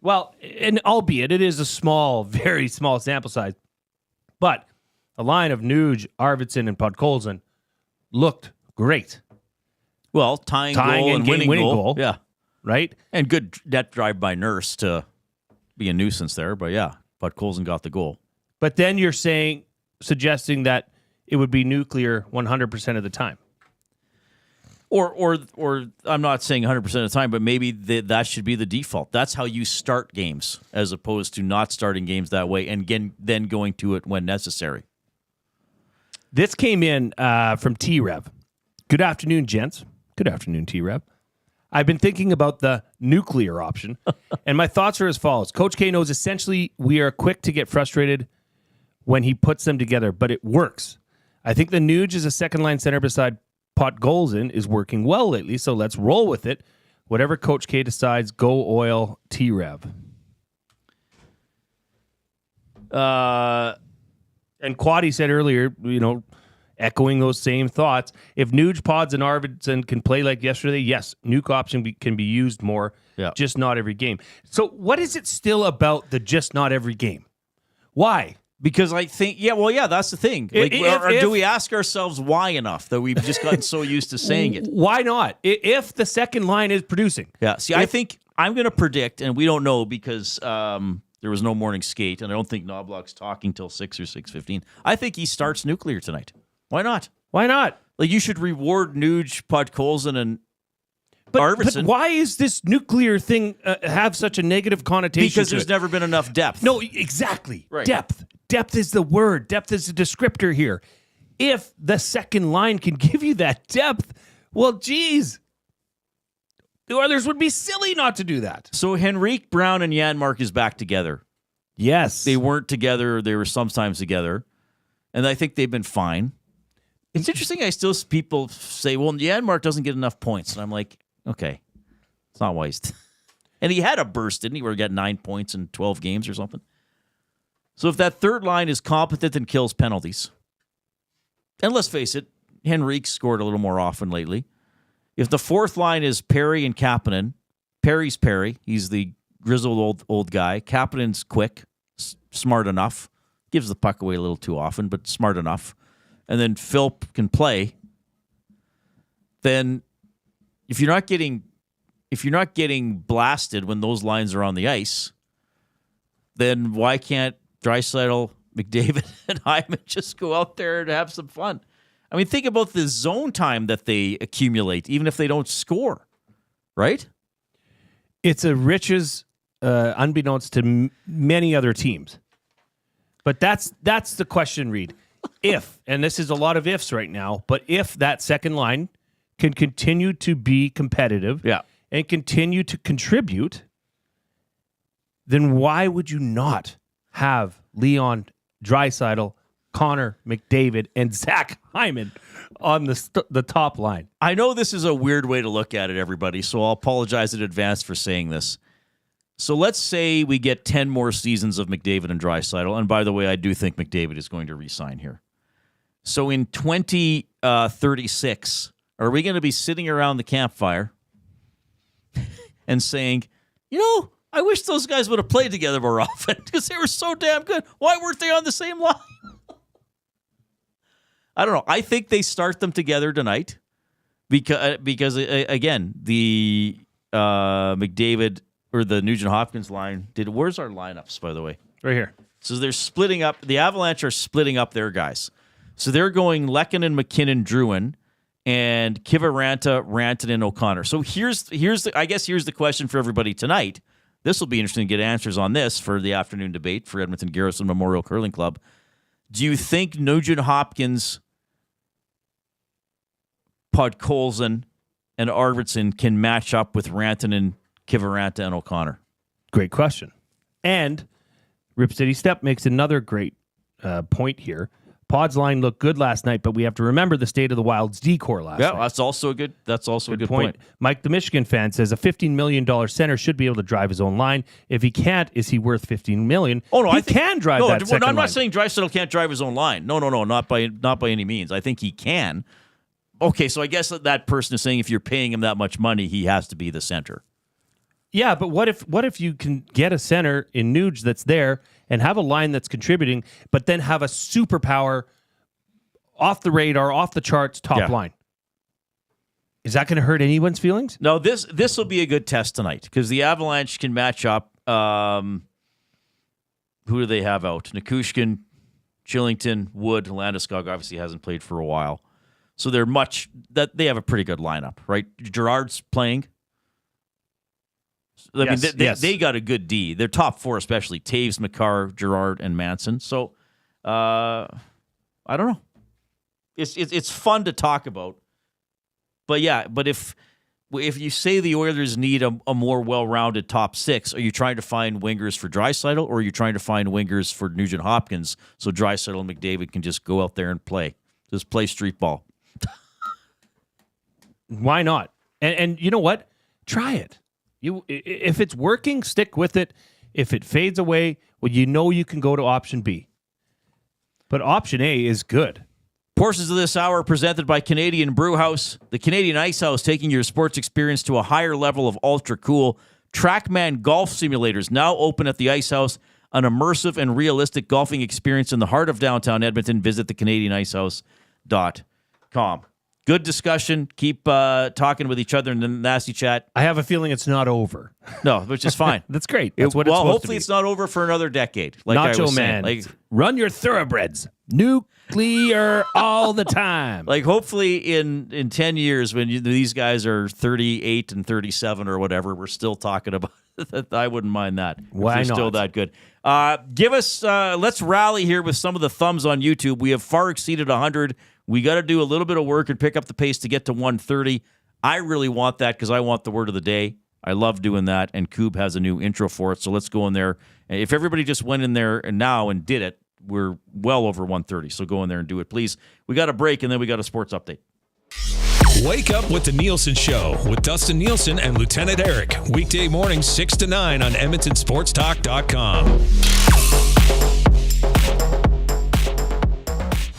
Well, and albeit it is a small, very small sample size, but a line of Nuge, Arvidsson, and Podkolzin looked great. Well, tying goal and winning goal. Yeah. Right? And good net drive by Nurse to be a nuisance there, but yeah, Podkolzin got the goal. But then you're suggesting that it would be nuclear 100% of the time. Or I'm not saying 100% of the time, but maybe that should be the default. That's how you start games, as opposed to not starting games that way and then going to it when necessary. This came in from T-Rev. Good afternoon, gents. Good afternoon, T-Rev. I've been thinking about the nuclear option, and my thoughts are as follows. Coach K knows essentially we are quick to get frustrated when he puts them together, but it works. I think the Nuge as a second-line center beside Podkolzin is working well lately, so let's roll with it. Whatever Coach K decides, go oil T-Rev. And Quaddy said earlier, echoing those same thoughts, if Nuge, Pods, and Arvidsson can play like yesterday, yes, nuke option can be used more, just not every game. So what is it still about the just not every game? Why? Because I think, that's the thing. Do we ask ourselves why enough that we've just gotten so used to saying it? Why not? If the second line is producing. Yeah, see, I think I'm going to predict, and we don't know because there was no morning skate, and I don't think Knobloch's talking till 6 or 6:15. I think he starts nuclear tonight. Why not? Why not? Like, you should reward Nuge, Podkolzin, and Arvidsson. But why is this nuclear thing have such a negative connotation? Because there's never been enough depth. No, exactly. Right. Depth. Depth is the word. Depth is the descriptor here. If the second line can give you that depth, well, geez, the others would be silly not to do that. So Henrique Brown and Janmark is back together. Yes. They weren't together. They were sometimes together. And I think they've been fine. It's interesting. I still see people say, well, Janmark doesn't get enough points. And I'm like, okay, it's not wise. And he had a burst, didn't he, where he got 9 points in 12 games or something? So if that third line is competent and kills penalties, and let's face it, Henrique scored a little more often lately. If the fourth line is Perry and Kapanen, Perry's Perry, he's the grizzled old guy. Kapanen's quick, smart enough, gives the puck away a little too often, but smart enough. And then Philp can play. Then if you're not getting blasted when those lines are on the ice, then why can't Draisaitl, McDavid, and Hyman just go out there and have some fun? I mean, think about the zone time that they accumulate, even if they don't score, right? It's a riches unbeknownst to many other teams. But that's the question, Reid. If, and this is a lot of ifs right now, but if that second line can continue to be competitive and continue to contribute, then why would you not have Leon Draisaitl, Connor McDavid, and Zach Hyman on the top line? I know this is a weird way to look at it, everybody, so I'll apologize in advance for saying this. So let's say we get 10 more seasons of McDavid and Draisaitl, and by the way, I do think McDavid is going to re-sign here. So in 2036, are we going to be sitting around the campfire and saying, I wish those guys would have played together more often because they were so damn good. Why weren't they on the same line? I don't know. I think they start them together tonight because again, the McDavid or the Nugent-Hopkins line where's our lineups, by the way? Right here. So they're splitting up. The Avalanche are splitting up their guys. So they're going Lehkonen, McKinnon, Drouin, and Kiviranta, Rantanen, and O'Connor. So here's the question for everybody tonight. This will be interesting to get answers on this for the afternoon debate for Edmonton Garrison Memorial Curling Club. Do you think Nugent-Hopkins, Podkolzin, and Arvidsson can match up with Rantanen, Kiviranta, and O'Connor? Great question. And Rip City Step makes another great point here. Pod's line looked good last night, but we have to remember the state of the Wild's decor last night. Yeah, that's also a good point. Mike, the Michigan fan, says a $15 million center should be able to drive his own line. If he can't, is he worth $15 million? Oh no, he can drive that second line. I'm not saying Draisaitl can't drive his own line. No, not by any means. I think he can. Okay, so I guess that person is saying if you're paying him that much money, he has to be the center. Yeah, but what if you can get a center in Nuge that's there and have a line that's contributing, but then have a superpower off the radar, off the charts top line? Is that going to hurt anyone's feelings? No, this will be a good test tonight because the Avalanche can match up. Who do they have out? Nichushkin, Chillington, Wood, Landeskog obviously hasn't played for a while. So they have a pretty good lineup, right? Gerard's playing. I mean, they got a good D. Their top four, especially Taves, McCarr, Gerard, and Manson. So, I don't know. It's fun to talk about, but if if you say the Oilers need a more well-rounded top six, are you trying to find wingers for Draisaitl, or are you trying to find wingers for Nugent-Hopkins so Draisaitl and McDavid can just go out there and play? Just play street ball. Why not? And you know what? Try it. If it's working, stick with it. If it fades away, well, you can go to option B. But option A is good. Portions of this hour presented by Canadian Brew House. The Canadian Ice House, taking your sports experience to a higher level of ultra cool. TrackMan golf simulators now open at the Ice House. An immersive and realistic golfing experience in the heart of downtown Edmonton. Visit thecanadianicehouse.com. Good discussion. Keep talking with each other in the nasty chat. I have a feeling it's not over. No, which is fine. That's great. That's what it's supposed hopefully to be. it's not over for another decade. Like I Nacho was Man. saying. Run your thoroughbreds. Nuclear all the time. Hopefully in 10 years when these guys are 38 and 37 or whatever, we're still talking about it. I wouldn't mind that. Why if they're not? still that good. Give us, let's rally here with some of the thumbs on YouTube. We have far exceeded 100. We got to do a little bit of work and pick up the pace to get to 130. I really want that because I want the word of the day. I love doing that, and Coob has a new intro for it, so let's go in there. If everybody just went in there now and did it, we're well over 130, so go in there and do it, please. We got a break, and then we got a sports update. Wake up with the Nielsen Show with Dustin Nielsen and Lieutenant Eric. Weekday mornings 6 to 9 on EdmontonSportsTalk.com.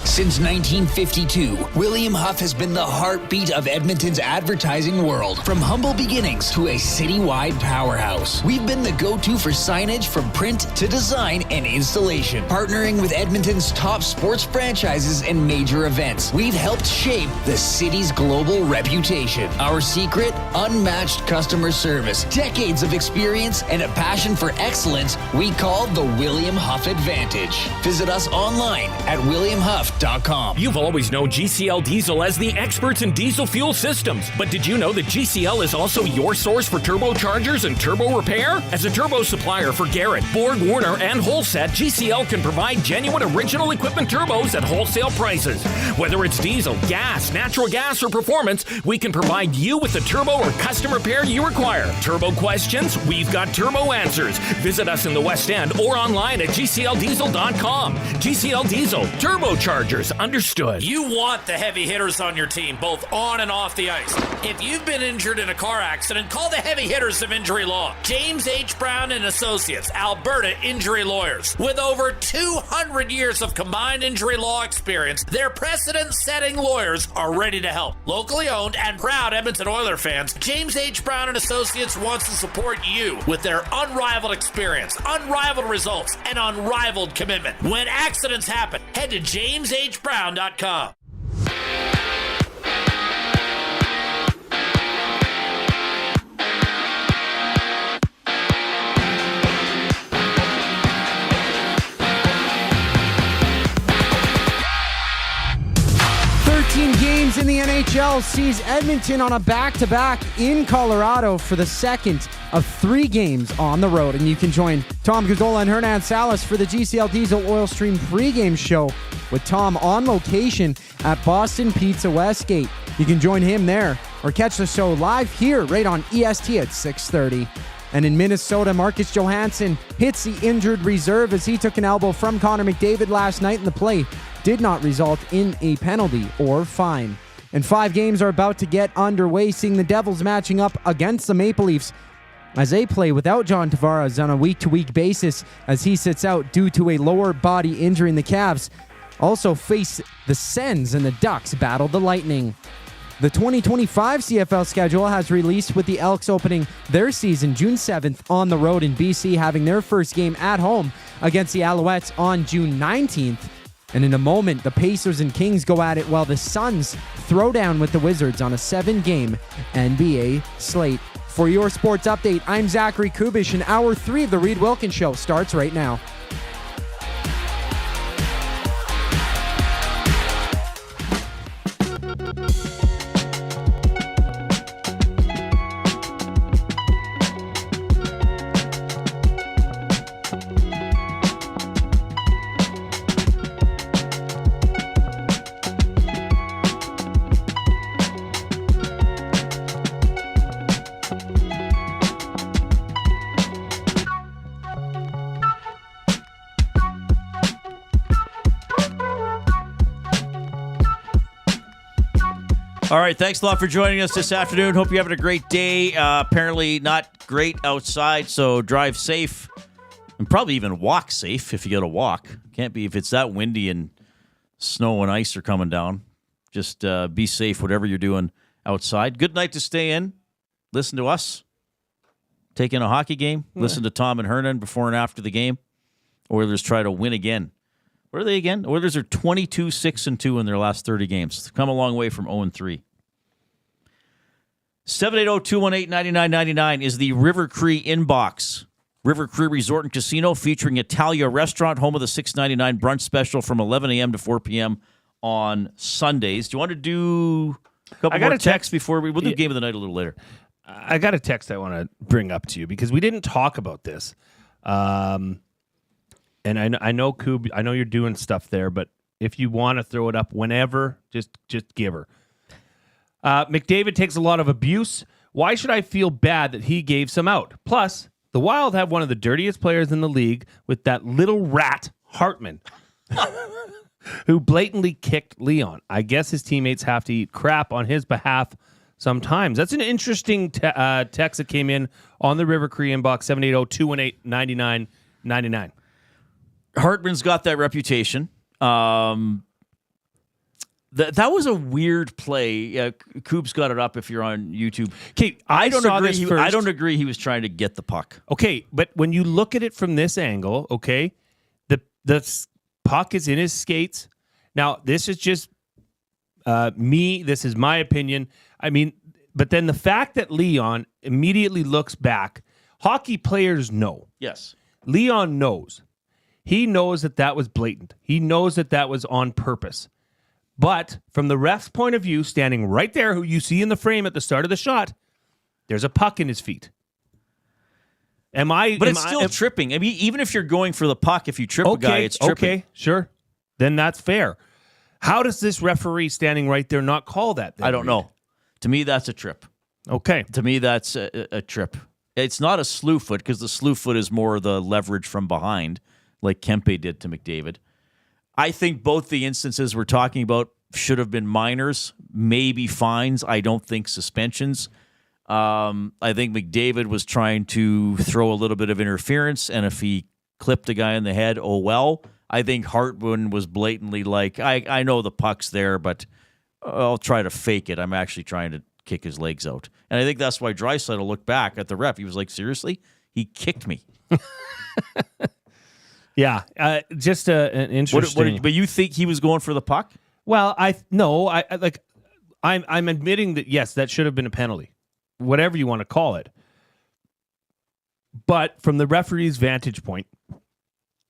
Since 1952, William Huff has been the heartbeat of Edmonton's advertising world. From humble beginnings to a citywide powerhouse, we've been the go-to for signage from print to design and installation. Partnering with Edmonton's top sports franchises and major events, we've helped shape the city's global reputation. Our secret? Unmatched customer service, decades of experience, and a passion for excellence we call the William Huff Advantage. Visit us online at williamhuff.com. You've always known GCL Diesel as the experts in diesel fuel systems, but did you know that GCL is also your source for turbochargers and turbo repair? As a turbo supplier for Garrett, Borg Warner, and Holset, GCL can provide genuine original equipment turbos at wholesale prices. Whether it's diesel, gas, natural gas, or performance, we can provide you with the turbo or custom repair you require. Turbo questions? We've got turbo answers. Visit us in the West End or online at GCLDiesel.com. GCL Diesel, turbochargers, understood. You want the heavy hitters on your team, both on and off the ice. If you've been injured in a car accident, call the heavy hitters of injury law. James H. Brown and Associates, Alberta Injury Lawyers. With over 200 years of combined injury law experience, their precedent-setting lawyers are ready to help. Locally owned and proud Edmonton Oilers fans, James H. Brown and Associates wants to support you with their unrivaled experience, unrivaled results, and unrivaled commitment. When accidents happen, head to JamesHBrown.com. Games in the NHL sees Edmonton on a back-to-back in Colorado for the second of 3 games on the road. And you can join Tom Gazzola and Hernan Salas for the GCL Diesel Oil Stream pregame show with Tom on location at Boston Pizza Westgate. You can join him there or catch the show live here right on EST at 6:30. And in Minnesota, Marcus Johansson hits the injured reserve as he took an elbow from Conor McDavid last night, and the play did not result in a penalty or fine. And 5 games are about to get underway, seeing the Devils matching up against the Maple Leafs as they play without John Tavares on a week-to-week basis as he sits out due to a lower body injury. In the Cavs also face the Sens, and the Ducks battle the Lightning. The 2025 CFL schedule has released, with the Elks opening their season June 7th on the road in BC, having their first game at home against the Alouettes on June 19th. And in a moment, the Pacers and Kings go at it while the Suns throw down with the Wizards on a 7-game NBA slate. For your sports update, I'm Zachary Kubish, and Hour 3 of the Reid Wilkins Show starts right now. All right, thanks a lot for joining us this afternoon. Hope you're having a great day. Apparently not great outside, so drive safe and probably even walk safe if you got to walk. Can't be if it's that windy and snow and ice are coming down. Just be safe, whatever you're doing outside. Good night to stay in. Listen to us. Take in a hockey game. Yeah. Listen to Tom and Hernan before and after the game. Oilers try to win again. What are they again? Oilers are 22-6-2 in their last 30 games. They've come a long way from 0-3. 780-218-9999 is the River Cree inbox. River Cree Resort and Casino featuring Italia Restaurant, home of the $6.99 brunch special from 11 a.m. to 4 p.m. on Sundays. Do you want to do a couple more texts before we'll do Game of the Night a little later? I got a text I want to bring up to you because we didn't talk about this. And I know, Koob, I know you're doing stuff there, but if you want to throw it up whenever, just give her. McDavid takes a lot of abuse. Why should I feel bad that he gave some out? Plus, the Wild have one of the dirtiest players in the league with that little rat, Hartman, who blatantly kicked Leon. I guess his teammates have to eat crap on his behalf sometimes. That's an interesting text that came in on the River Cree inbox, 780-218-9999. Hartman's got that reputation. That was a weird play. Coop's got it up if you're on YouTube. Okay, I don't agree he was trying to get the puck. Okay, but when you look at it from this angle, okay, the puck is in his skates. Now, this is just me. This is my opinion. I mean, but then the fact that Leon immediately looks back, hockey players know. Yes. Leon knows. He knows that was blatant. He knows that was on purpose. But from the ref's point of view, standing right there, who you see in the frame at the start of the shot, there's a puck in his feet. But it's still tripping. I mean, even if you're going for the puck, if you trip a guy, it's tripping. Okay, sure. Then that's fair. How does this referee standing right there not call that? I don't know. To me, that's a trip. Okay. To me, that's a trip. It's not a slew foot because the slew foot is more the leverage from behind, like Kempe did to McDavid. I think both the instances we're talking about should have been minors, maybe fines. I don't think suspensions. I think McDavid was trying to throw a little bit of interference, and if he clipped a guy in the head, oh well. I think Hartman was blatantly like, I know the puck's there, but I'll try to fake it. I'm actually trying to kick his legs out. And I think that's why Draisaitl looked back at the ref. He was like, seriously? He kicked me. Yeah, just an interesting. But you think he was going for the puck? Well, I'm admitting that yes, that should have been a penalty, whatever you want to call it. But from the referee's vantage point,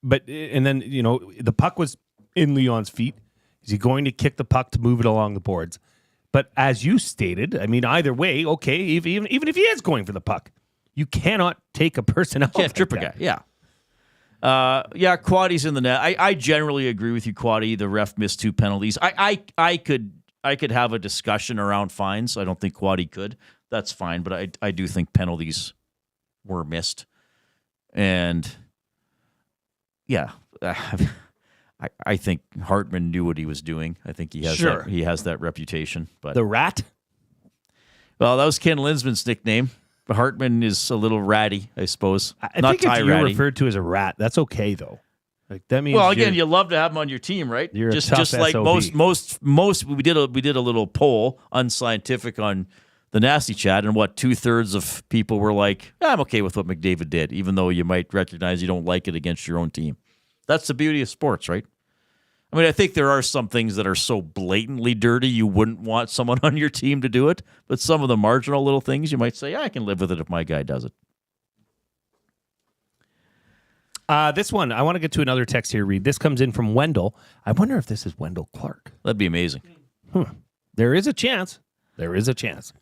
and then the puck was in Leon's feet. Is he going to kick the puck to move it along the boards? But as you stated, I mean, either way, okay, even if he is going for the puck, you cannot take a person out. Can't trip a guy. Yeah. Quaddy's in the net. I generally agree with you, Quaddy. The ref missed 2 penalties. I could have a discussion around fines. I don't think Quaddy could. That's fine, but I do think penalties were missed. And yeah, I think Hartman knew what he was doing. I think he has that reputation. But the rat? Well, that was Ken Linsman's nickname. Hartman is a little ratty, I suppose. I think if you're referred to as a rat, that's okay though. Like that means. Well, again, you love to have him on your team, right? You're just a tough like SOB. most. We did a little poll, unscientific, on the Nasty Chat, and 2/3 of people were like, "I'm okay with what McDavid did," even though you might recognize you don't like it against your own team. That's the beauty of sports, right? I mean, I think there are some things that are so blatantly dirty you wouldn't want someone on your team to do it, but some of the marginal little things you might say, I can live with it if my guy does it. This one, I want to get to another text here, Reid. This comes in from Wendell. I wonder if this is Wendell Clark. That'd be amazing. There is a chance. There is a chance.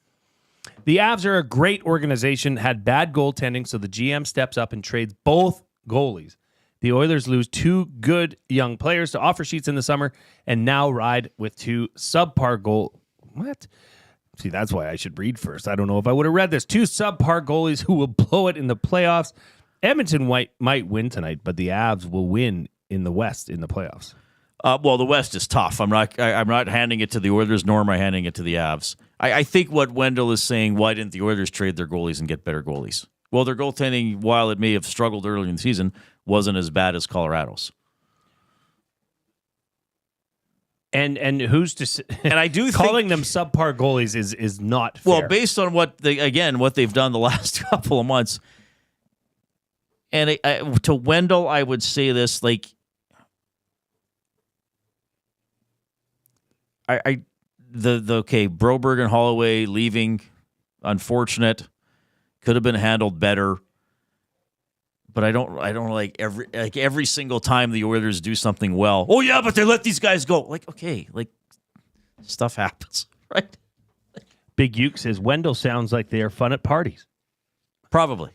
The Avs are a great organization, had bad goaltending, so the GM steps up and trades both goalies. The Oilers lose 2 good young players to offer sheets in the summer and now ride with 2 subpar goal. What? See, that's why I should read first. I don't know if I would have read this. 2 subpar goalies who will blow it in the playoffs. Edmonton might win tonight, but the Avs will win in the West in the playoffs. Well, the West is tough. I'm not handing it to the Oilers, nor am I handing it to the Avs. I think what Wendell is saying, why didn't the Oilers trade their goalies and get better goalies? Well, their goaltending, while it may have struggled early in the season, wasn't as bad as Colorado's. And who's to and I do calling them subpar goalies is not fair. Well, based on what they've done the last couple of months, and to Wendell, I would say this Broberg and Holloway leaving, unfortunate, could have been handled better. But I don't like every single time the Oilers do something well. Oh yeah, but they let these guys go. Stuff happens, right? Big Uke says Wendell sounds like they are fun at parties. Probably.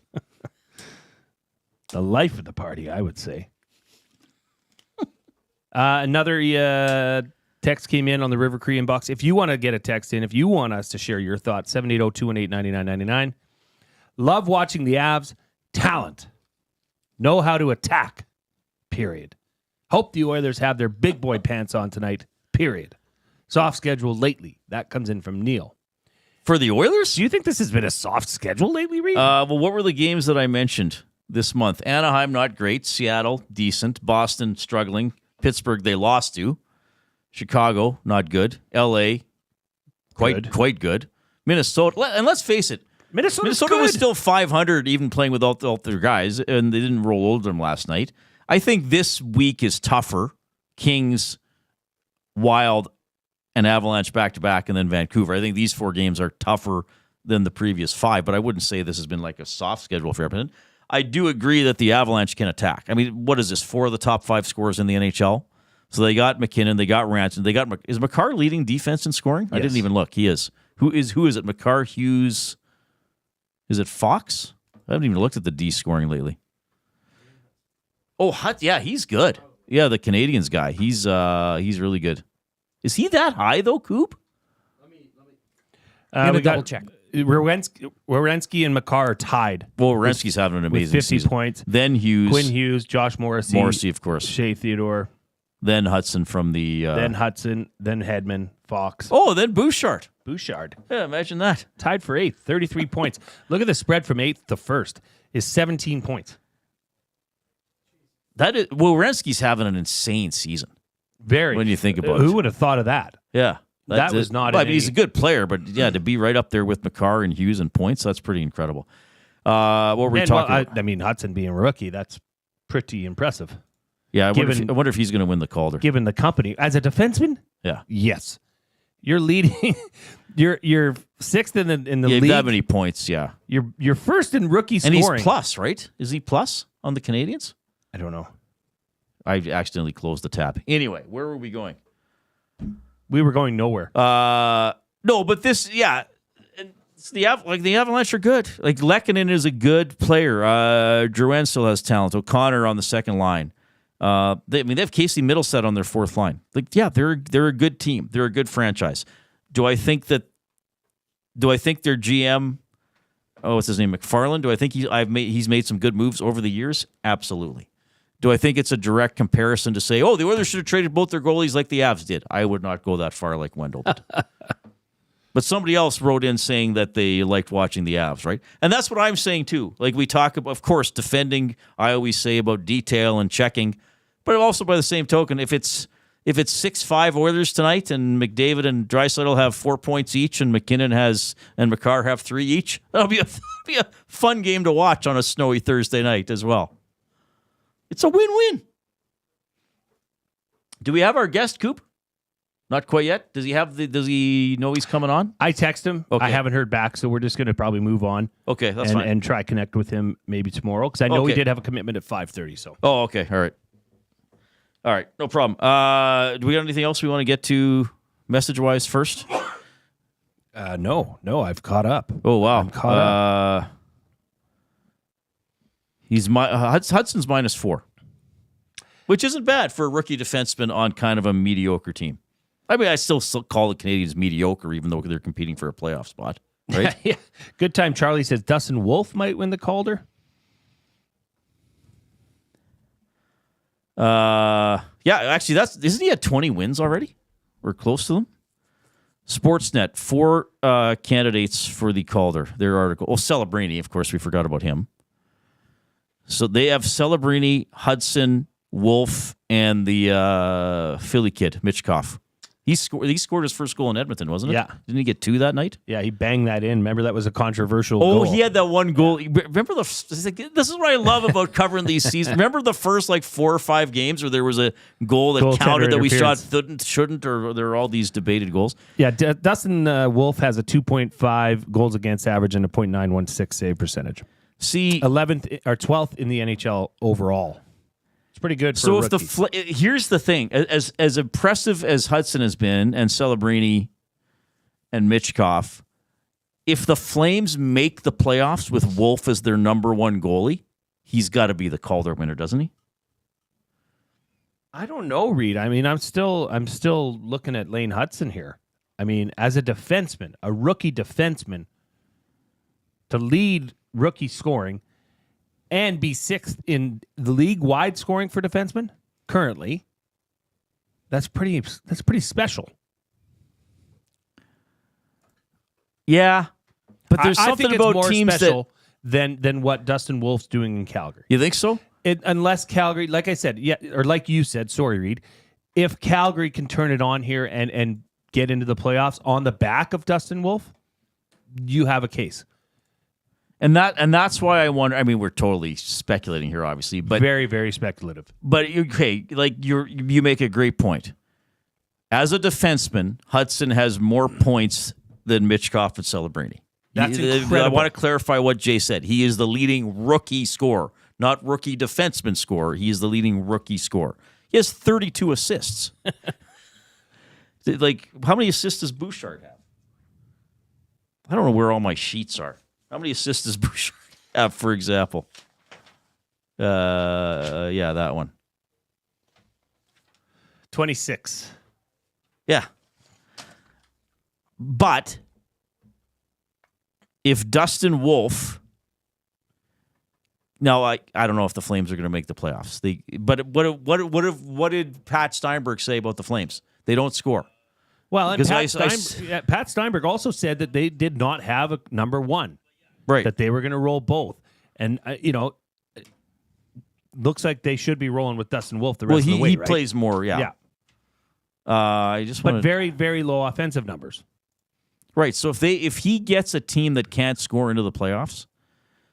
The life of the party, I would say. Another text came in on the River Cree inbox. If you want to get a text in, if you want us to share your thoughts, 780-218-9999. Love watching the Avs. Talent. Know how to attack. Period. Hope the Oilers have their big boy pants on tonight. Period. Soft schedule lately. That comes in from Neil. For the Oilers? Do you think this has been a soft schedule lately, Reid? Well, what were the games that I mentioned this month? Anaheim, not great. Seattle, decent. Boston, struggling. Pittsburgh, they lost to. Chicago, not good. LA, quite good. Minnesota, and let's face it, Minnesota was still 500 even playing without all their guys, and they didn't roll over them last night. I think this week is tougher. Kings, Wild, and Avalanche back-to-back, and then Vancouver. I think these 4 games are tougher than the previous 5, but I wouldn't say this has been like a soft schedule for Edmonton. I do agree that the Avalanche can attack. I mean, what is this? 4 of the top 5 scorers in the NHL? So they got McKinnon, they got Ranson, they got is McCarr leading defense in scoring? Yes. I didn't even look. He is. Who is it? McCarr, Hughes. Is it Fox? I haven't even looked at the D scoring lately. Oh, Hutt, yeah, he's good. Yeah, the Canadians guy. He's really good. Is he that high though, Coop? We got check. Werenski and McCarr are tied. Well, Werenski's having an amazing 50 season. points. Then Hughes. Quinn Hughes, Josh Morrissey. Morrissey, of course. Shea Theodore. Then Hudson from the... then Hudson. Then Hedman. Fox. Oh, then Bouchard. Yeah, imagine that. Tied for 8th. 33 points. Look at the spread from 8th to 1st. Is 17 points. Werenski's having an insane season. Very. When you think about it. Who would have thought of that? Yeah. That was not... I mean, he's a good player, but yeah, to be right up there with McCarr and Hughes and points, that's pretty incredible. What were we talking about? I mean, Hudson being a rookie, that's pretty impressive. Yeah, I wonder if he's going to win the Calder. Given the company. As a defenseman? Yeah. Yes. You're leading... You're 6th in the league. That many points, yeah. You're first in rookie scoring. And he's plus, right? Is he plus on the Canadians? I don't know. I accidentally closed the tab. Anyway, where were we going? We were going nowhere. No, but this, yeah. The Avalanche are good. Like, Lehkonen is a good player. Drouin still has talent. O'Connor on the second line. They have Casey Middleset on their 4th line. Like, yeah, they're a good team. They're a good franchise. Do I think their GM, what's his name, McFarland? Do I think he's made some good moves over the years? Absolutely. Do I think it's a direct comparison to say, the Oilers should have traded both their goalies like the Avs did? I would not go that far like Wendell did. But somebody else wrote in saying that they liked watching the Avs, right? And that's what I'm saying too. Like, we talk about, of course, defending. I always say about detail and checking, but also by the same token, if it's 6-5 Oilers tonight and McDavid and Draisaitl have 4 points each and McKinnon and McCarr have 3 each, that'll be a fun game to watch on a snowy Thursday night as well. It's a win-win. Do we have our guest, Coop? Not quite yet. Does he know he's coming on? I text him. Okay. I haven't heard back, so we're just going to probably move on. Okay, that's fine. And try connect with him maybe tomorrow, because I know he did have a commitment at 5:30. So. Oh, okay. All right. No problem. Do we got anything else we want to get to message-wise first? No, I've caught up. Oh, wow. I'm caught up. Hudson's -4, which isn't bad for a rookie defenseman on kind of a mediocre team. I mean, I still call the Canadians mediocre, even though they're competing for a playoff spot, right? Yeah. Good time. Charlie says Dustin Wolf might win the Calder. Yeah, Yeah, actually, isn't he at 20 wins already? We're close to them. Sportsnet, 4 candidates for the Calder. Their article. Oh, Celebrini, of course, we forgot about him. So they have Celebrini, Hudson, Wolf, and the Philly kid, Mitchkoff. He scored his first goal in Edmonton, wasn't it? Yeah. Didn't he get 2 that night? Yeah, he banged that in. Remember, that was a controversial goal. Oh, he had that one goal. Remember this is what I love about covering these seasons. Remember the first 4 or 5 games where there was a goal that counted that we shot shouldn't, or there are all these debated goals? Yeah, Dustin Wolf has a 2.5 goals against average and a .916 save percentage. See, 11th or 12th in the NHL overall. It's pretty good for a rookie. Here's the thing. As impressive as Hudson has been and Celebrini and Mitchkoff, if the Flames make the playoffs with Wolf as their number 1 goalie, he's got to be the Calder winner, doesn't he? I don't know, Reid. I mean, I'm still looking at Lane Hudson here. I mean, as a defenseman, a rookie defenseman, to lead rookie scoring and be 6th in the league-wide scoring for defensemen currently, that's pretty special. Yeah, but there's I something think it's about more teams special than what Dustin Wolf's doing in Calgary. You think so? Unless Calgary, like I said, or like you said, sorry, Reid, if Calgary can turn it on here and get into the playoffs on the back of Dustin Wolf, you have a case. And that's why I wonder. I mean, we're totally speculating here, obviously, but very, very speculative. But you make a great point. As a defenseman, Hudson has more points than Mitchkoff and Celebrini. That's incredible. I want to clarify what Jay said. He is the leading rookie scorer, not rookie defenseman scorer. He is the leading rookie scorer. He has 32 assists. How many assists does Bouchard have? I don't know where all my sheets are. How many assists does Bouchard have, for example? Yeah, that one. 26. Yeah. But if Dustin Wolf, now I don't know if the Flames are going to make the playoffs. But what did Pat Steinberg say about the Flames? They don't score. Well, and Pat Steinberg also said that they did not have a number 1. Right. That they were going to roll both. And, looks like they should be rolling with Dustin Wolf the rest of the way, he right? plays more, yeah. But very, very low offensive numbers. Right. So if he gets a team that can't score into the playoffs,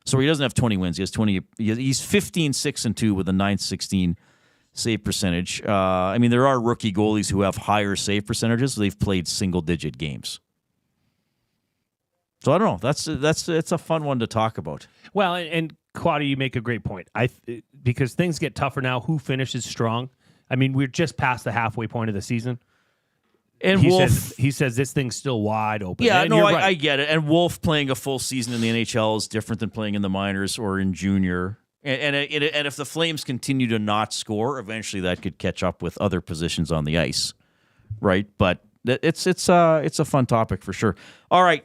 so he doesn't have 20 wins. He has 20. He's 15-6-2 with a .916 save percentage. I mean, there are rookie goalies who have higher save percentages. They've played single-digit games. So I don't know. It's a fun one to talk about. Well, and Quaddy, you make a great point. Because things get tougher now. Who finishes strong? I mean, we're just past the halfway point of the season. And he says this thing's still wide open. Yeah, and no, right. I get it. And Wolf playing a full season in the NHL is different than playing in the minors or in junior. And if the Flames continue to not score, eventually that could catch up with other positions on the ice, right? But it's a fun topic for sure. All right,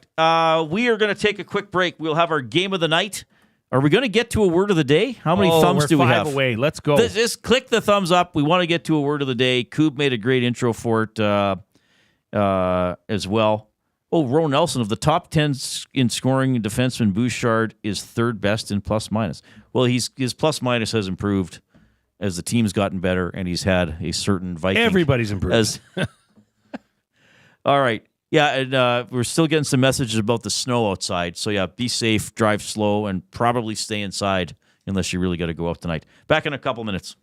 we are going to take a quick break. We'll have our game of the night. Are we going to get to a word of the day? How many thumbs do we have? 5 away. Let's go. Just click the thumbs up. We want to get to a word of the day. Coob made a great intro for it as well. Oh, Ro Nelson, of the top 10 in scoring, defenseman Bouchard is 3rd best in plus-minus. Well, his plus-minus has improved as the team's gotten better, and he's had a certain Viking. Everybody's improved. All right. Yeah, and we're still getting some messages about the snow outside. So, yeah, be safe, drive slow, and probably stay inside unless you really got to go out tonight. Back in a couple minutes.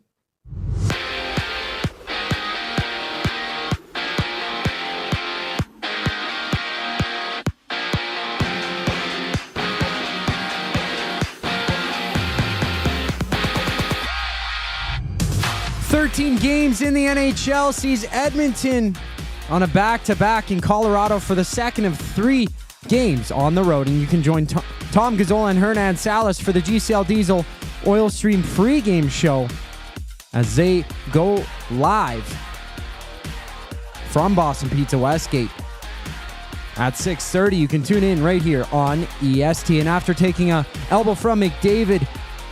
Games in the NHL sees Edmonton on a back-to-back in Colorado for the second of 3 games on the road. And you can join Tom Gazzola and Hernan Salas for the GCL Diesel Oil Stream pregame show as they go live from Boston Pizza Westgate at 6:30. You can tune in right here on EST. And after taking a elbow from McDavid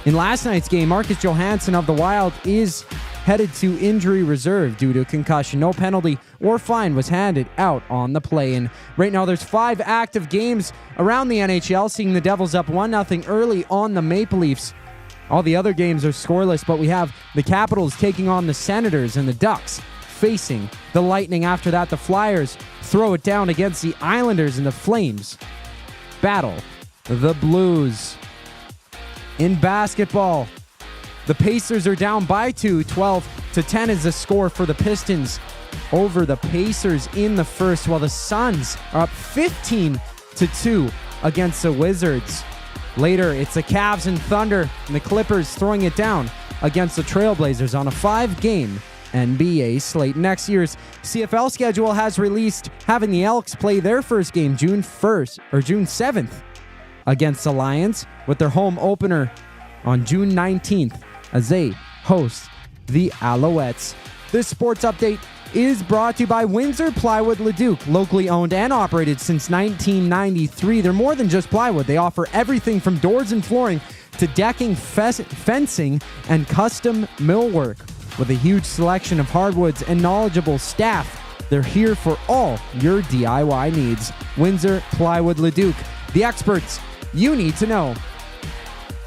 in last night's game, Marcus Johansson of the Wild is headed to injury reserve due to concussion. No penalty or fine was handed out on the play. And right now there's 5 active games around the NHL, seeing the Devils up 1-0 early on the Maple Leafs. All the other games are scoreless, but we have the Capitals taking on the Senators and the Ducks facing the Lightning. After that, the Flyers throw it down against the Islanders, and the Flames battle the Blues. In basketball, the Pacers are down by 2. 12-10 is the score for the Pistons over the Pacers in the first, while the Suns are up 15-2 against the Wizards. Later, it's the Cavs and Thunder, and the Clippers throwing it down against the Trailblazers on a 5-game NBA slate. Next year's CFL schedule has released, having the Elks play their first game June 7th against the Lions, with their home opener on June 19th as they host the Alouettes. This sports update is brought to you by Windsor Plywood Leduc, locally owned and operated since 1993. They're more than just plywood. They offer everything from doors and flooring to decking, fencing, and custom millwork. With a huge selection of hardwoods and knowledgeable staff, they're here for all your DIY needs. Windsor Plywood Leduc, the experts you need to know.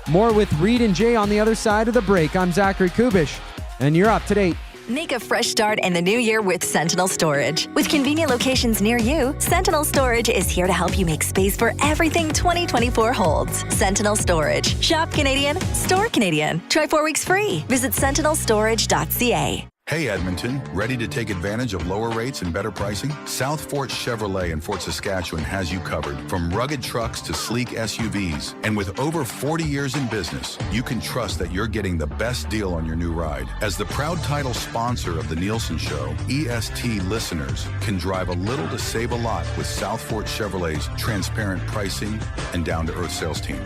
More with Reid and Jay on the other side of the break. I'm Zachary Kubish, and you're up to date. Make a fresh start in the new year with Sentinel Storage. With convenient locations near you, Sentinel Storage is here to help you make space for everything 2024 holds. Sentinel Storage. Shop Canadian, store Canadian. Try 4 weeks free. Visit sentinelstorage.ca. Hey Edmonton, ready to take advantage of lower rates and better pricing? South Fort Chevrolet in Fort Saskatchewan has you covered. From rugged trucks to sleek SUVs. And with over 40 years in business, you can trust that you're getting the best deal on your new ride. As the proud title sponsor of the Nielsen Show, EST listeners can drive a little to save a lot with South Fort Chevrolet's transparent pricing and down-to-earth sales team.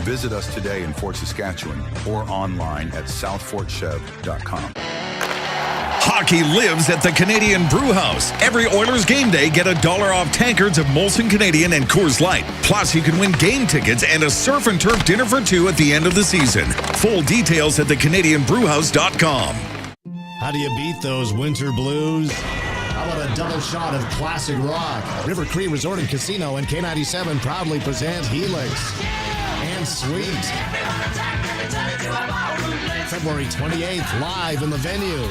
Visit us today in Fort Saskatchewan or online at southfortchev.com. Hockey lives at the Canadian Brew House. Every Oilers game day, get $1 off tankards of Molson Canadian and Coors Light. Plus, you can win game tickets and a surf and turf dinner for 2 at the end of the season. Full details at thecanadianbrewhouse.com. How do you beat those winter blues? How about a double shot of classic rock? River Cree Resort and Casino and K97 proudly present Helix and Sweet. February 28th, live in the venue.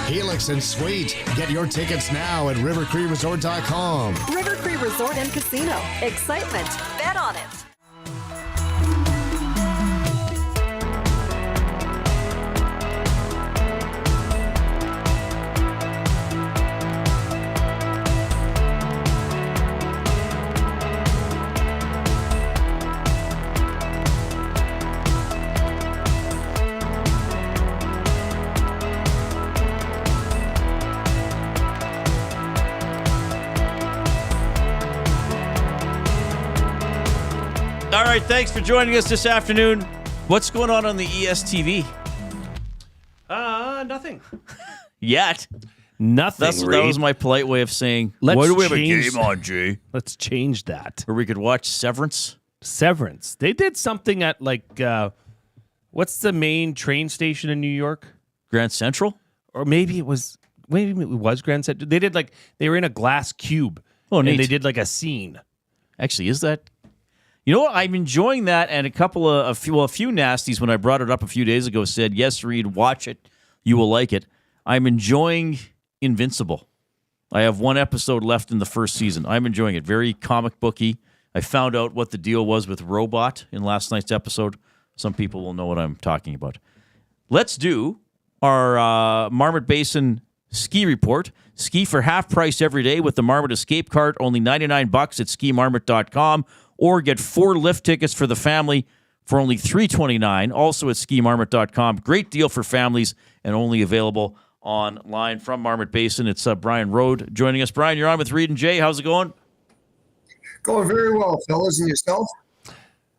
Helix and Sweet. Get your tickets now at rivercreeresort.com. River Cree Resort and Casino. Excitement. Bet on it. All right, thanks for joining us this afternoon. What's going on the ESTV? Nothing. Yet. Nothing. That was my polite way of saying, why do we have a game on, Jay? Let's change that. Or we could watch Severance. Severance. They did something at what's the main train station in New York? Grand Central? Or maybe it was Grand Central. They did they were in a glass cube. Oh, neat. And they did a scene. Actually, is that? You know what? I'm enjoying that, and a few nasties when I brought it up a few days ago said, yes, Reid, watch it. You will like it. I'm enjoying Invincible. I have 1 episode left in the first season. I'm enjoying it. Very comic booky. I found out what the deal was with Robot in last night's episode. Some people will know what I'm talking about. Let's do our Marmot Basin ski report. Ski for half price every day with the Marmot Escape Cart, only $99 at skimarmot.com. Or get 4 lift tickets for the family for only $329, also at skimarmot.com. Great deal for families and only available online from Marmot Basin. It's Brian Rode joining us. Brian, you're on with Reid and Jay. How's it going? Going very well, fellas, and yourself?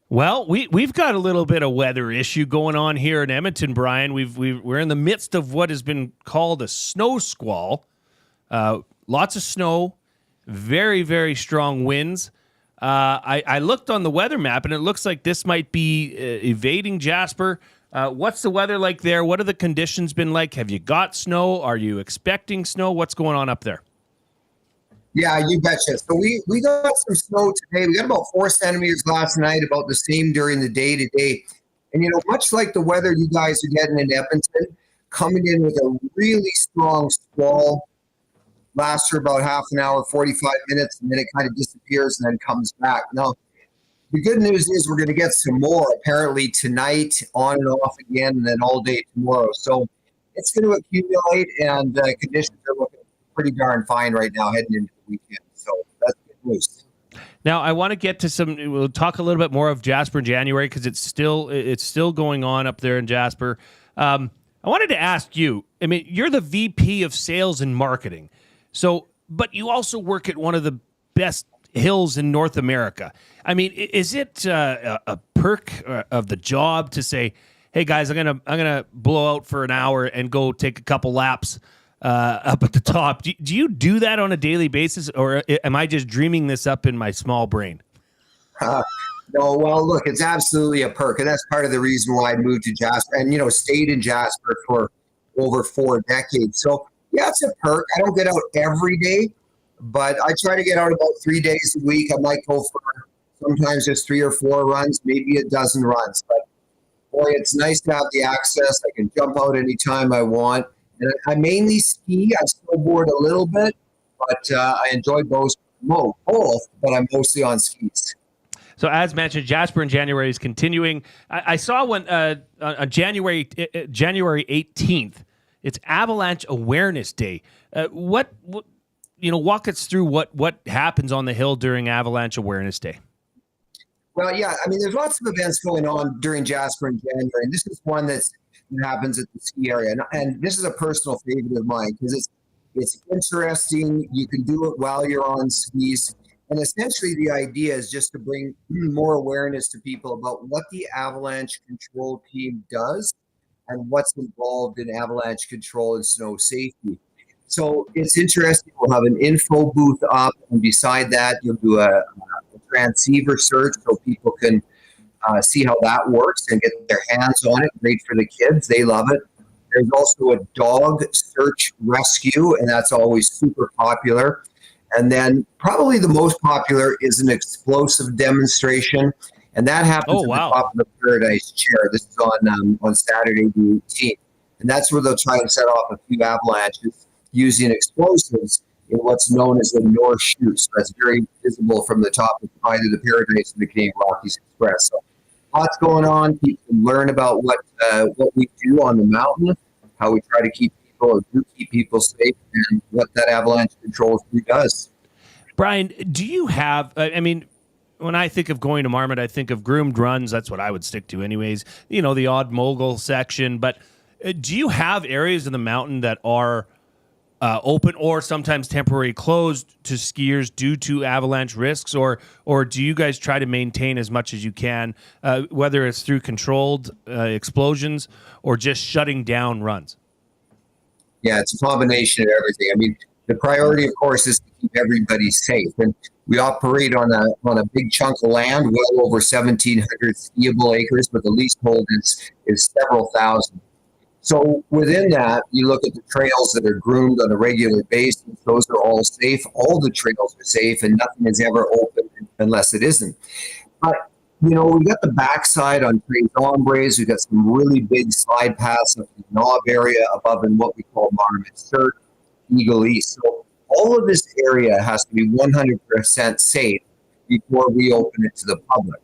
Well, we've got a little bit of weather issue going on here in Edmonton, Brian. We're in the midst of what has been called a snow squall. Lots of snow, very, very strong winds. I looked on the weather map, and it looks like this might be evading Jasper. What's the weather like there? What have the conditions been like? Have you got snow? Are you expecting snow? What's going on up there? Yeah, you betcha. So we got some snow today. We got about 4 centimeters last night, about the same during the day today. And, much like the weather you guys are getting in Edmonton, coming in with a really strong squall, lasts for about half an hour, 45 minutes, and then it kind of disappears and then comes back. Now, the good news is we're going to get some more apparently tonight, on and off again, and then all day tomorrow. So it's going to accumulate, and conditions are looking pretty darn fine right now heading into the weekend. So that's good news. Now, I want to get to we'll talk a little bit more of Jasper in January because it's still going on up there in Jasper. I wanted to ask you, I mean, you're the VP of sales and marketing. So, but you also work at one of the best hills in North America. I mean, is it a perk of the job to say, "Hey guys, I'm gonna blow out for an hour and go take a couple laps up at the top"? Do you do that on a daily basis, or am I just dreaming this up in my small brain? No, well, look, it's absolutely a perk, and that's part of the reason why I moved to Jasper and stayed in Jasper for over 4 decades. So yeah, it's a perk. I don't get out every day, but I try to get out about 3 days a week. I might go for sometimes just 3 or 4 runs, maybe a dozen runs. But boy, it's nice to have the access. I can jump out anytime I want. And I mainly ski. I snowboard a little bit, but I enjoy both, but I'm mostly on skis. So as mentioned, Jasper in January is continuing. I saw one on January 18th. It's Avalanche Awareness Day. Walk us through what happens on the hill during Avalanche Awareness Day. Well, yeah, I mean, there's lots of events going on during Jasper in January, and this is one that happens at the ski area. And this is a personal favorite of mine because it's interesting. You can do it while you're on skis. And essentially the idea is just to bring more awareness to people about what the Avalanche control team does and what's involved in avalanche control and snow safety. So it's interesting. We'll have an info booth up, and beside that, you'll do a transceiver search so people can see how that works and get their hands on it. Great for the kids. They love it. There's also a dog search rescue, and that's always super popular. And then probably the most popular is an explosive demonstration, and that happens at the top of the Paradise Chair. This is on Saturday the 18th, and that's where they'll try and set off a few avalanches using explosives in what's known as the North Chute. So that's very visible from the top of either the Paradise or the Canadian Rockies Express. So lots going on. People can learn about what we do on the mountain, how we try to keep people safe, and what that avalanche control does. Brian, do you have, I mean, when I think of going to Marmot, I think of groomed runs. That's what I would stick to anyways. The odd mogul section. But do you have areas in the mountain that are open or sometimes temporarily closed to skiers due to avalanche risks? Or do you guys try to maintain as much as you can, whether it's through controlled explosions or just shutting down runs? Yeah, it's a combination of everything. I mean, the priority, of course, is to keep everybody safe. And we operate on a big chunk of land, well over 1,700 skiable acres, but the leasehold is several thousand. So within that, you look at the trails that are groomed on a regular basis. Those are all safe. All the trails are safe, and nothing is ever open unless it isn't. But we got the backside on Tres Hombres. We've got some really big slide paths up in the knob area above in what we call Marmot Cert, Eagle East. So all of this area has to be 100% safe before we open it to the public.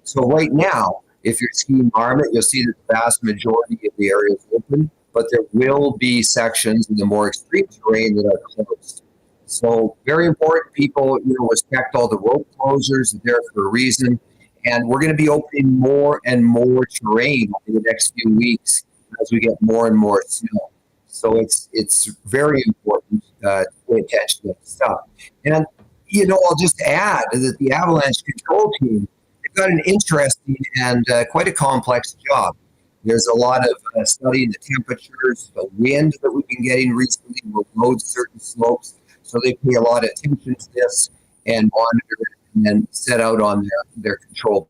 So right now, if you're skiing Marmot, you'll see that the vast majority of the area is open, but there will be sections in the more extreme terrain that are closed. So very important, people, respect all the rope closures. They're there for a reason. And we're going to be opening more and more terrain in the next few weeks as we get more and more snow. So it's very important to pay attention to that stuff. And, I'll just add that the avalanche control team, they've got an interesting and quite a complex job. There's a lot of studying the temperatures, the wind that we've been getting recently will load certain slopes. So they pay a lot of attention to this and monitor it. and then set out on their control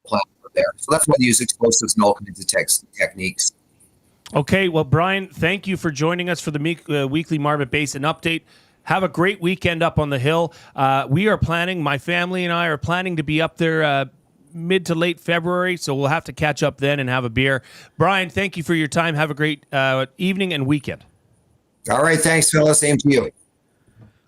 plan there. So that's why they use explosives and all kinds of techniques. Okay, well, Brian, thank you for joining us for the weekly Marmot Basin update. Have a great weekend up on the hill. We are planning, my family and I are planning to be up there mid to late February, so we'll have to catch up then and have a beer. Brian, thank you for your time. Have a great evening and weekend. All right, thanks, fellas. Same to you.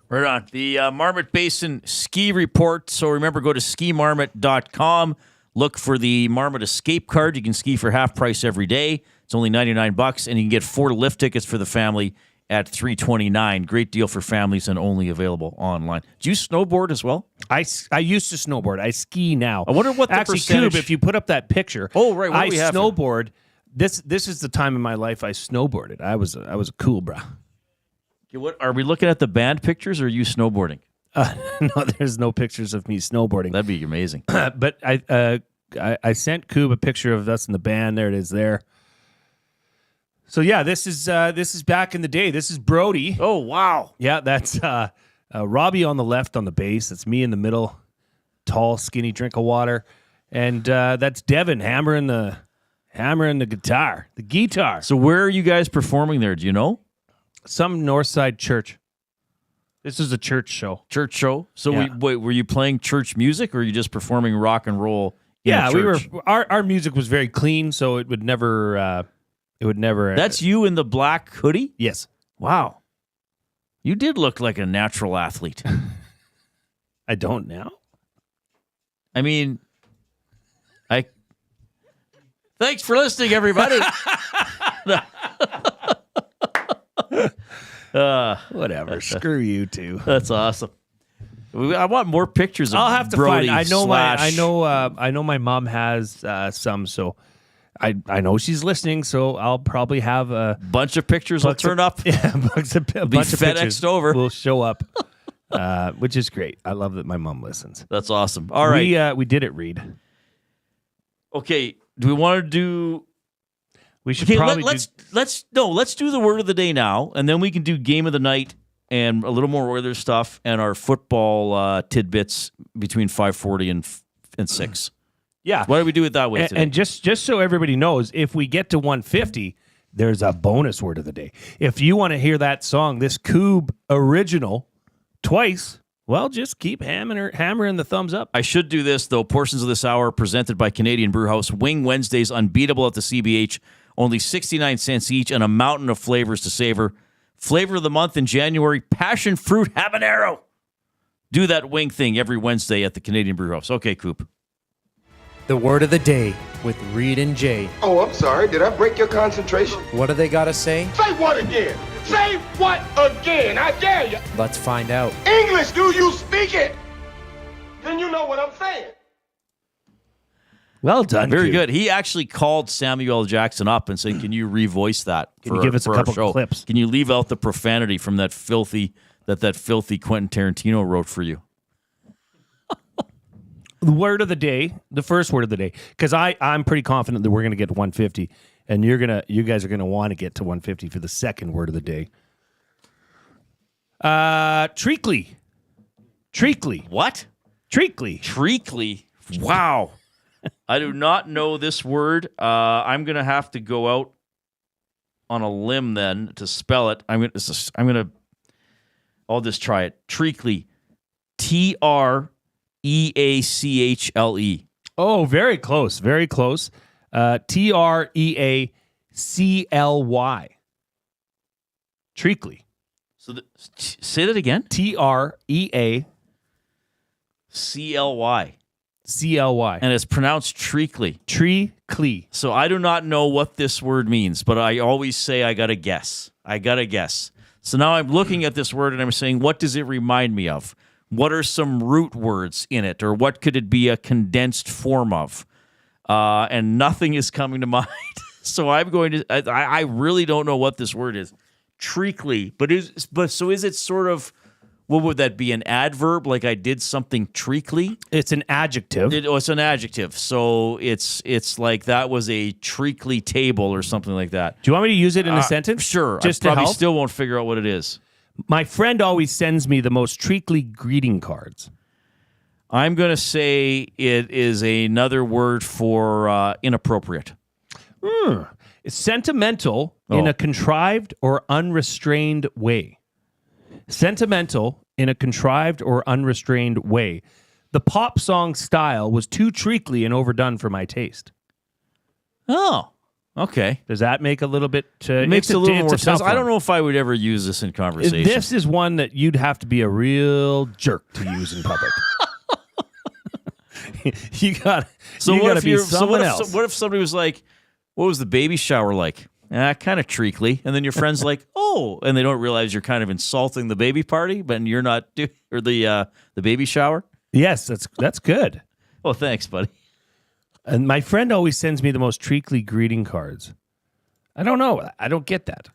Right on. The Marmot Basin ski report. So remember, go to skimarmot.com. Look for the Marmot Escape card. You can ski for half price every day. It's only $99, and you can get 4 lift tickets for the family at $329. Great deal for families and only available online. Do you snowboard as well? I used to snowboard. I ski now. I wonder what the Actually, percentage... Cube, if you put up that picture. Oh, right. What I do we have snowboard. This is the time in my life I snowboarded. I was a cool bra. Okay, what are we looking at, the band pictures, or are you snowboarding? No, there's no pictures of me snowboarding. That'd be amazing. But I sent Cube a picture of us in the band. There it is there. So yeah, this is back in the day. This is Brody. Oh wow. Yeah, that's Robbie on the left on the bass. That's me in the middle, tall, skinny drink of water, and that's Devin hammering the guitar, the guitar. So where are you guys performing there? Do you know? Some Northside church. This is a church show. Church show. So Yeah. were you playing church music, or are you just performing rock and roll? Yeah, we were. church? Our music was very clean, so it would never. That's you in the black hoodie? Yes. Wow. You did look like a natural athlete. I don't now. I mean, thanks for listening, everybody. Whatever. Screw you two. That's awesome. I want more pictures of I'll have to Brody find. I know my mom has some, so I know she's listening, so I'll probably have a bunch of pictures will turn up. Yeah, a bunch of FedExed pictures over. will show up, which is great. I love that my mom listens. That's awesome. All right. We did it, Reid. Okay, do we want to do... We should let's do the word of the day now, and then we can do game of the night and a little more Oilers stuff and our football tidbits between 5:40 and 6. Yeah. Why don't we do it that way today? And just so everybody knows, if we get to 150, there's a bonus word of the day. If you want to hear that song, this Coob original, twice, well, just keep hammering the thumbs up. I should do this, though. Portions of this hour are presented by Canadian Brewhouse. Wing Wednesdays, unbeatable at the CBH. Only 69 cents each and a mountain of flavors to savor. Flavor of the month in January, passion fruit habanero. Do that wing thing every Wednesday at the Canadian Brewhouse. Okay, Coop. The word of the day with Reid and Jay. Oh, I'm sorry. Did I break your concentration? What do they got to say? Say what again? Say what again? I dare you. Let's find out. English, do you speak it? Then you know what I'm saying. Well done. Very Cube. good. He actually called Samuel Jackson up and said, "Can you revoice that? Can you give us a couple clips? Can you leave out the profanity from that filthy Quentin Tarantino wrote for you?" The word of the day, the first word of the day, because I'm pretty confident that we're going to get to 150, and you guys are going to want to get to 150 for the second word of the day. Treacly. What? Treacly. Wow. I do not know this word. I'm going to have to go out on a limb then to spell it. I'll just try it. Treacly. Treachle. Oh, very close. Very close. Treacly. Treacly. So say that again. Treacly. And it's pronounced treacly. Treacly. So I do not know what this word means, but I always say I got to guess. So now I'm looking at this word and I'm saying, what does it remind me of? What are some root words in it? Or what could it be a condensed form of? And nothing is coming to mind. So I'm going to, I really don't know what this word is. Treacly. So is it sort of, what would that be? An adverb? Like I did something treacly? It's an adjective. It's an adjective. So it's like that was a treacly table or something like that. Do you want me to use it in a sentence? Sure. Just I to probably help? still won't figure out what it is. My friend always sends me the most treacly greeting cards. I'm going to say it is another word for inappropriate. It's sentimental in a contrived or unrestrained way. Sentimental in a contrived or unrestrained way. The pop song style was too treacly and overdone for my taste. Oh, okay. Does that make a little bit... It makes a little more sense. I don't know if I would ever use this in conversation. This is one that you'd have to be a real jerk to use in public. you got to be someone else. What if somebody was like, what was the baby shower like? Kind of treacly. And then your friend's like, oh, and they don't realize you're kind of insulting the baby party, but you're not doing, or the baby shower. Yes, that's good. Oh, thanks, buddy. And my friend always sends me the most treacly greeting cards. I don't know. I don't get that.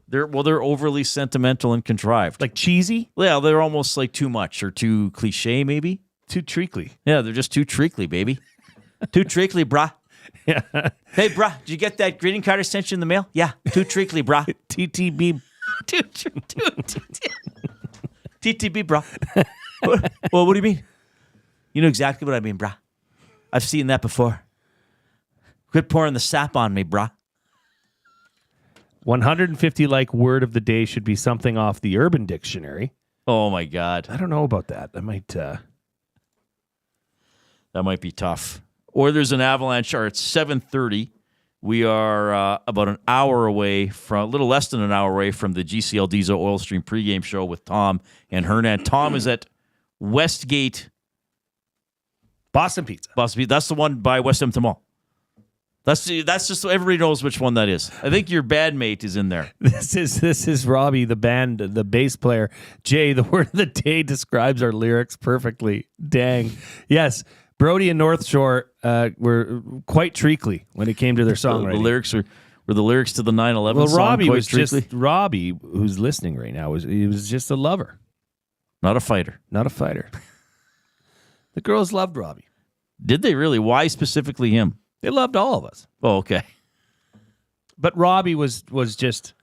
They're overly sentimental and contrived. Like cheesy? Yeah, they're almost like too much or too cliche, maybe. Too treacly. Yeah, they're just too treacly, baby. Too treacly, brah. Yeah. Hey, brah, did you get that greeting card I sent you in the mail? Yeah, too treacly, brah. TTB. TTB, brah. Well, what do you mean? You know exactly what I mean, brah. I've seen that before. Quit pouring the sap on me, brah. 150 like word of the day should be something off the Urban Dictionary. Oh, my God. I don't know about that. That might be tough. Oilers and Avalanche are at 7:30. We are about an hour away from, a little less than an hour away from the GCL Diesel Oil Stream pregame show with Tom and Hernan. Tom is at Westgate. Boston Pizza. That's the one by West Edmonton Mall. That's just so everybody knows which one that is. I think your bandmate is in there. This is Robbie, the bass player. Jay, the word of the day describes our lyrics perfectly. Dang. Yes. Brody and North Shore were quite treacly when it came to their songwriting. The lyrics were the lyrics to the 9/11 well, song. Robbie quite was treacly? just Robbie, who's listening right now. He was just a lover, not a fighter. Not a fighter. The girls loved Robbie. Did they really? Why specifically him? They loved all of us. Oh, okay. But Robbie was just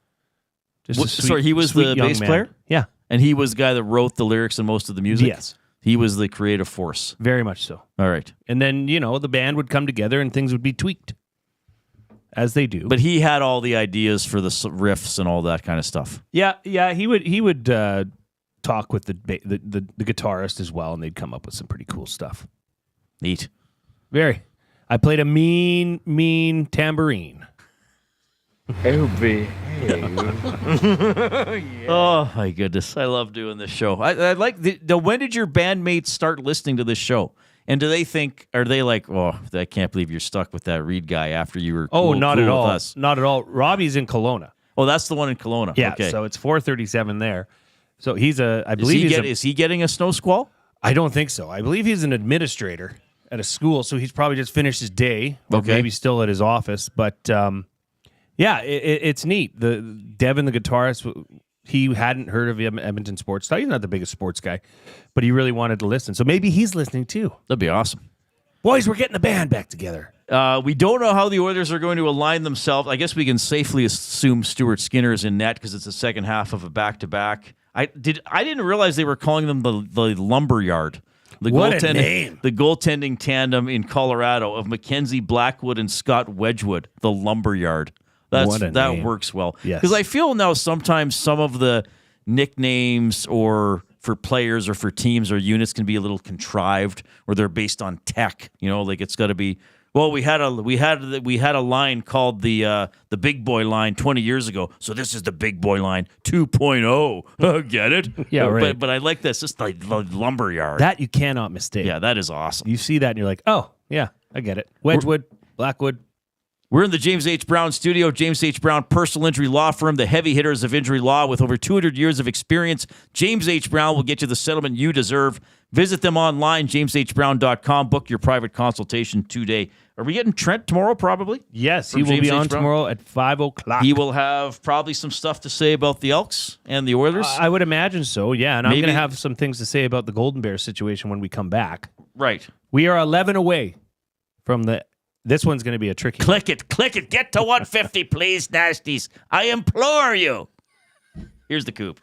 a sweet, sorry, he was the bass player? Yeah. And he was the guy that wrote the lyrics and most of the music? Yes. He was the creative force. Very much so. All right. And then, the band would come together and things would be tweaked, as they do. But he had all the ideas for the riffs and all that kind of stuff. Yeah. He would talk with the guitarist as well, and they'd come up with some pretty cool stuff. Neat. Very. I played a mean tambourine. Oh, behave. Oh, my goodness. I love doing this show. I like when did your bandmates start listening to this show? And do they think, are they like, oh, I can't believe you're stuck with that Reid guy after you were not at all. with us? Not at all. Robbie's in Kelowna. Oh, that's the one in Kelowna. Yeah, okay. So it's 4:37 there. So is he getting a snow squall? I don't think so. I believe he's an administrator at a school, so he's probably just finished his day, or maybe still at his office. But it's neat. Devin, the guitarist, he hadn't heard of Edmonton sports. He's not the biggest sports guy, but he really wanted to listen. So maybe he's listening too. That'd be awesome. Boys, we're getting the band back together. We don't know how the Oilers are going to align themselves. I guess we can safely assume Stuart Skinner is in net because it's the second half of a back-to-back. I didn't realize they were calling them the Lumberyard. What a name. The goaltending tandem in Colorado of Mackenzie Blackwood and Scott Wedgwood, the Lumberyard. That works well. Yes. Because I feel now sometimes some of the nicknames or for players or for teams or units can be a little contrived or they're based on tech. Like it's got to be. Well, we had a line called the big boy line 20 years ago. So this is the big boy line 2.0. Get it? Yeah, right. But I like this. It's like the Lumberyard. That you cannot mistake. Yeah, that is awesome. You see that and you're like, oh, yeah, I get it. Wedgwood, Blackwood. We're in the James H. Brown studio. James H. Brown Personal Injury Law Firm, the heavy hitters of injury law with over 200 years of experience. James H. Brown will get you the settlement you deserve. Visit them online, jameshbrown.com. Book your private consultation today. Are we getting Trent tomorrow, probably? Yes, he will be on tomorrow at 5 o'clock. He will have probably some stuff to say about the Elks and the Oilers. I would imagine so, yeah. And I'm going to have some things to say about the Golden Bears situation when we come back. Right. We are 11 away from the... This one's going to be a tricky one. Click it. Get to 150, please, Nasties. I implore you. Here's the coop.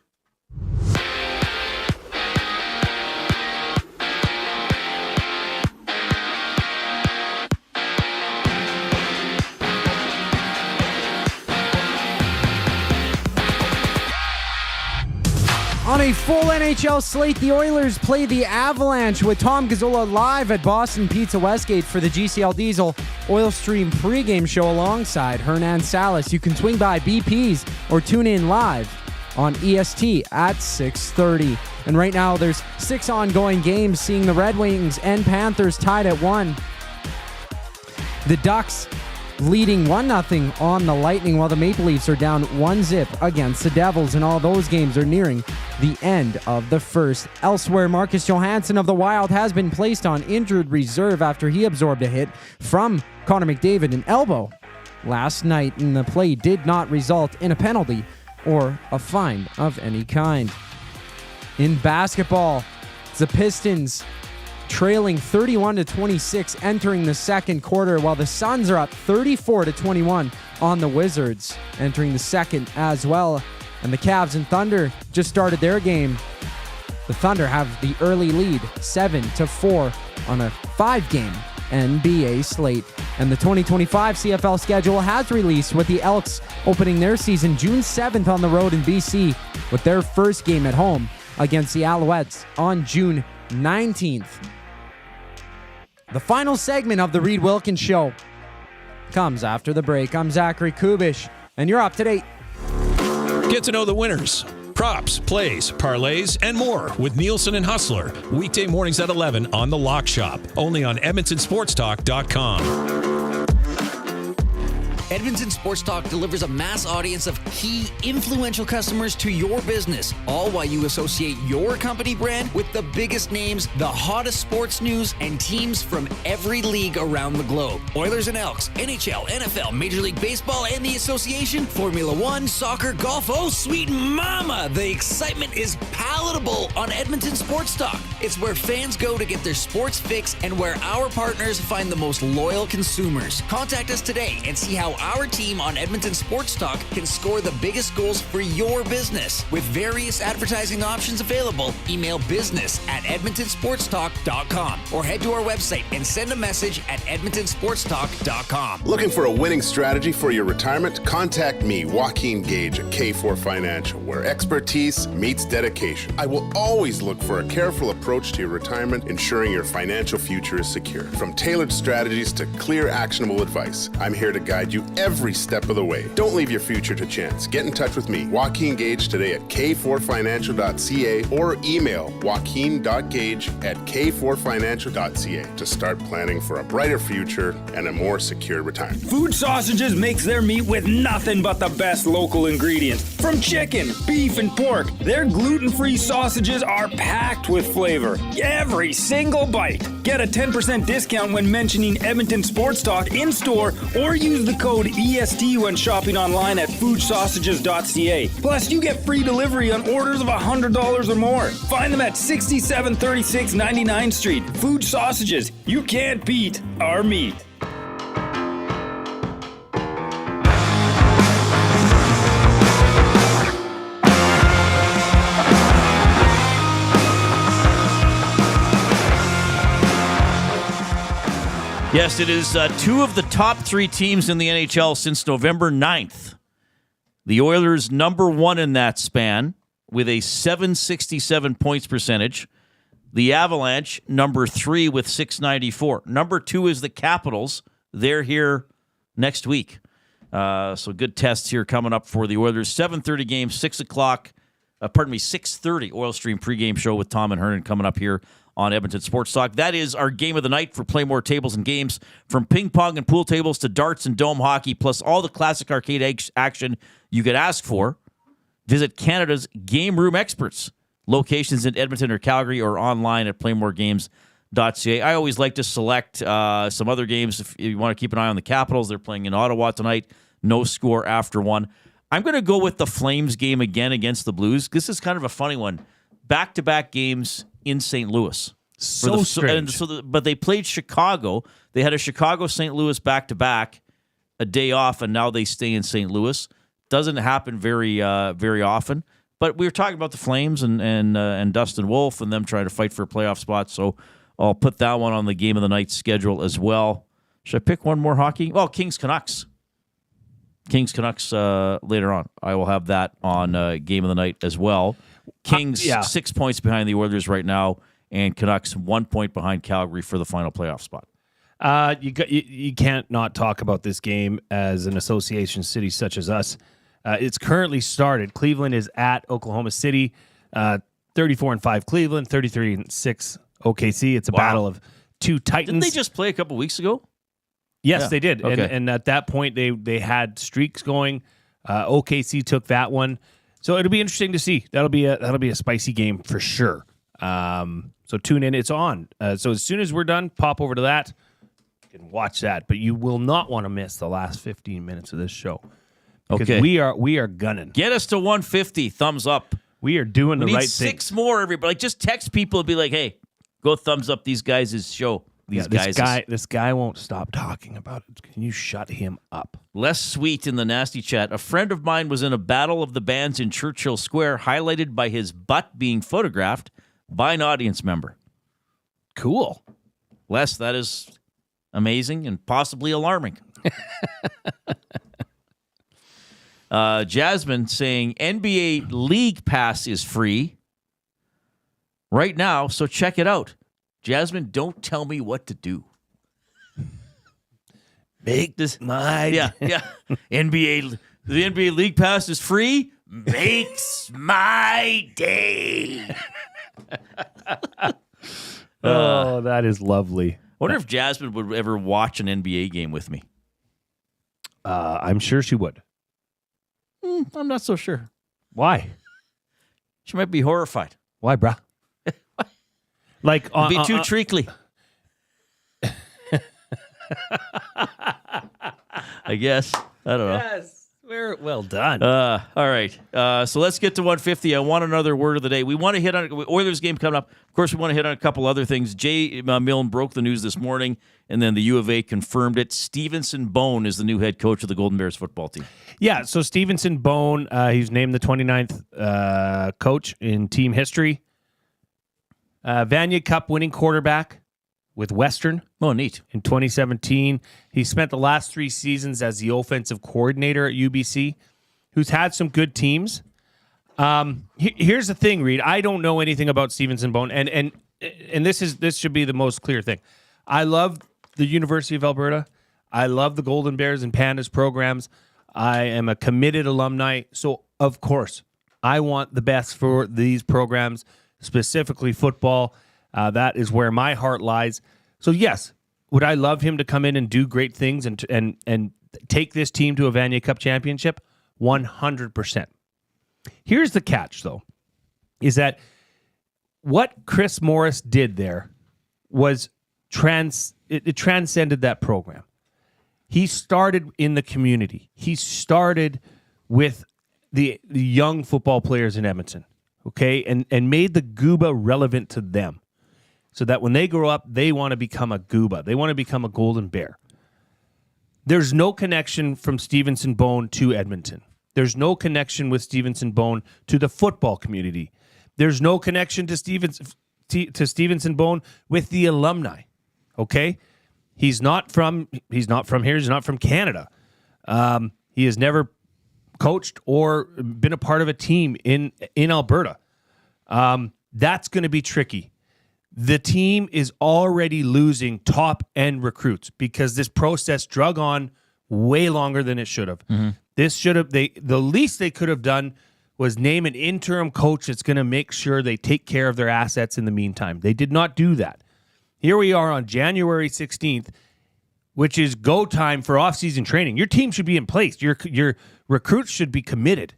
a full NHL slate, the Oilers play the Avalanche with Tom Gazzola live at Boston Pizza Westgate for the GCL Diesel Oil Stream pregame show alongside Hernan Salas. You can swing by BP's or tune in live on EST at 6:30. And right now there's 6 ongoing games, seeing the Red Wings and Panthers tied at 1. The Ducks leading 1-0 on the Lightning, while the Maple Leafs are down 1-0 against the Devils, and all those games are nearing the end of the first. Elsewhere, Marcus Johansson of the Wild has been placed on injured reserve after he absorbed a hit from Conor McDavid, an elbow, last night, and the play did not result in a penalty or a fine of any kind. In basketball, the Pistons trailing 31-26 entering the second quarter, while the Suns are up 34-21 on the Wizards entering the second as well. And the Cavs and Thunder just started their game. The Thunder have the early lead, 7-4 on a 5-game NBA slate. And the 2025 CFL schedule has released, with the Elks opening their season June 7th on the road in BC, with their first game at home against the Alouettes on June 19th. The final segment of the Reid Wilkins Show comes after the break. I'm Zachary Kubish, and you're up to date. Get to know the winners, props, plays, parlays, and more with Nielsen and Hustler. Weekday mornings at 11 on The Lock Shop. Only on EdmontonSportsTalk.com. Edmonton Sports Talk delivers a mass audience of key, influential customers to your business, all while you associate your company brand with the biggest names, the hottest sports news, and teams from every league around the globe. Oilers and Elks, NHL, NFL, Major League Baseball, and the association, Formula One, soccer, golf. Oh, sweet mama! The excitement is palatable on Edmonton Sports Talk. It's where fans go to get their sports fix and where our partners find the most loyal consumers. Contact us today and see how our team on Edmonton Sports Talk can score the biggest goals for your business. With various advertising options available, email business@edmontonsportstalk.com or head to our website and send a message at edmontonsportstalk.com. Looking for a winning strategy for your retirement? Contact me, Joaquin Gage at K4 Financial, where expertise meets dedication. I will always look for a careful approach to your retirement, ensuring your financial future is secure. From tailored strategies to clear, actionable advice, I'm here to guide you every step of the way. Don't leave your future to chance. Get in touch with me, Joaquin Gage, today at k4financial.ca or email joaquin.gage@k4financial.ca to start planning for a brighter future and a more secure retirement. Food Sausages makes their meat with nothing but the best local ingredients. From chicken, beef, and pork, their gluten-free sausages are packed with flavor. Every single bite. Get a 10% discount when mentioning Edmonton Sports Talk in-store or use the code EST when shopping online at foodsausages.ca. Plus, you get free delivery on orders of $100 or more. Find them at 6736 99th Street. Food Sausages. You can't beat our meat. Yes, it is two of the top 3 teams in the NHL since November 9th. The Oilers, number 1 in that span, with a .767 points percentage. The Avalanche, number 3 with .694. Number 2 is the Capitals. They're here next week. So good tests here coming up for the Oilers. 7:30 game, 6:30 Oil Stream pregame show with Tom and Hernan coming up here on Edmonton Sports Talk. That is our game of the night for Play More Tables and Games. From ping pong and pool tables to darts and dome hockey, plus all the classic arcade action you could ask for. Visit Canada's Game Room Experts. Locations in Edmonton or Calgary, or online at playmoregames.ca. I always like to select some other games. If you want to keep an eye on the Capitals, they're playing in Ottawa tonight. No score after 1. I'm going to go with the Flames game again against the Blues. This is kind of a funny one. Back-to-back games in St. Louis. So strange. But they played Chicago. They had a Chicago-St. Louis back-to-back, a day off, and now they stay in St. Louis. Doesn't happen very often. But we were talking about the Flames and Dustin Wolf and them trying to fight for a playoff spot, so I'll put that one on the game of the night schedule as well. Should I pick one more hockey? Well, Kings-Canucks. Kings-Canucks later on. I will have that on game of the night as well. Kings 6 points behind the Oilers right now, and Canucks 1 point behind Calgary for the final playoff spot. You can't not talk about this game as an association city such as us. It's currently started. Cleveland is at Oklahoma City. 34-5 Cleveland, 33-6 OKC. It's a battle of two titans. Didn't they just play a couple weeks ago? Yes, they did. Okay. And at that point, they had streaks going. OKC took that one. So it'll be interesting to see. That'll be a spicy game for sure. So tune in. It's on. So as soon as we're done, pop over to that. You can watch that. But you will not want to miss the last 15 minutes of this show. Because we are gunning. Get us to 150. Thumbs up. We are doing the we right need thing. 6 more, everybody. Like, just text people and be like, hey, go thumbs up these guys' show. This guy won't stop talking about it. Can you shut him up? Less sweet in the nasty chat. A friend of mine was in a battle of the bands in Churchill Square, highlighted by his butt being photographed by an audience member. Cool. Les, that is amazing and possibly alarming. Jasmine saying NBA League Pass is free right now, so check it out. Jasmine, don't tell me what to do. Make this my yeah. The NBA League Pass is free. Makes my day. Oh, that is lovely. I wonder if Jasmine would ever watch an NBA game with me. I'm sure she would. I'm not so sure. Why? She might be horrified. Why, brah? Like, it'd be too treacly. I guess. I don't know. Yes. Well done. All right. So let's get to 150. I want another word of the day. We want to hit on Oilers game coming up. Of course, we want to hit on a couple other things. Jay Milne broke the news this morning, and then the U of A confirmed it. Stevenson Bone is the new head coach of the Golden Bears football team. Yeah, so Stevenson Bone, he's named the 29th coach in team history. Vanier Cup winning quarterback with Western. Oh, neat. In 2017. He spent the last 3 seasons as the offensive coordinator at UBC, who's had some good teams. Here's the thing, Reid. I don't know anything about Stevenson Bone, and this should be the most clear thing. I love the University of Alberta. I love the Golden Bears and Pandas programs. I am a committed alumni, so of course, I want the best for these programs, specifically football. That is where my heart lies. So yes, would I love him to come in and do great things and take this team to a Vanier Cup championship? 100%. Here's the catch, though, is that what Chris Morris did there was it transcended that program. He started in the community. He started with the young football players in Edmonton, okay, and made the Gooba relevant to them so that when they grow up, they want to become a Gooba. They want to become a Golden Bear. There's no connection from Stevenson Bone to Edmonton. There's no connection with Stevenson Bone to the football community. There's no connection to Stevenson Bone with the alumni, okay? He's not from here. He's not from Canada. He has never coached or been a part of a team in Alberta. That's going to be tricky. The team is already losing top-end recruits because this process drug on way longer than it should have. Mm-hmm. The least they could have done was name an interim coach that's going to make sure they take care of their assets in the meantime. They did not do that. Here we are on January 16th, which is go time for off-season training. Your team should be in place. Your recruits should be committed.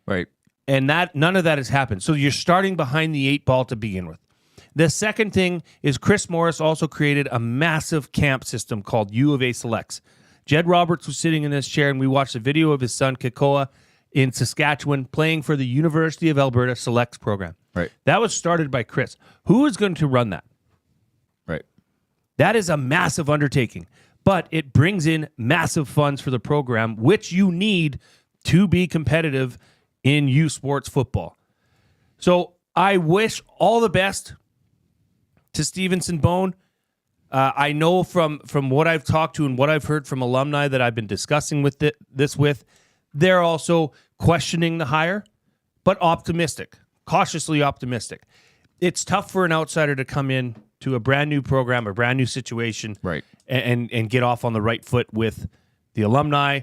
Right. And none of that has happened. So you're starting behind the 8 ball to begin with. The second thing is Chris Morris also created a massive camp system called U of A Selects. Jed Roberts was sitting in this chair, and we watched a video of his son, Kekoa, in Saskatchewan, playing for the University of Alberta Selects program. Right. That was started by Chris. Who is going to run that? Right. That is a massive undertaking, but it brings in massive funds for the program, which you need to be competitive in U Sports football. So I wish all the best to Stevenson Bone. I know from what I've talked to and what I've heard from alumni that I've been discussing this with, they're also questioning the hire, but optimistic. cautiously optimistic. It's tough for an outsider to come in to a brand new program, a brand new situation, right, and get off on the right foot with the alumni,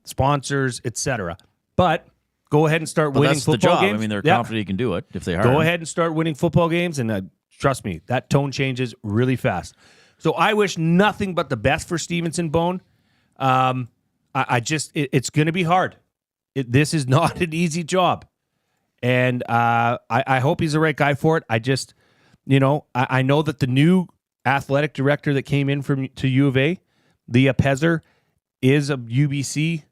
sponsors, etc. But go ahead and start winning that's football the job. games. I mean, they're confident you can do it if they hire Go him. ahead and start winning football games, and trust me, that tone changes really fast. So I wish nothing but the best for Stevenson Bone. It's going to be hard. This is not an easy job. And I hope he's the right guy for it. I know that the new athletic director that came in to U of A, Leah Pezzer, is a UBC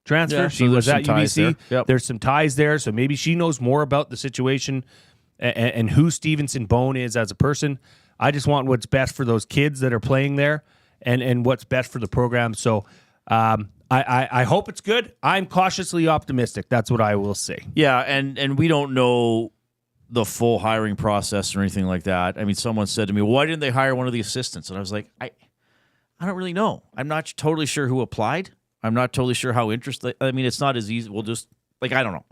transfer. Yeah, she so was there's at some ties UBC. there. Yep. There's some ties there, so maybe she knows more about the situation and who Stevenson Bone is as a person. I just want what's best for those kids that are playing there and what's best for the program. So I hope it's good. I'm cautiously optimistic. That's what I will say. Yeah, and we don't know the full hiring process or anything like that. I mean, someone said to me, why didn't they hire one of the assistants? And I was like, I don't really know. I'm not totally sure who applied. I'm not totally sure how interested. I mean, it's not as easy. We'll just, I don't know.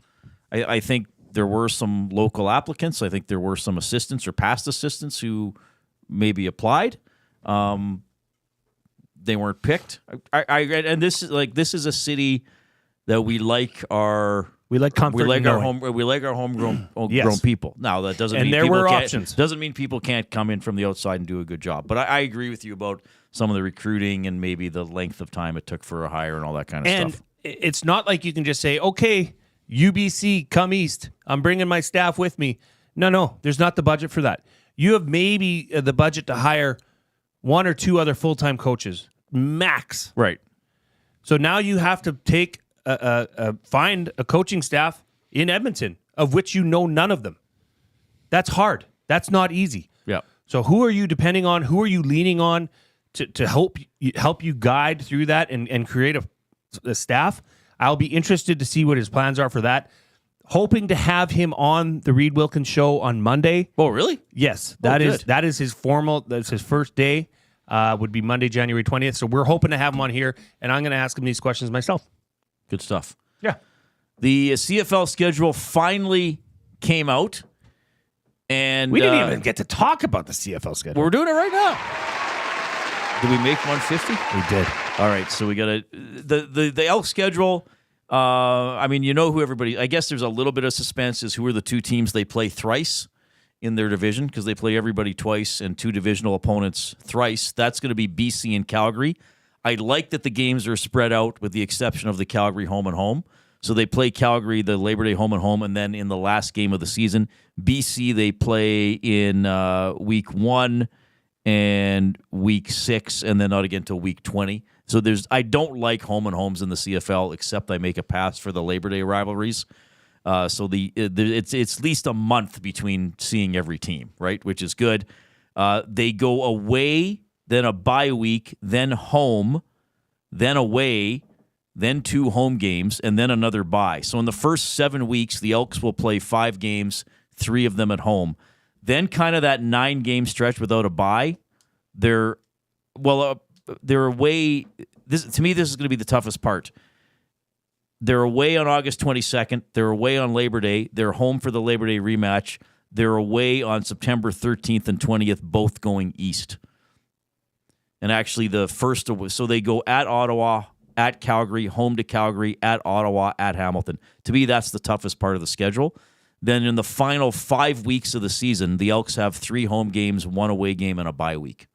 I think there were some local applicants. I think there were some assistants or past assistants who maybe applied. They weren't picked. And this is a city that we like our comfort. We like our homegrown Yes. people. Now that doesn't And mean there people were can't, options. doesn't mean people can't come in from the outside and do a good job. But I agree with you about some of the recruiting and maybe the length of time it took for a hire and all that kind of And stuff. it's not like you can just say, okay, UBC, come east. I'm bringing my staff with me. No, there's not the budget for that. You have maybe the budget to hire one or two other full-time coaches, max. Right. So now you have to take find a coaching staff in Edmonton, of which you know none of them. That's hard. That's not easy. Yeah. So who are you depending on? Who are you leaning on to help you guide through that and create a staff? I'll be interested to see what his plans are for that. Hoping to have him on the Reid Wilkins show on Monday. Oh, really? Yes, Oh, that is his formal. That's his first day. Would be Monday, January 20th. So we're hoping to have him on here, and I'm going to ask him these questions myself. Good stuff. Yeah. The CFL schedule finally came out, and We didn't even get to talk about the CFL schedule. we're doing it right now. Did we make 150? We did. All right, so we got the Elk schedule. I mean, you know who everybody. I guess there's a little bit of suspense as who are the two teams they play thrice in their division, because they play everybody twice and two divisional opponents thrice. That's going to be BC and Calgary. I like that the games are spread out with the exception of the Calgary home and home. So they play Calgary the Labor Day home and home, and then in the last game of the season, BC they play in week 1 and week 6, and then not again until week 20. So I don't like home and homes in the CFL, except I make a pass for the Labor Day rivalries. So it's at least a month between seeing every team, right? Which is good. They go away, then a bye week, then home, then away, then 2 home games, and then another bye. So in the first 7 weeks, the Elks will play 5 games, 3 of them at home. Then kind of that 9-game stretch without a bye. They're away. To me, this is going to be the toughest part. They're away on August 22nd. They're away on Labor Day. They're home for the Labor Day rematch. They're away on September 13th and 20th, both going east. And actually, so they go at Ottawa, at Calgary, home to Calgary, at Ottawa, at Hamilton. To me, that's the toughest part of the schedule. Then in the final 5 weeks of the season, the Elks have 3 home games, 1 away game, and a bye week.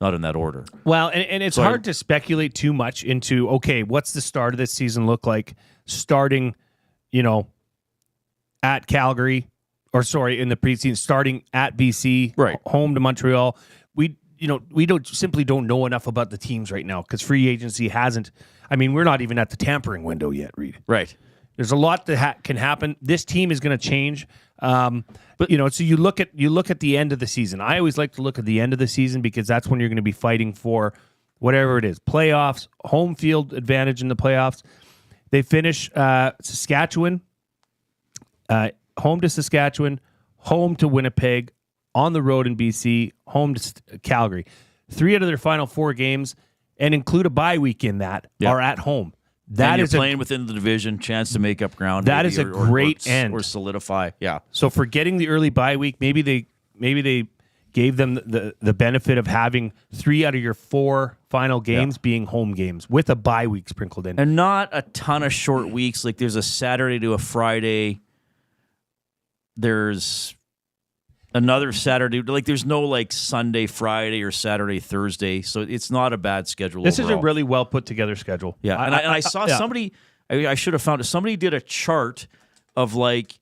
Not in that order. Well, and it's hard to speculate too much into, okay, what's the start of this season look like starting, at Calgary, in the preseason, starting at BC, right, home to Montreal. We don't know enough about the teams right now because free agency hasn't. I mean, we're not even at the tampering window yet, Reid. Right. There's a lot that can happen. This team is going to change. But so you look at the end of the season. I always like to look at the end of the season because that's when you're going to be fighting for whatever it is, playoffs, home field advantage in the playoffs. They finish Saskatchewan, home to Saskatchewan, home to Winnipeg, on the road in BC, home to Calgary. 3 out of their final 4 games, and include a bye week in that, are at home. That is playing within the division, chance to make up ground. That is a great end or solidify. Yeah. So for getting the early bye week, maybe they gave them the benefit of having 3 out of your 4 final games being home games with a bye week sprinkled in, and not a ton of short weeks. Like there's a Saturday to a Friday. There's another Saturday. Like there's no like Sunday, Friday, or Saturday, Thursday. So it's not a bad schedule. This overall. is a really well put together schedule. Yeah, and I saw somebody. I should have found it. Somebody did a chart of like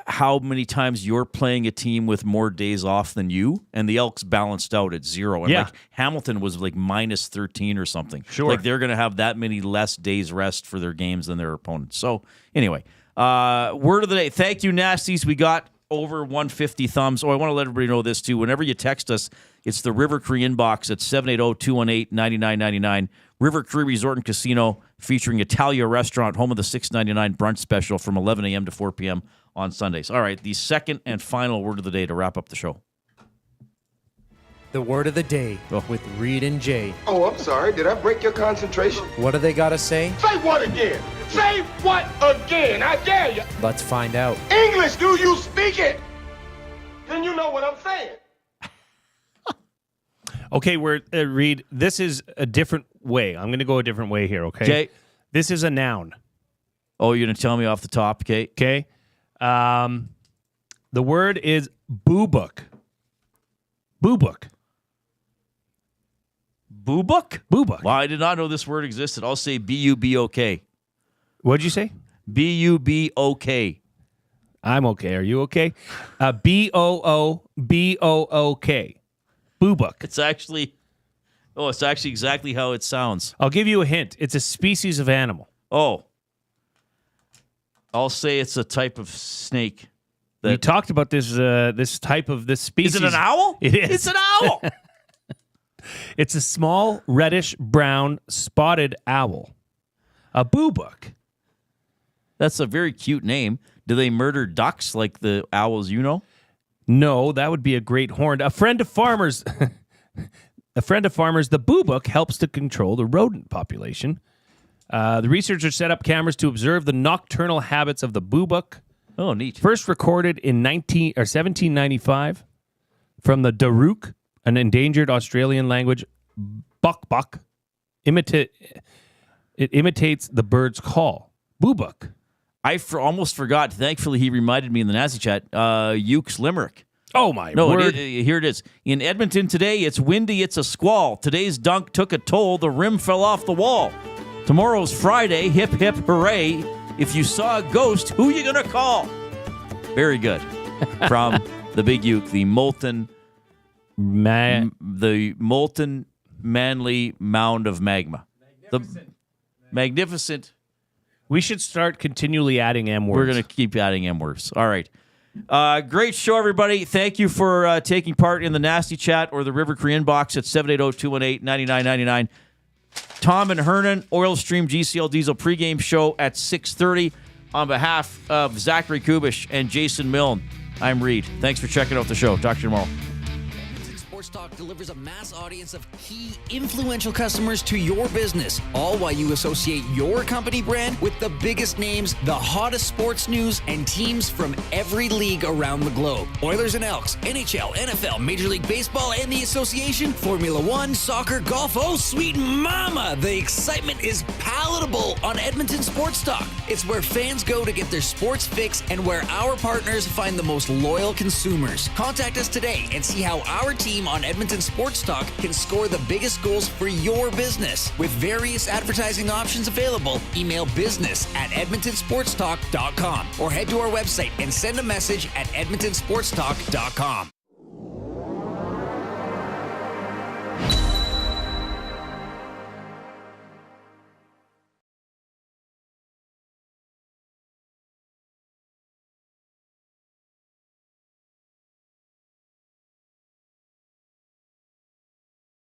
how many times you're playing a team with more days off than you, and the Elks balanced out at 0. And like Hamilton was like minus 13 or something. Sure, like they're going to have that many less days rest for their games than their opponents. So anyway, word of the day. Thank you, Nasties. We got over 150 thumbs. Oh, I want to let everybody know this too. Whenever you text us, it's the River Cree inbox at 780-218-9999. River Cree Resort and Casino featuring Italia Restaurant, home of the $6.99 brunch special from 11 a.m. to 4 p.m. on Sundays. All right, the second and final word of the day to wrap up the show. The word of the day with Reid and Jay. Oh, I'm sorry. Did I break your concentration? What do they got to say? Say what again? Say what again? I dare you. Let's find out. English, do you speak it? Then you know what I'm saying. Okay, Reid, this is a different way. I'm going to go a different way here, okay? This is a noun. Oh, you're going to tell me off the top, okay? Okay. The word is boo-book. Boo-book. Boo-book? Boo-book. Well, I did not know this word existed. I'll say B-U-B-O-K. What'd you say? B-U-B-O-K. I'm okay. Are you okay? B-O-O-B-O-O-K. Boo-book. It's actually exactly how it sounds. I'll give you a hint. It's a species of animal. Oh. I'll say it's a type of snake. We talked about this species. Is it an owl? It is. It's an owl. It's a small, reddish-brown, spotted owl. A boo-book. That's a very cute name. Do they murder ducks like the owls you know? No, that would be a great horn. A friend of farmers, the boo-book helps to control the rodent population. The researchers set up cameras to observe the nocturnal habits of the boo-book. Oh, neat. First recorded in 1795 from the Daruk, an endangered Australian language. Buck. It imitates the bird's call. Boo-book. I almost forgot. Thankfully, he reminded me in the Nazi chat. Uke's Limerick. Oh, my word. Here it is. In Edmonton today, it's windy, it's a squall. Today's dunk took a toll. The rim fell off the wall. Tomorrow's Friday. Hip, hip, hooray. If you saw a ghost, who you going to call? Very good. From the Big Uke, the molten manly mound of magma. Magnificent. We should start continually adding M words. We're going to keep adding M words. All right. Great show, everybody. Thank you for taking part in the Nasty Chat or the River Cree inbox at 780-218-9999. Tom and Hernan, Oil Stream GCL Diesel pregame show at 6:30. On behalf of Zachary Kubish and Jason Milne, I'm Reid. Thanks for checking out the show. Talk to you tomorrow. Sports Talk delivers a mass audience of key influential customers to your business, all while you associate your company brand with the biggest names, the hottest sports news, and teams from every league around the globe. Oilers and Elks, NHL, NFL, Major League Baseball, and the association, Formula One, soccer, golf. Oh, sweet mama! The excitement is palatable on Edmonton Sports Talk. It's where fans go to get their sports fix and where our partners find the most loyal consumers. Contact us today and see how our team on Edmonton Sports Talk can score the biggest goals for your business. With various advertising options available, email business@edmontonsportstalk.com or head to our website and send a message at edmontonsportstalk.com.